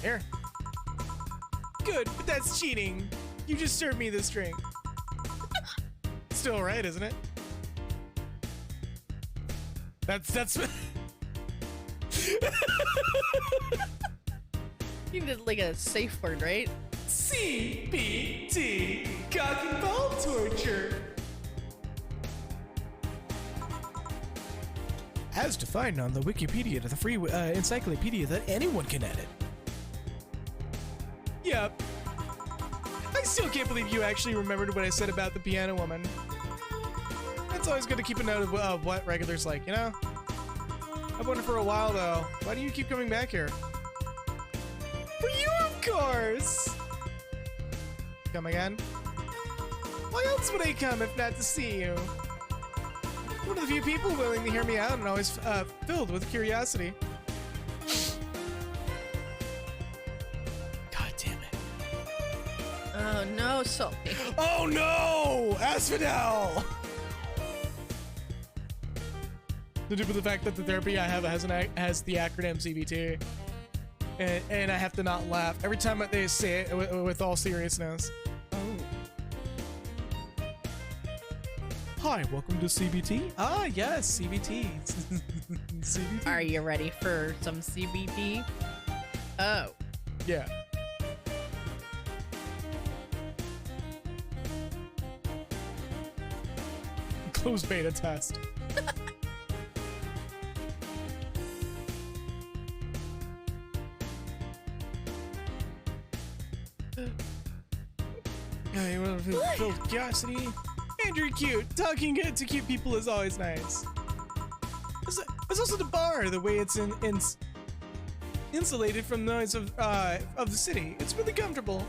Here. Good, but that's cheating. You just served me this drink. Still right, isn't it? That's You did like a safe word, right? CBT, cock and ball torture. As defined on the Wikipedia, the free encyclopedia that anyone can edit. Yep. I still can't believe you actually remembered what I said about the Piano Woman. It's always good to keep a note of what regulars like, you know? I've wondered for a while, though. Why do you keep coming back here? For you, of course! Come again? Why else would I come if not to see you? One of the few people willing to hear me out and always filled with curiosity. God damn it. Oh no, Sully. Oh no! Asphodel! To do with the fact that the therapy I have has the acronym CBT. And I have to not laugh every time they say it with all seriousness. Hi, welcome to CBT. Ah, yes, CBT. CBT. Are you ready for some CBT? Oh. Yeah. Closed beta test. Yeah, you want to feel curiosity? Andrew cute. Talking to cute people is always nice. There's also the bar, the way it's insulated from the noise of the city. It's really comfortable.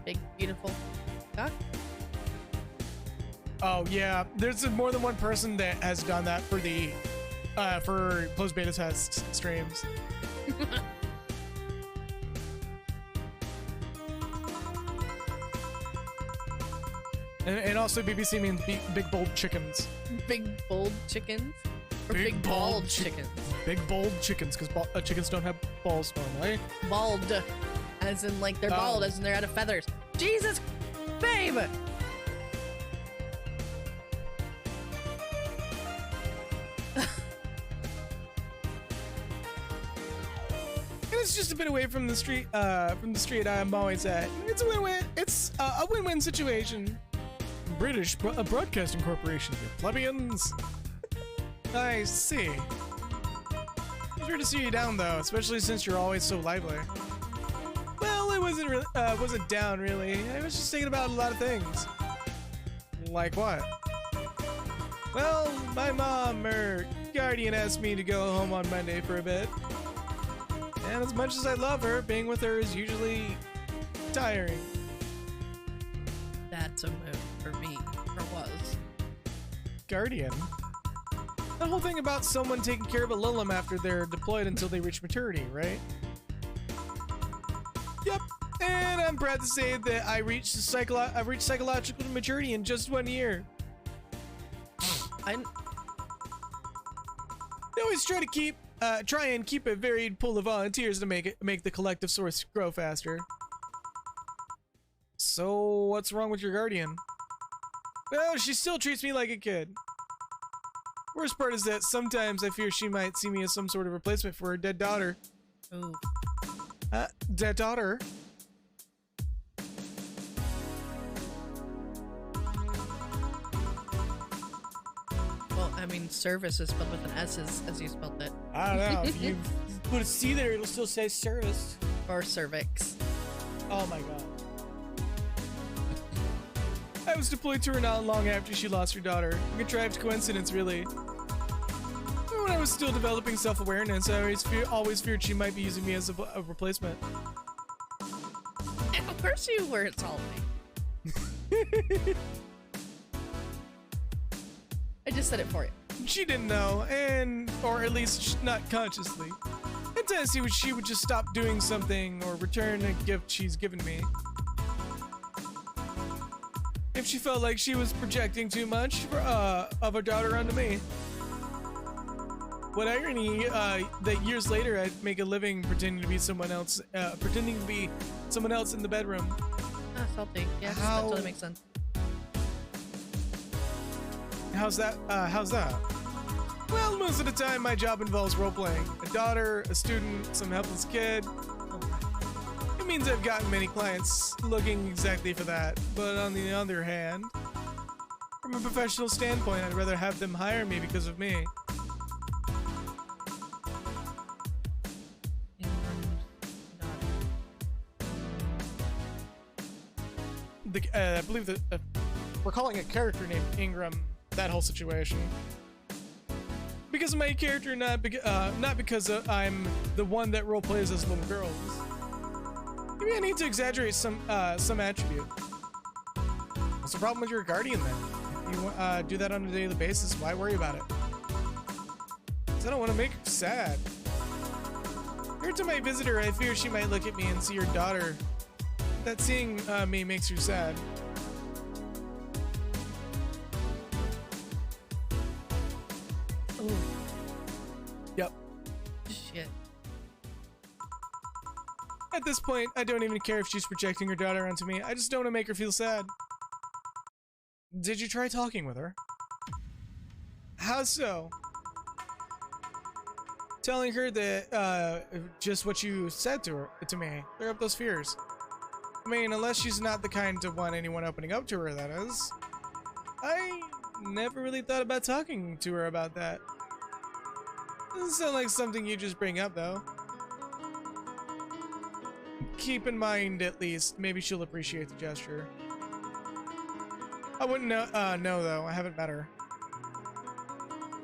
Big, beautiful cock. Oh yeah, there's more than one person that has done that for the for closed beta test streams. And also BBC means big bold chickens. Big bold chickens? Or big bald chickens? Big bold chickens, because chickens don't have balls normally. Bald. As in like they're bald, as in they're out of feathers. Jesus, babe! It's just a bit away from the street I'm always at. It's a win-win. It's a win-win situation. British Broadcasting Corporation, you plebeians. I see. It's weird to see you down though, especially since you're always so lively. Well, it wasn't down really. I was just thinking about a lot of things. Like what? Well, my mom, her guardian, asked me to go home on Monday for a bit. And as much as I love her, being with her is usually tiring. That's a move for me, or was. Guardian? The whole thing about someone taking care of a Lilum after they're deployed until they reach maturity, right? Yep. And I'm proud to say that I reached psychological maturity in just 1 year. I always try and keep a varied pool of volunteers to make the collective source grow faster. So what's wrong with your guardian? Well, she still treats me like a kid. Worst part is that sometimes I fear she might see me as some sort of replacement for her dead daughter. Ooh. Dead daughter. Well, I mean, service is spelled with an S as you spelled it. I don't know. If you put a C there, it'll still say service. Or cervix. Oh my god. I was deployed to her not long after she lost her daughter. A contrived coincidence, really. When I was still developing self-awareness, I always feared she might be using me as a replacement. And of course you were, it's all me. I just said it for you. She didn't know, or at least not consciously. I tend to see when she would just stop doing something or return a gift she's given me. If she felt like she was projecting too much of her daughter onto me. What irony that years later I'd make a living pretending to be someone else, in the bedroom. Ah, salty. Yeah, that totally makes sense. How's that? Well, most of the time my job involves role-playing. A daughter, a student, some helpless kid. It means I've gotten many clients looking exactly for that. But on the other hand, from a professional standpoint, I'd rather have them hire me because of me. I believe that we're calling a character named Ingram. That whole situation. Because of my character, not because I'm the one that role plays as little girls. Maybe I need to exaggerate some attribute. What's the problem with your guardian then? If you do that on a daily basis, why worry about it? Because I don't want to make her sad. Every time I visit her, I fear she might look at me and see her daughter. That seeing me makes her sad. Ooh. Yep. Shit. At this point, I don't even care if she's projecting her daughter onto me. I just don't want to make her feel sad. Did you try talking with her? How so? Telling her that, just what you said to me. Clear up those fears. I mean, unless she's not the kind to want anyone opening up to her, that is. I never really thought about talking to her about that. Doesn't sound like something you just bring up, though. Keep in mind, at least, maybe she'll appreciate the gesture. I wouldn't know, though. I haven't met her.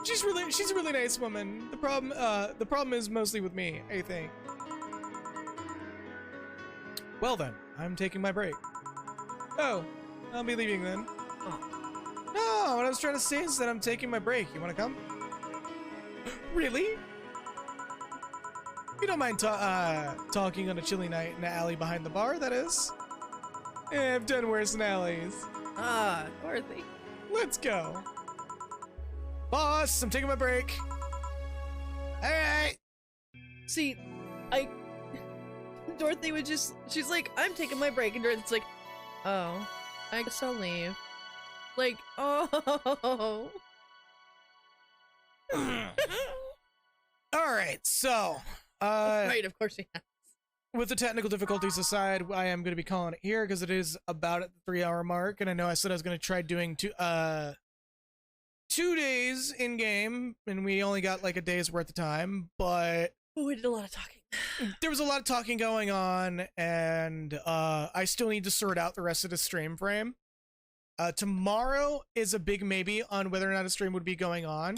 She's a really nice woman. The problem is mostly with me, I think. Well then, I'm taking my break. Oh, I'll be leaving then. No, what I was trying to say is that I'm taking my break. You want to come? Really? You don't mind talking on a chilly night in the alley behind the bar, that is? I've done worse in alleys. Ah, Dorothy. Let's go. Boss, I'm taking my break. Alright. See, Dorothy would she's like, I'm taking my break, and Dorothy's like, oh, I guess I'll leave. Like, oh. Alright, so, Right, of course he has. with the technical difficulties aside, I am going to be calling it here because it is about at the 3-hour mark, and I know I said I was going to try doing 2 days in game, and we only got like a day's worth of time, but Oh, we did a lot of talking. there was a lot of talking going on, and I still need to sort out the rest of the stream frame. Tomorrow is a big maybe on whether or not a stream would be going on.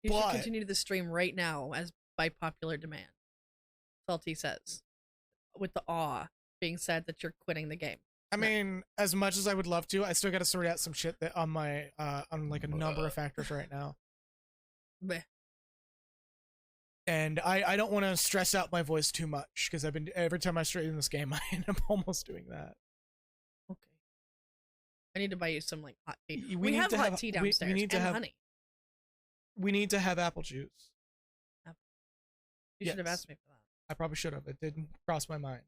You should But- continue the stream right now, as by popular demand. Salty says, with the awe being said that you're quitting the game. I mean, as much as I would love to, I still got to sort out some shit that on my on like a number of factors right now. Bleh. And I don't want to stress out my voice too much because every time I stream this game, I end up almost doing that. Okay. I need to buy you some like hot tea. We We need have to hot have- tea we downstairs need to and have- honey. We need to have apple juice. You should have Yes. asked me for that. I probably should have. It didn't cross my mind.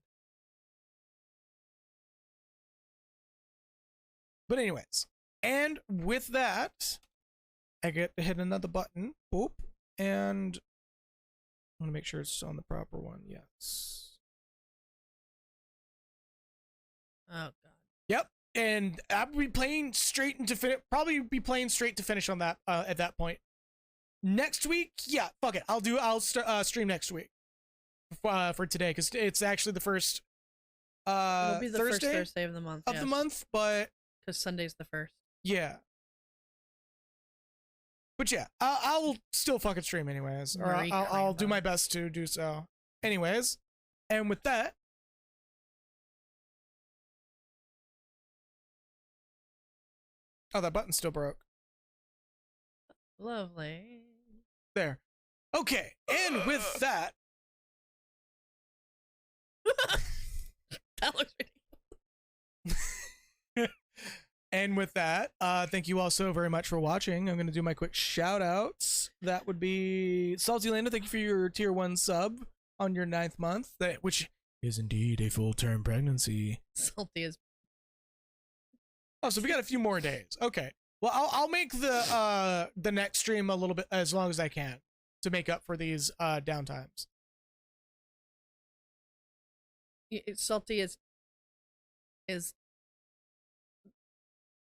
But anyways, and with that, I get to hit another button. Boop. And I want to make sure it's on the proper one. Yes. Oh god. Yep. And I'll be playing straight into probably be playing straight to finish on that at that point. Next week, yeah, fuck it. I'll stream next week for today because it's actually the first It'll be the first Thursday Thursday of the month. of the month, but because Sunday's the first. yeah. But yeah, I'll still fucking stream anyways, or Marie I'll do Cramba. my best to do so. Anyways, and with that, oh, that button still broke. Lovely. There. Okay, and with that, That looks and with that, thank you all so very much for watching. I'm gonna do my quick shout outs. That would be Salty Lando, thank you for your tier 1 sub on your 9th month, which is indeed a full-term pregnancy. salty as Oh, so we got a few more days. Okay. Well, I'll make the next stream a little bit as long as I can to make up for these downtimes. salty is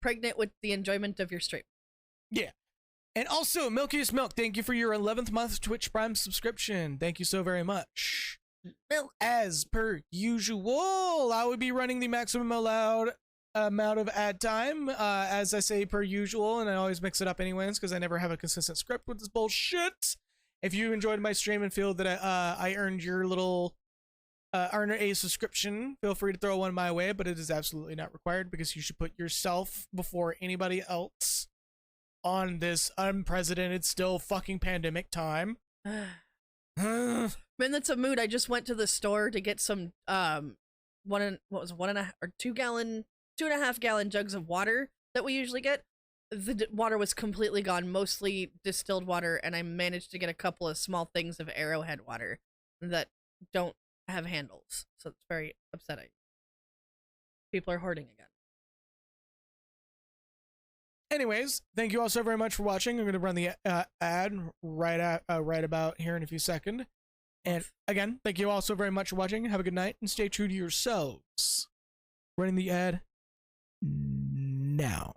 pregnant with the enjoyment of your stream. Yeah. And also, Milkiest Milk, thank you for your 11th month Twitch Prime subscription. Thank you so very much. Milk. As per usual, I will be running the maximum allowed amount of ad time, as I say per usual, and I always mix it up anyways because I never have a consistent script with this bullshit. If you enjoyed my stream and feel that I earned your little earn a subscription, feel free to throw one my way, but it is absolutely not required because you should put yourself before anybody else on this unprecedented still fucking pandemic time. Minutes of mood. I just went to the store to get some 2.5 gallon jugs of water that we usually get. The water was completely gone, mostly distilled water, and I managed to get a couple of small things of Arrowhead water that don't have handles, so it's very upsetting. People are hoarding again. Anyways, thank you all so very much for watching. I'm going to run the ad right about here in a few seconds. And again, thank you all so very much for watching. Have a good night and stay true to yourselves. Running the ad now.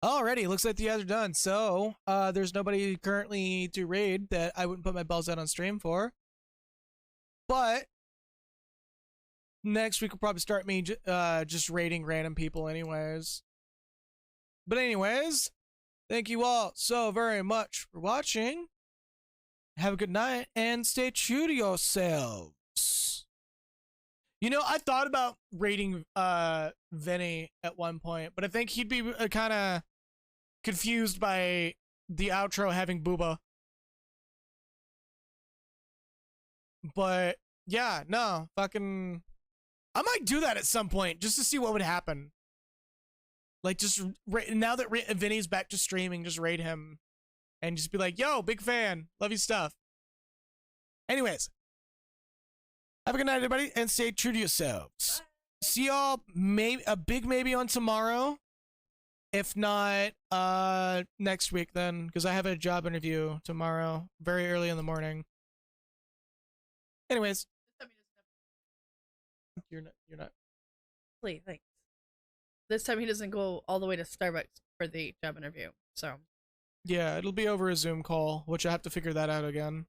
Alrighty, looks like the ads are done. So, there's nobody currently to raid that I wouldn't put my balls out on stream for. But next week we'll probably start me just raiding random people anyways. But anyways, thank you all so very much for watching. Have a good night and stay true to yourselves. You know, I thought about raiding Vinny at one point, but I think he'd be kind of confused by the outro having Booba. But yeah, no, fucking I might do that at some point just to see what would happen. Like, just now that Vinny's back to streaming, just raid him and just be like, yo, big fan, love your stuff. Anyways, have a good night, everybody, and stay true to yourselves. See y'all a big maybe on tomorrow. If not, next week then, because I have a job interview tomorrow, very early in the morning. Anyways, you're not. Please, thanks. This time he doesn't go all the way to Starbucks for the job interview, so. Yeah, it'll be over a Zoom call, which I have to figure that out again.